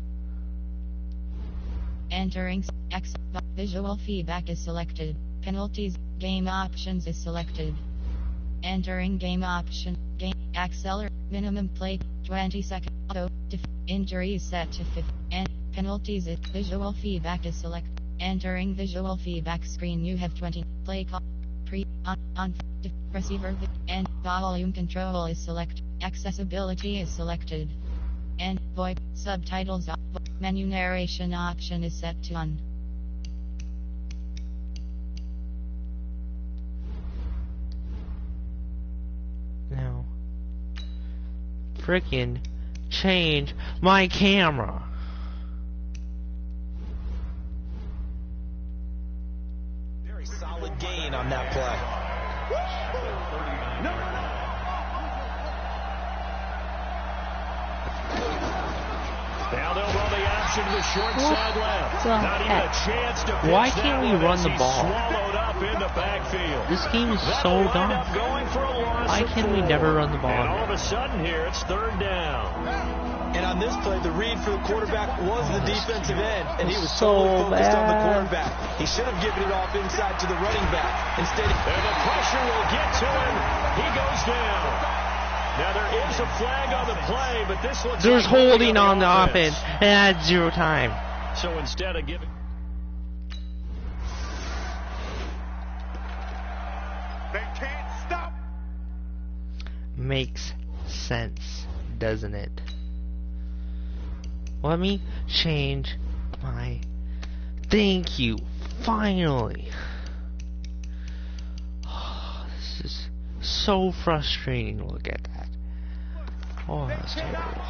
Entering X visual feedback is selected. Penalties game options is selected. Entering game option game accelerate minimum play 20 seconds. Auto injury is set to 50 and penalties is visual feedback is selected. Entering visual feedback screen you have 20 play call pre on receiver and volume control is selected. Accessibility is selected. And VoIP subtitles menu narration option is set to on. No. Frickin' change my camera. Very solid gain on that play. Now they'll run the option to short side left. Not even a chance to pitch. Why can't we run the ball? Swallowed up in the backfield. This game is so dumb. Why can we never run the ball? And all of a sudden here, it's 3rd down. And on this play, the read for the quarterback was the defensive end, and he was so totally focused on the bad. quarterback. He should have given it off inside to the running back. Instead, and the pressure will get to him. He goes down. Now there is a flag on the play, but this looks There's like holding on the offense and had 0 time. So instead of giving They can't stop. Makes sense, doesn't it? Let me change my... Thank you, finally. Oh, this is so frustrating to look at that. Oh, that's terrible.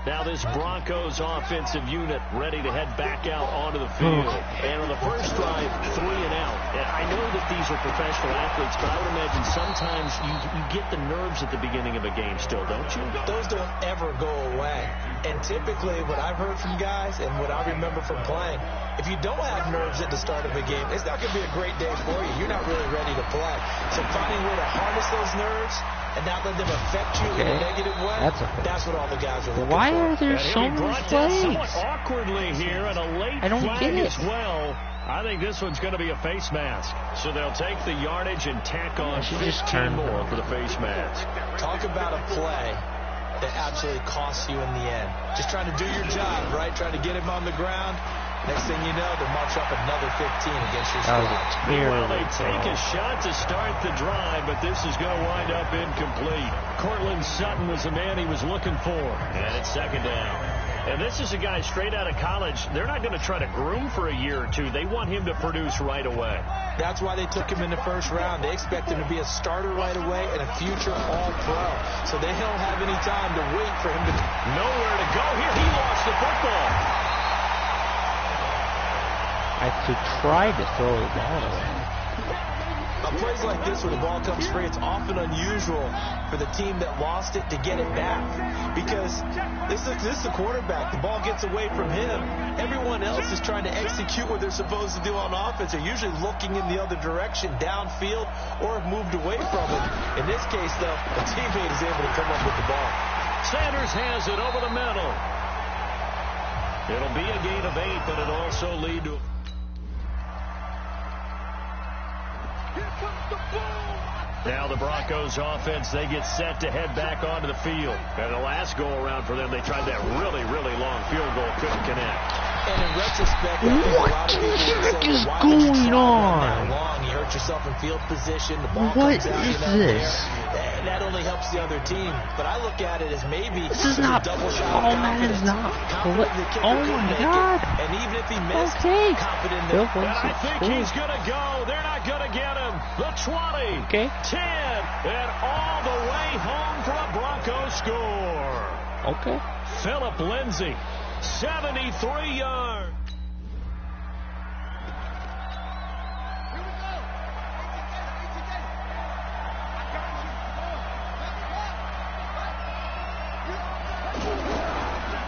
Now this Broncos offensive unit ready to head back out onto the field. And on the first drive, 3 and out. And I know that these are professional athletes, but I would imagine sometimes you get the nerves at the beginning of a game still, don't you? Those don't ever go away. And typically what I've heard from guys and what I remember from playing, if you don't have nerves at the start of a game, it's not going to be a great day for you. You're not really ready to play. So finding a way to harness those nerves and not let them affect you in a negative way, that's what all the guys are looking for. Why are there so many plays? Somewhat awkwardly here, and a late flag as well. I think this one's going to be a face mask. So they'll take the yardage and tack on 15 more for the face mask. Talk about a play that absolutely costs you in the end. Just trying to do your job, right? Trying to get him on the ground. Next thing you know, they march up another 15 against your squad. Well, they take a shot to start the drive, but this is going to wind up incomplete. Cortland Sutton was the man he was looking for. And it's second down. And this is a guy straight out of college. They're not going to try to groom for a year or two. They want him to produce right away. That's why they took him in the first round. They expect him to be a starter right away and a future All-Pro. So they don't have any time to wait for him to... Nowhere to go here. He lost the football. I could try to throw the ball away. On plays like this where the ball comes free, it's often unusual for the team that lost it to get it back. Because this is the quarterback. The ball gets away from him. Everyone else is trying to execute what they're supposed to do on offense. They're usually looking in the other direction, downfield, or have moved away from it. In this case, though, a teammate is able to come up with the ball. Sanders has it over the middle. It'll be a gain of 8, but it'll also lead to... Now the Broncos offense, they get set to head back onto the field. And the last go-around for them, they tried that really, really long field goal, couldn't connect. And in retrospect, I think a lot of people would say, why would you try that long? You hurt yourself in field position, the ball comes out, you're not there. And that only helps the other team. But I look at it as maybe this is not... a double shot Oh, of man, it's not... Oh, my make God. It. And even if he missed, confident that... And I think he's going to go. They're not going to get him. The 20, 10, and all the way home for a Broncos score. Okay. Philip Lindsay, 73 yards.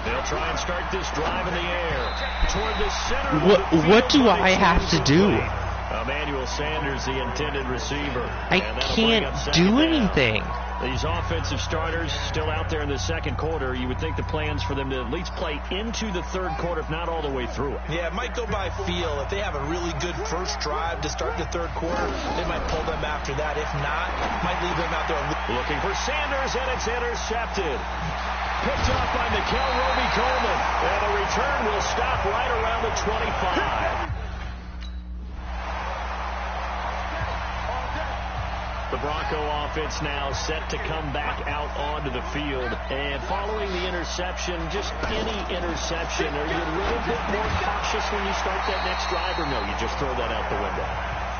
They'll try and start this drive in the air toward the center. What do I have to do? Emmanuel Sanders, the intended receiver. I can't do anything. These offensive starters still out there in the second quarter. You would think the plans for them to at least play into the third quarter, if not all the way through it. Yeah, it might go by feel. If they have a really good first drive to start the third quarter, they might pull them after that. If not, might leave them out there. Looking for Sanders, and it's intercepted. Picked off by Mikel Roby-Coleman. And the return will stop right around the 25. The Bronco offense now set to come back out onto the field. And following the interception, just any interception, are you a little bit more cautious when you start that next drive, or no, you just throw that out the window?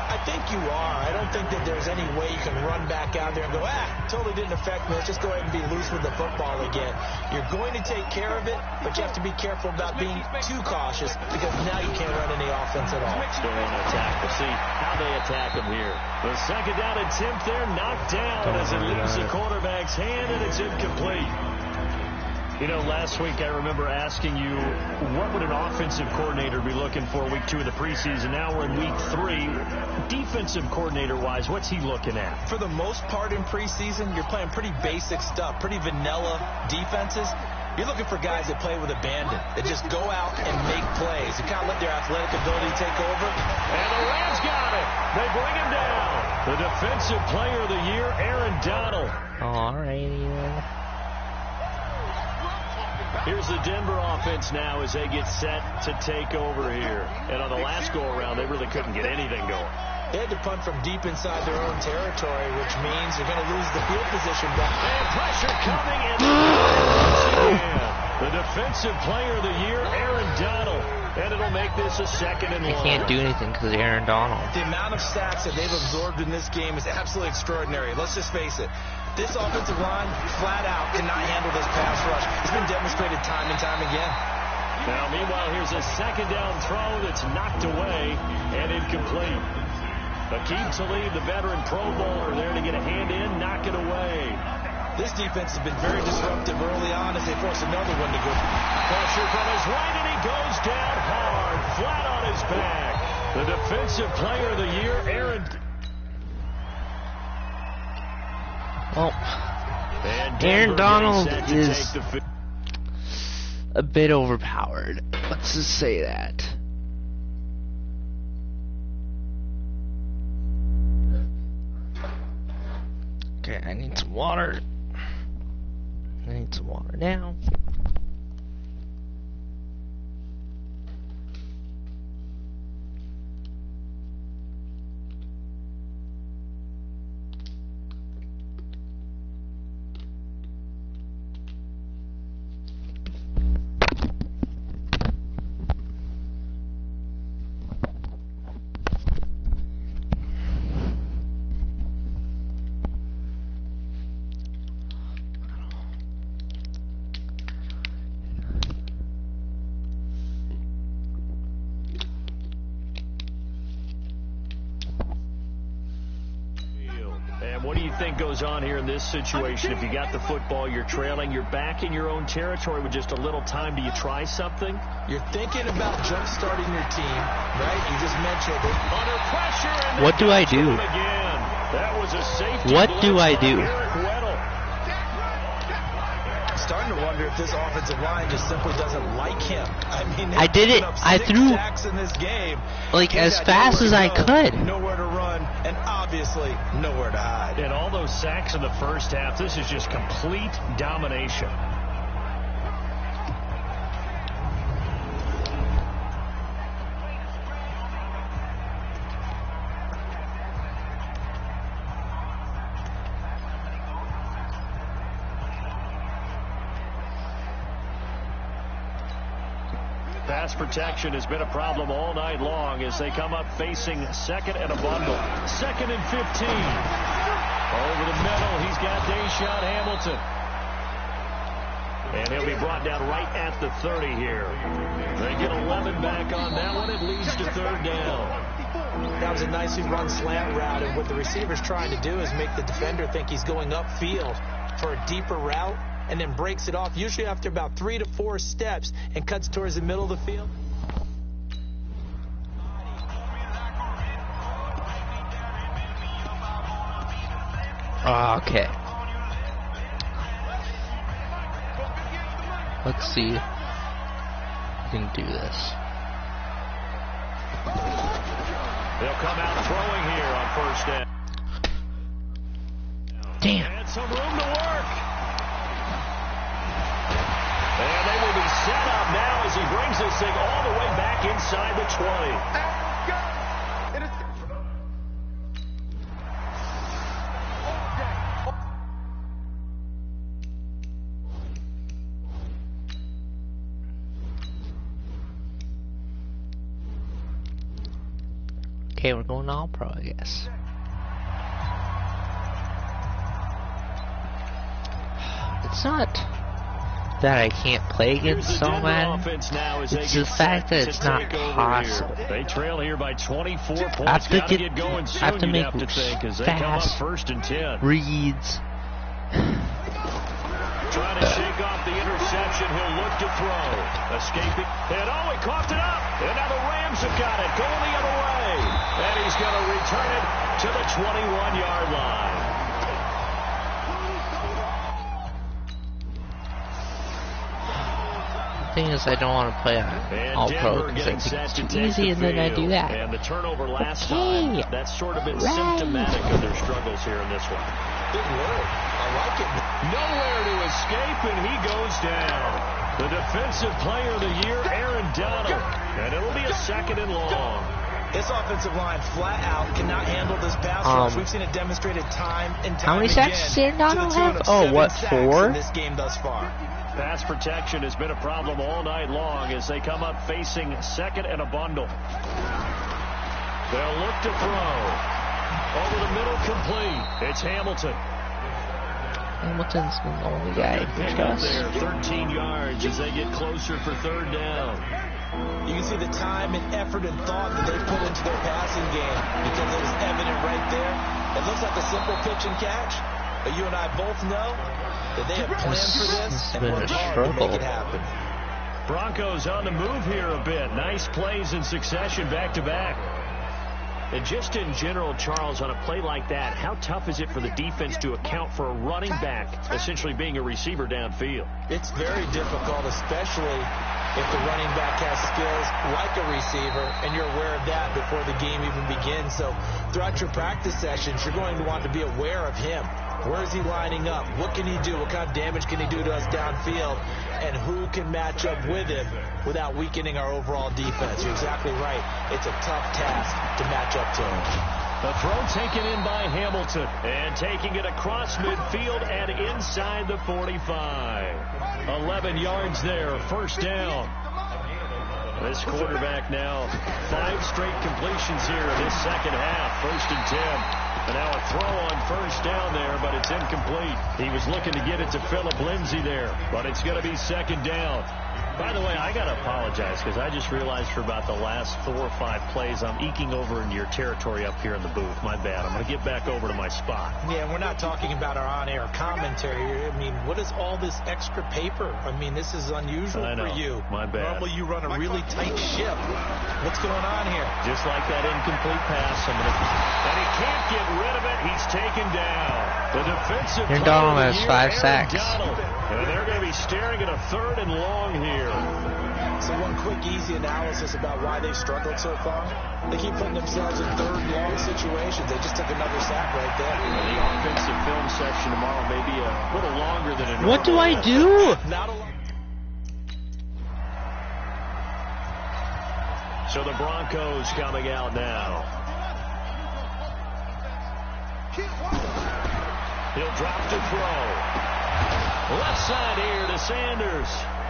I think you are. I don't think that there's any way you can run back out there and go, totally didn't affect me. Let's just go ahead and be loose with the football again. You're going to take care of it, but you have to be careful about being too cautious because now you can't run any offense at all. Still want to attack. We'll see how they attack him here. The second down attempt there knocked down as it leaves the quarterback's hand, and it's incomplete. You know, last week I remember asking you, what would an offensive coordinator be looking for week 2 of the preseason? Now we're in week 3. Defensive coordinator-wise, what's he looking at? For the most part in preseason, you're playing pretty basic stuff, pretty vanilla defenses. You're looking for guys that play with abandon, that just go out and make plays. You kind of let their athletic ability take over. And the Rams got it. They bring him down. The defensive player of the year, Aaron Donald. All right. Here's the Denver offense now as they get set to take over here. And on the last go-around, they really couldn't get anything going. They had to punt from deep inside their own territory, which means they're going to lose the field position back. And pressure coming in. The defensive player of the year, Aaron Donald. And it'll make this a 2nd and 1. I can't do anything because of Aaron Donald. The amount of sacks that they've absorbed in this game is absolutely extraordinary. Let's just face it. This offensive line, flat out, cannot handle this pass rush. It's been demonstrated time and time again. Now, meanwhile, here's a 2nd down throw that's knocked away and incomplete. Akeem Talib, the veteran Pro Bowler, there to get a hand in, knock it away. This defense has been very disruptive early on as they force another one to go. Pressure from his right, and he goes down hard, flat on his back. The defensive player of the year, Aaron. Well, Aaron Donald is a bit overpowered. Let's just say that. Okay, I need some water. I need some water now. What do you think goes on here in this situation? If you got the football, you're trailing, you're back in your own territory with just a little time. Do you try something? You're thinking about jump-starting your team, right? You just mentioned it. Under pressure. And what do I do? Again. That was a safety. What do I do? Starting to wonder if this offensive line just simply doesn't like him. I mean, I did it. I threw sacks in this game. like as fast as I could. Nowhere to run, and obviously nowhere to hide. And all those sacks in the first half, this is just complete domination. Pass protection has been a problem all night long as they come up facing 2nd and a bundle. 2nd and 15. Over the middle, he's got Deshaun Hamilton. And he'll be brought down right at the 30 here. They get 11 back on that one. It leads to 3rd down. That was a nicely run slant route, and what the receiver's trying to do is make the defender think he's going upfield for a deeper route, and then breaks it off, usually after about 3 to 4 steps, and cuts towards the middle of the field. Okay. Let's see if we can do this. They'll come out throwing here on 1st down. Damn. And some room to work. And they will be set up now as he brings this thing all the way back inside the 20. Okay, we're going all pro, I guess. It's not that I can't play against so Madden. It's the fact that it's not possible. They trail here by 24 points. I have to get going soon, I have to make as they come up fast 1st and 10. reads. Trying to shake off the interception. He'll look to throw. Escaping. And oh, he coughed it up. And now the Rams have got it. Going the other way. And he's going to return it to the 21-yard line. The thing is, I don't want to play on all pro because I think it's too easy, and then I do that. And the turnover last time, that's sort of been symptomatic of their struggles here in this one. Good word. I like it. Nowhere to escape, and he goes down. The defensive player of the year, Aaron Donald. And it'll be a 2nd and long. This offensive line flat out cannot handle this pass rush. We've seen it demonstrated time and time how many again. sacks did Donald have? Oh, what, 4? In this game thus far. Pass protection has been a problem all night long as they come up facing second and a bundle. They'll look to throw. Over the middle, complete. It's Hamilton. Hamilton's the only guy who Pick up there, 13 yards as they get closer for third down. You can see the time and effort and thought that they put into their passing game because it was evident right there. It looks like a simple pitch and catch, but you and I both know that they have planned for this and worked hard to make it happen. Broncos on the move here a bit. Nice plays in succession back-to-back. And just in general, Charles, on a play like that, how tough is it for the defense to account for a running back essentially being a receiver downfield? It's very difficult, especially if the running back has skills like a receiver, and you're aware of that before the game even begins. So throughout your practice sessions, you're going to want to be aware of him. Where is he lining up? What can he do? What kind of damage can he do to us downfield? And who can match up with him without weakening our overall defense? You're exactly right. It's a tough task to match up to him. The throw taken in by Hamilton and taking it across midfield and inside the 45. 11 yards there, first down. This quarterback now 5 straight completions here in this second half. First and 10. And now a throw on first down there, but it's incomplete. He was looking to get it to Phillip Lindsay there, but it's going to be second down. By the way, I got to apologize because I just realized for about the last 4 or 5 plays, I'm eking over into your territory up here in the booth. My bad. I'm going to get back over to my spot. Yeah, we're not talking about our on-air commentary. I mean, what is all this extra paper? I mean, this is unusual for you. My bad. Normally you run a really tight ship. What's going on here? Just like that incomplete pass. And he can't get rid of it. He's taken down. The defensive Aaron Donald has 5 sacks. And they're going to be staring at a third and long here. So one quick, easy analysis about why they've struggled so far. They keep putting themselves in third and long situations. They just took another sack right there. And the offensive film section tomorrow may be a little longer than a normal. What do I do? Not a lot. So the Broncos coming out now. He'll drop to throw. Left side here to Sanders.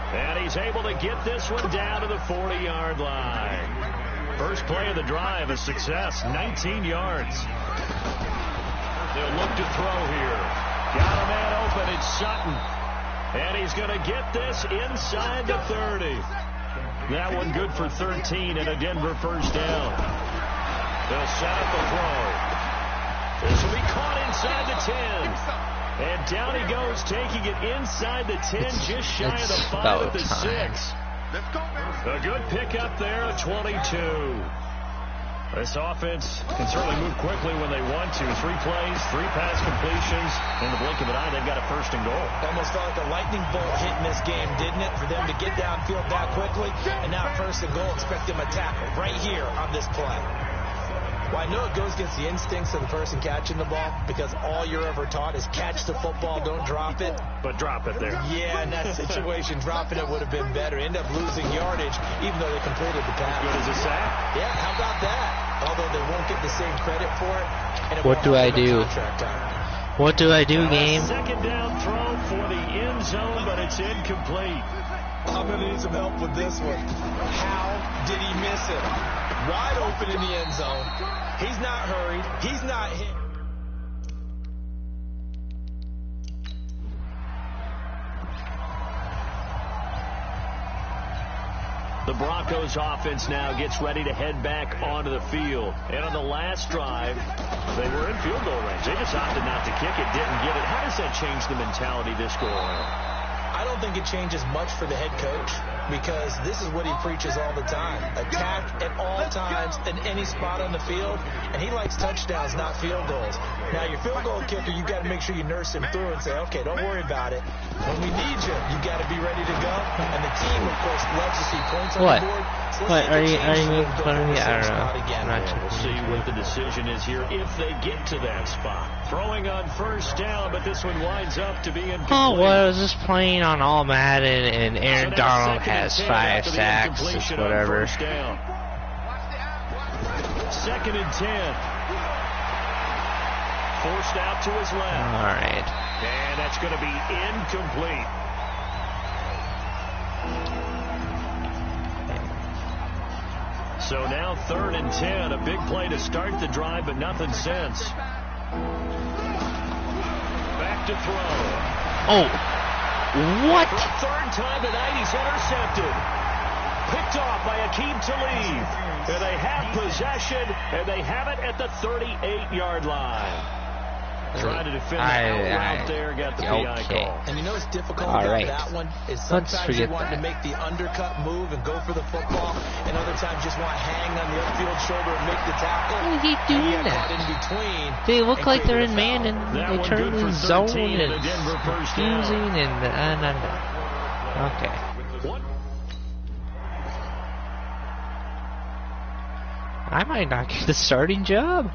And he's able to get this one down to the 40-yard line. First play of the drive, a success, 19 yards. They'll look to throw here. Got a man open, it's Sutton. And he's going to get this inside the 30. That one good for 13 and a Denver first down. They'll set up the throw. This will be caught inside the 10. And down he goes, taking it inside the 10, just shy of the 5 at the 6. A good pickup there at 22. This offense can certainly move quickly when they want to. 3 plays, 3 pass completions. In the blink of an eye, they've got a first and goal. Almost felt like a lightning bolt hit in this game, didn't it? For them to get downfield that quickly. And now first and goal, expect them to tackle right here on this play. Well, I know it goes against the instincts of the person catching the ball because all you're ever taught is catch the football, don't drop it. But drop it there. Yeah, in that situation, dropping it would have been better. End up losing yardage, even though they completed the pass. Good as a sack? Yeah, how about that? Although they won't get the same credit for it. And it what do I do? What do I do, game? Second down throw for the end zone, but it's incomplete. I'm going to need some help with this one. How did he miss it? Wide open in the end zone. He's not hurried. He's not hit. The Broncos offense now gets ready to head back onto the field. And on the last drive, they were in field goal range. They just opted not to kick it, didn't get it. How does that change the mentality this go around? I don't think it changes much for the head coach because this is what he preaches all the time. Attack at all times in any spot on the field, and he likes touchdowns, not field goals. Now, your field goal kicker, you've got to make sure you nurse him through and say, okay, don't worry about it. When we need you, you've got to be ready to go. And the team, of course, loves to see points on the board. So what? Are you making fun of me? I don't know. We'll see what the decision is here if they get to that spot. Throwing on first down, but this one winds up to be incomplete. Oh, well, I was just playing on all Madden, and Aaron Donald has 5 sacks, or whatever. 2nd and 10. Forced out to his left. All right. And that's going to be incomplete. So now 3rd and 10. A big play to start the drive, but nothing since. Back to throw. Oh. What? For the 3rd time tonight, he's intercepted. Picked off by Akeem Talib. And they have possession, and they have it at the 38-yard line. Trying to defend the out route there, got the PI call. And you know what's difficult about that one? Is sometimes you want to make the undercut move and go for the football, and other times just want to hang on the upfield shoulder and make the tackle. Why is he doing that? In between, they look like they're in man, and they turn in zone and confusing and okay. I might not get the starting job.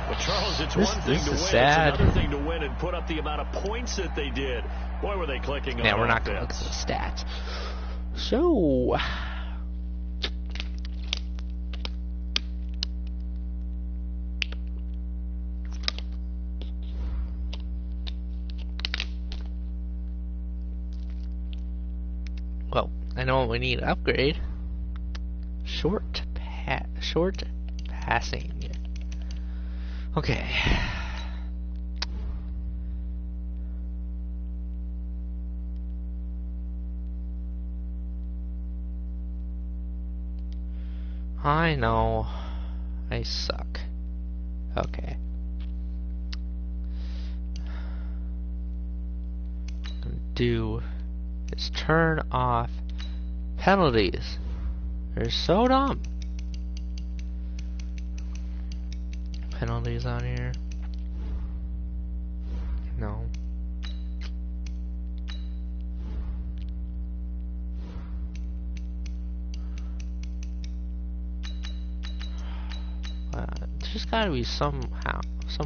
Well, Charles, it's one thing to win. Sad. It's another thing to win and put up the amount of points that they did. Boy, were they clicking on Yeah, we're not going to look at the stats. So, well, I know what we need to upgrade. Short passing. Okay. I know. I suck. Okay. What I'm gonna do is turn off penalties. They're so dumb. Penalties on here? No. There's gotta be some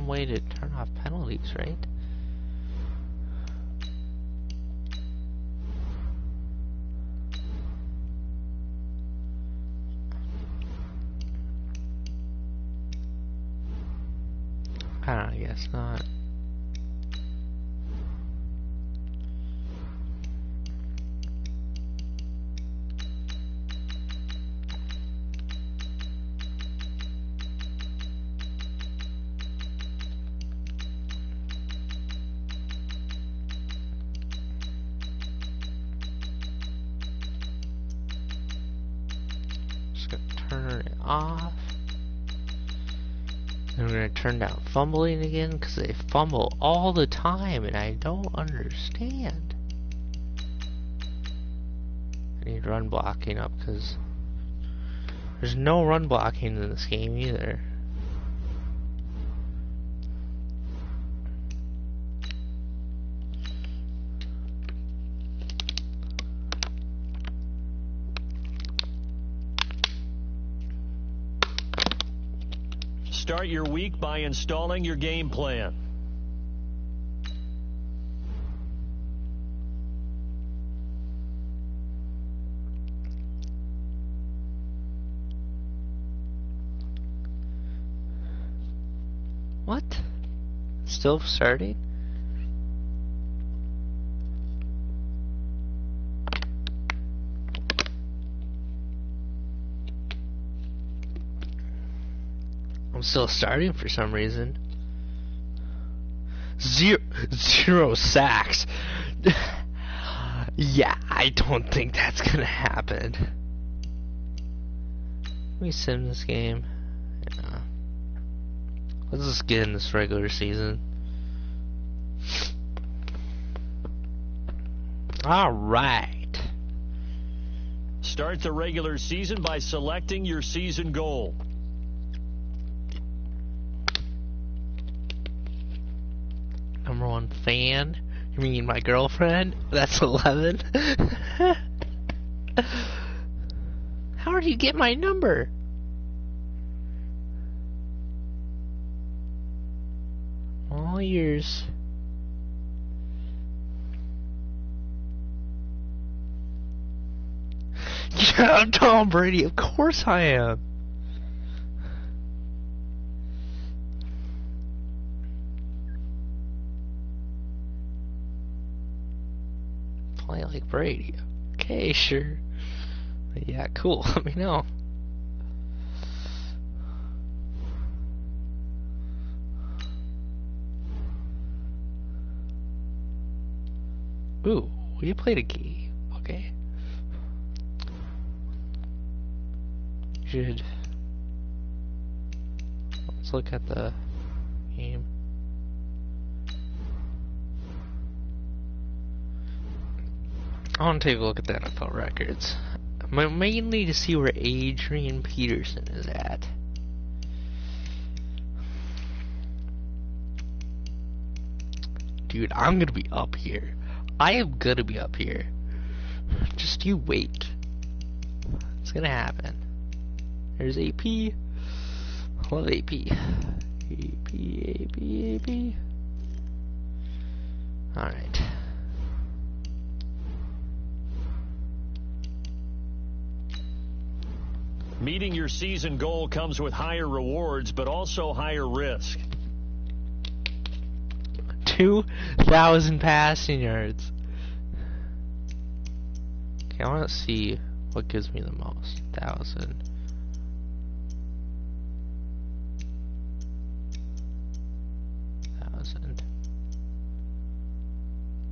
way to turn off penalties, right? I guess not. Just gonna turn it off. And we're going to turn down fumbling again because they fumble all the time and I don't understand. I need run blocking up because there's no run blocking in this game either. Start your week by installing your game plan. What? Still starting? I'm still starting for some reason. Zero sacks. Yeah, I don't think that's gonna happen. Let me sim this game. Yeah. Let's just get in this regular season. Alright. Start the regular season by selecting your season goal. Number 1 fan? You mean my girlfriend? That's 11? How did you get my number? All yours. Yeah, I'm Tom Brady. Of course I am. play like Brady. Okay, sure. Yeah, cool. Let me know. Ooh, we played a game. Okay. Should. Let's look at the game. I want to take a look at the NFL records. Mainly to see where Adrian Peterson is at. Dude, I'm gonna be up here. I am gonna be up here. Just you wait. It's gonna happen. There's AP. I love AP. AP. Alright. Meeting your season goal comes with higher rewards, but also higher risk. 2,000 passing yards. Okay, I want to see what gives me the most. 1,000.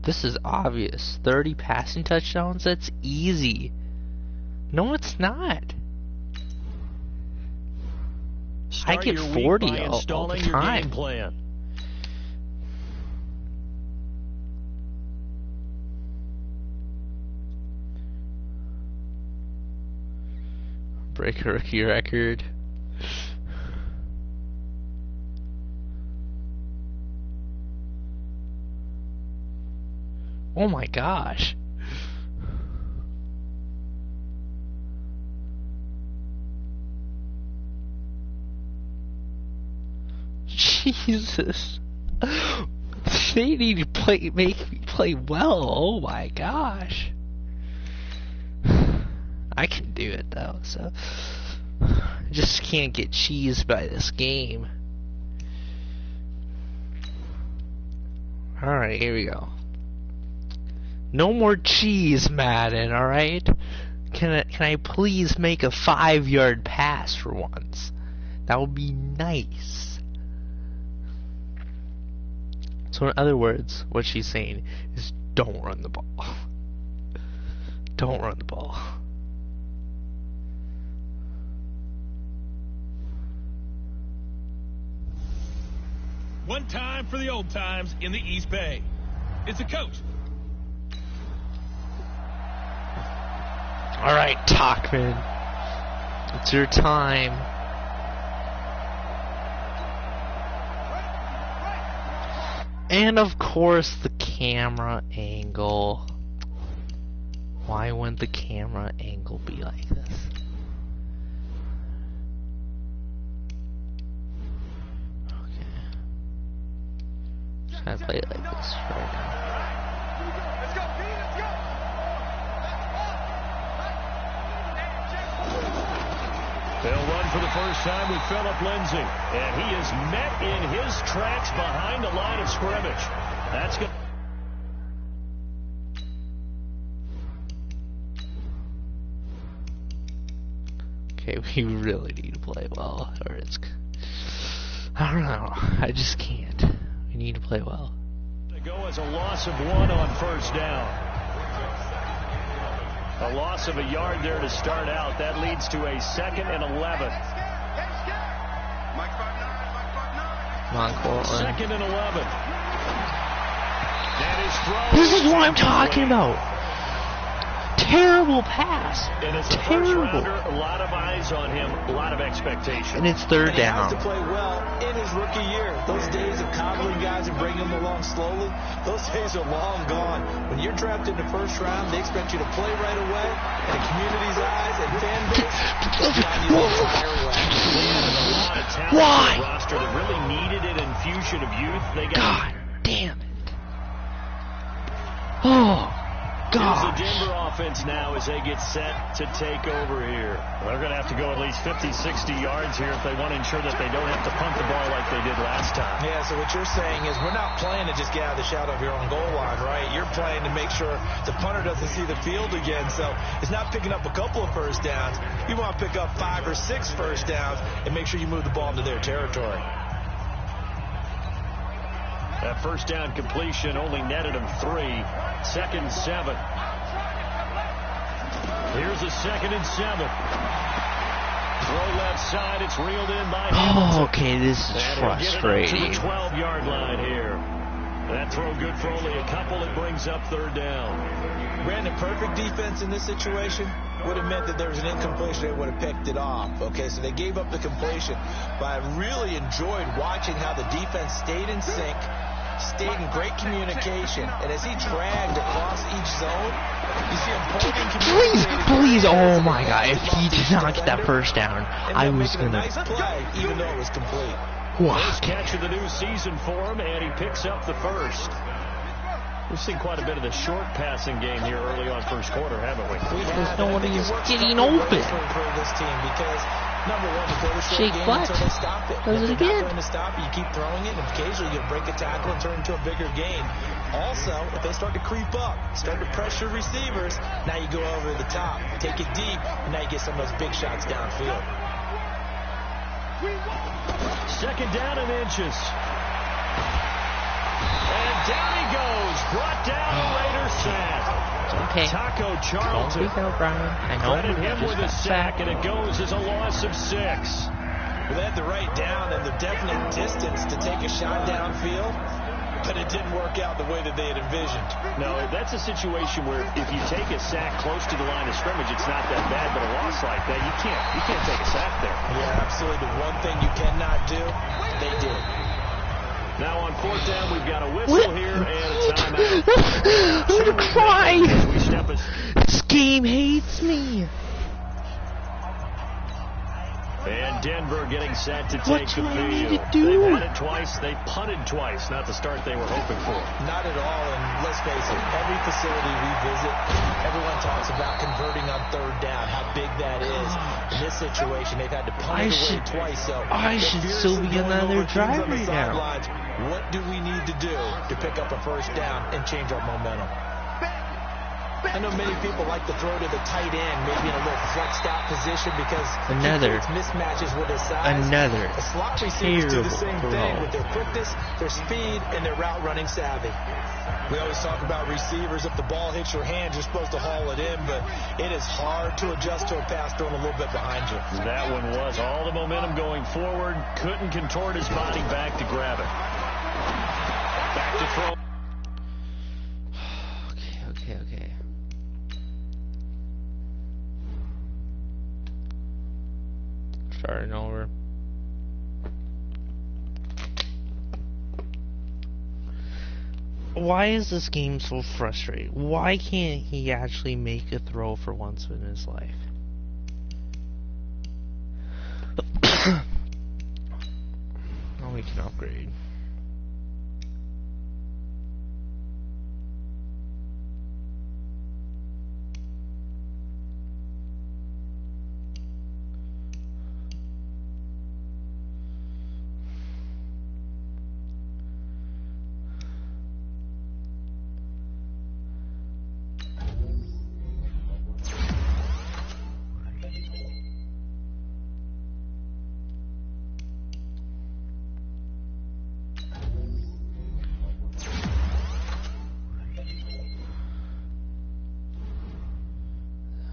This is obvious. 30 passing touchdowns? That's easy. No, it's not. I get 40 all the time. Game plan. Break a rookie record. Oh my gosh. Jesus. They need to make me play well. Oh my gosh. I can do it though, so I just can't get cheesed by this game. Alright, here we go. No more cheese, Madden, alright? Can I please make a 5-yard pass for once? That would be nice. So in other words, what she's saying is don't run the ball. Don't run the ball. One time for the old times in the East Bay. It's a coach. All right, Tauchman. It's your time. And of course, the camera angle. Why wouldn't the camera angle be like this? I play it like this right now. Let's go, B, let's go. They'll run for the first time with Phillip Lindsay, and he is met in his tracks behind the line of scrimmage. That's good. Okay, we really need to play well, or it's... I don't know. I just can't. We need to play well. To go as a loss of 1 on first down. A loss of a yard there to start out. That leads to a 2nd and 11. Come on, Cortland. 2nd and 11. That is thrown. This is what I'm talking about. Terrible pass. And as a first rounder, a lot of eyes on him, a lot of expectation. And it's 3rd down. He has to play well in his rookie year. Those days of coddling guys and bringing them along slowly, those days are long gone. When you're drafted in the first round, they expect you to play right away. And the community's eyes and fan base, they'll find you on fire. A lot of talent on the roster that really needed an infusion of youth. They got God damn it. Oh. gosh. Here's the Denver offense now as they get set to take over here. They're going to have to go at least 50, 60 yards here if they want to ensure that they don't have to punt the ball like they did last time. Yeah, so what you're saying is we're not playing to just get out of the shadow of your own goal line, right? You're playing to make sure the punter doesn't see the field again. So it's not picking up a couple of first downs. You want to pick up 5 or 6 first downs and make sure you move the ball into their territory. That first down completion only netted him 3. 2nd and 7. Here's a 2nd and 7. Throw left side. It's reeled in by Hamilton. Oh, okay, this is frustrating. To the 12-yard line here. That throw good for only a couple. It brings up 3rd down. Brandon, perfect defense in this situation would have meant that there was an incompletion. They would have picked it off. Okay, so they gave up the completion. But I really enjoyed watching how the defense stayed in sync, stayed in great communication, and as he dragged across each zone, you see him Please, oh my God, if he did not get that first down, I was going to... nice play, even though it was complete. First catch of the new season for him, and he picks up the first. We've seen quite a bit of the short passing game here early on first quarter, haven't we? Because nobody's getting open. For this team because, number one, you go to short Shake game flat. until they stop it. Does If it they're again. not going to stop it, you keep throwing it, and occasionally you break a tackle and turn it into a bigger gain. Also, if they start to creep up, start to pressure receivers, now you go over the top, take it deep, and now you get some of those big shots downfield. 2nd down and inches. And down he goes. Brought down Raider sack. Okay. Taco Don't Charlton. freak out, Brian. I know. Credit him Just with a got sack, and it goes as a loss of 6. Well, they had the right down and the definite distance to take a shot downfield, but it didn't work out the way that they had envisioned. No, that's a situation where if you take a sack close to the line of scrimmage, it's not that bad, but a loss like that, you can't take a sack there. Yeah, absolutely. The one thing you cannot do, they did. Now on 4th down, we've got a whistle here and a timeout. I'm going to cry. We step This game hates me. And Denver getting set to take the What do I need field. to do? They've had it twice. They punted twice. Not the start they were hoping for. Not at all, and let's face it, every facility we visit, everyone talks about converting on 3rd down, how big that is. In this situation, they've had to punt it away twice. So I should still be another drive right now. What do we need to do to pick up a first down and change our momentum? I know many people like to throw to the tight end, maybe in a little flexed out position because Another. it's mismatches with his size. Another The slot receivers do the terrible same throw. thing with their quickness, their speed, and their route running savvy. We always talk about receivers. If the ball hits your hands, you're supposed to haul it in, but it is hard to adjust to a pass thrown a little bit behind you. That one was all the momentum going forward. Couldn't contort his body back to grab it. Back to throw. Okay. Starting over. Why is this game so frustrating? Why can't he actually make a throw for once in his life? Oh, we can upgrade.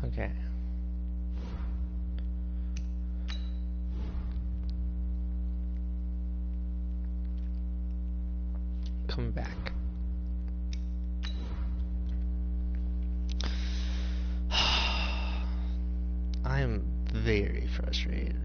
Okay. Come back. I am very frustrated.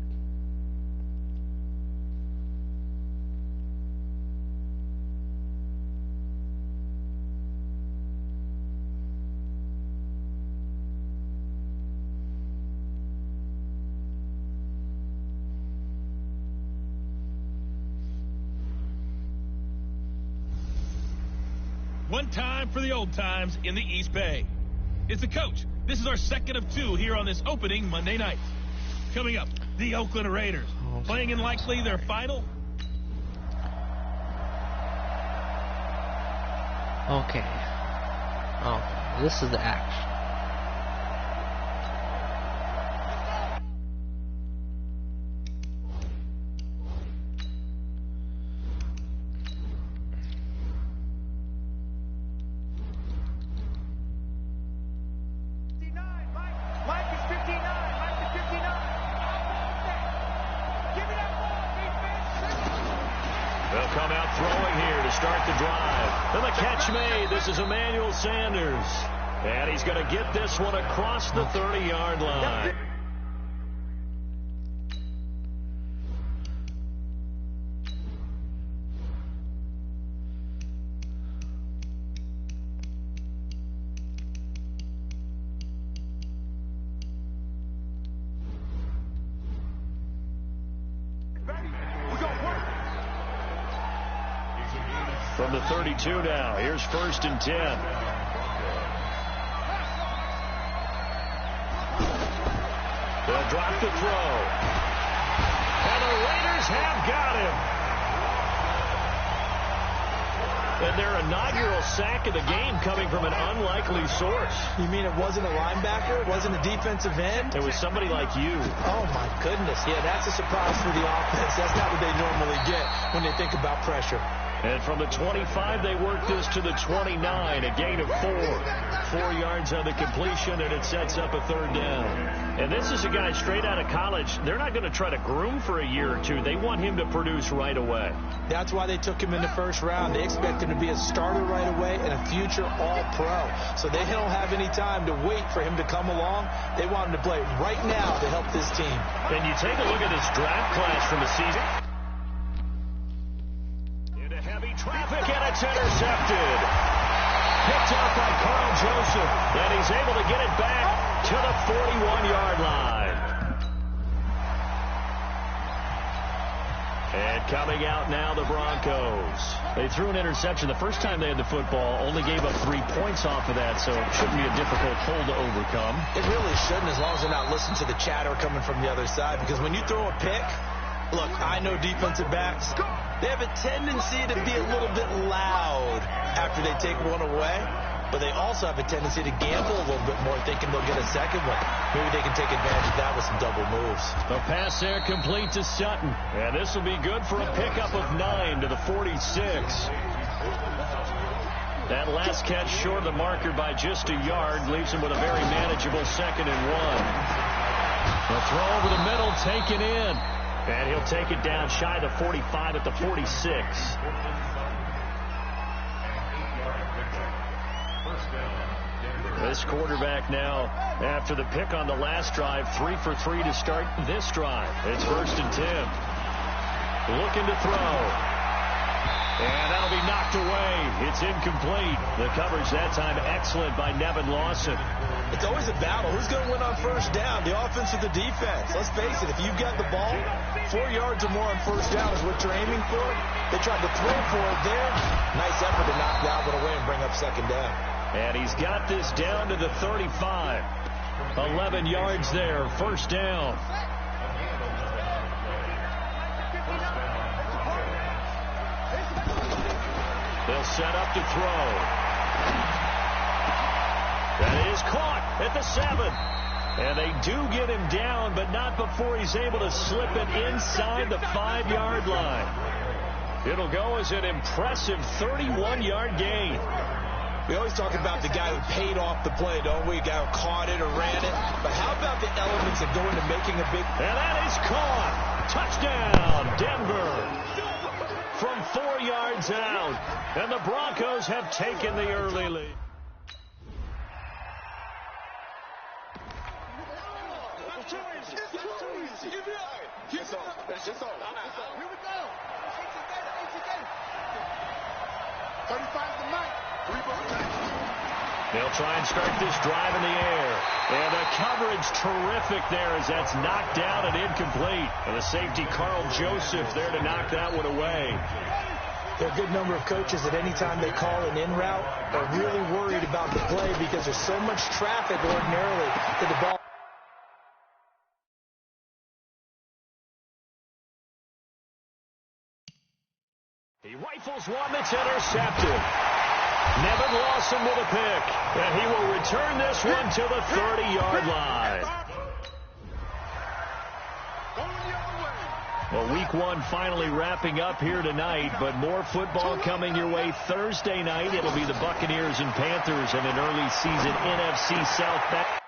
One time for the old times in the East Bay. is the coach. This is our second of two here on this opening Monday night. Coming up, the Oakland Raiders, playing in likely their final. Okay. Oh, this is the action. Sanders, and he's going to get this one across the 30-yard line. From the 32 now, here's 1st and 10. They'll drop the throw. And the Raiders have got him. And their inaugural sack of the game coming from an unlikely source. You mean it wasn't a linebacker? It wasn't a defensive end? It was somebody like you. Oh, my goodness. Yeah, that's a surprise for the offense. That's not what they normally get when they think about pressure. And from the 25, they work this to the 29, a gain of 4. 4 yards on the completion, and it sets up a 3rd down. And this is a guy straight out of college. They're not going to try to groom for a year or two. They want him to produce right away. That's why they took him in the 1st round. They expect him to be a starter right away and a future All-Pro. So they don't have any time to wait for him to come along. They want him to play right now to help this team. And you take a look at this draft class from the season. Heavy traffic, and it's intercepted. Picked off by Carl Joseph, and he's able to get it back to the 41-yard line. And coming out now, the Broncos. They threw an interception the first time they had the football, only gave up 3 points off of that, so it shouldn't be a difficult hole to overcome. It really shouldn't, as long as they're not listening to the chatter coming from the other side, because when you throw a pick, look, I know defensive backs, they have a tendency to be a little bit loud after they take one away, but they also have a tendency to gamble a little bit more, thinking they'll get a second one. Maybe they can take advantage of that with some double moves. The pass there complete to Sutton, and this will be good for a pickup of 9 to the 46. That last catch short of the marker by just a yard leaves him with a very manageable 2nd and 1. The throw over the middle taken in. And he'll take it down shy of the 45 at the 46. This quarterback now, after the pick on the last drive, 3 for 3 to start this drive. It's 1st and 10. Looking to throw. And that'll be knocked away. It's incomplete. The coverage that time excellent by Nevin Lawson. It's always a battle. Who's going to win on 1st down, the offense or the defense? Let's face it, if you've got the ball, 4 yards or more on 1st down is what you're aiming for. They tried to throw for it there. Nice effort to knock that one away and bring up 2nd down. And he's got this down to the 35. 11 yards there, 1st down. They'll set up to throw. That is caught at the 7. And they do get him down, but not before he's able to slip it inside the 5-yard line. It'll go as an impressive 31-yard gain. We always talk about the guy who paid off the play, don't we? A guy who caught it or ran it. But how about the elements that go into making a big... And that is caught. Touchdown, Denver. From 4 yards out. And the Broncos have taken the early lead. They'll try and start this drive in the air. And the coverage terrific there as that's knocked down and incomplete. And the safety, Carl Joseph, there to knock that one away. There are a good number of coaches that anytime they call an in route are really worried about the play because there's so much traffic ordinarily to the ball. He rifles one that's intercepted. Nevin Lawson with a pick, and he will return this one to the 30-yard line. Well, week one finally wrapping up here tonight, but more football coming your way Thursday night. It'll be the Buccaneers and Panthers in an early season NFC South battle.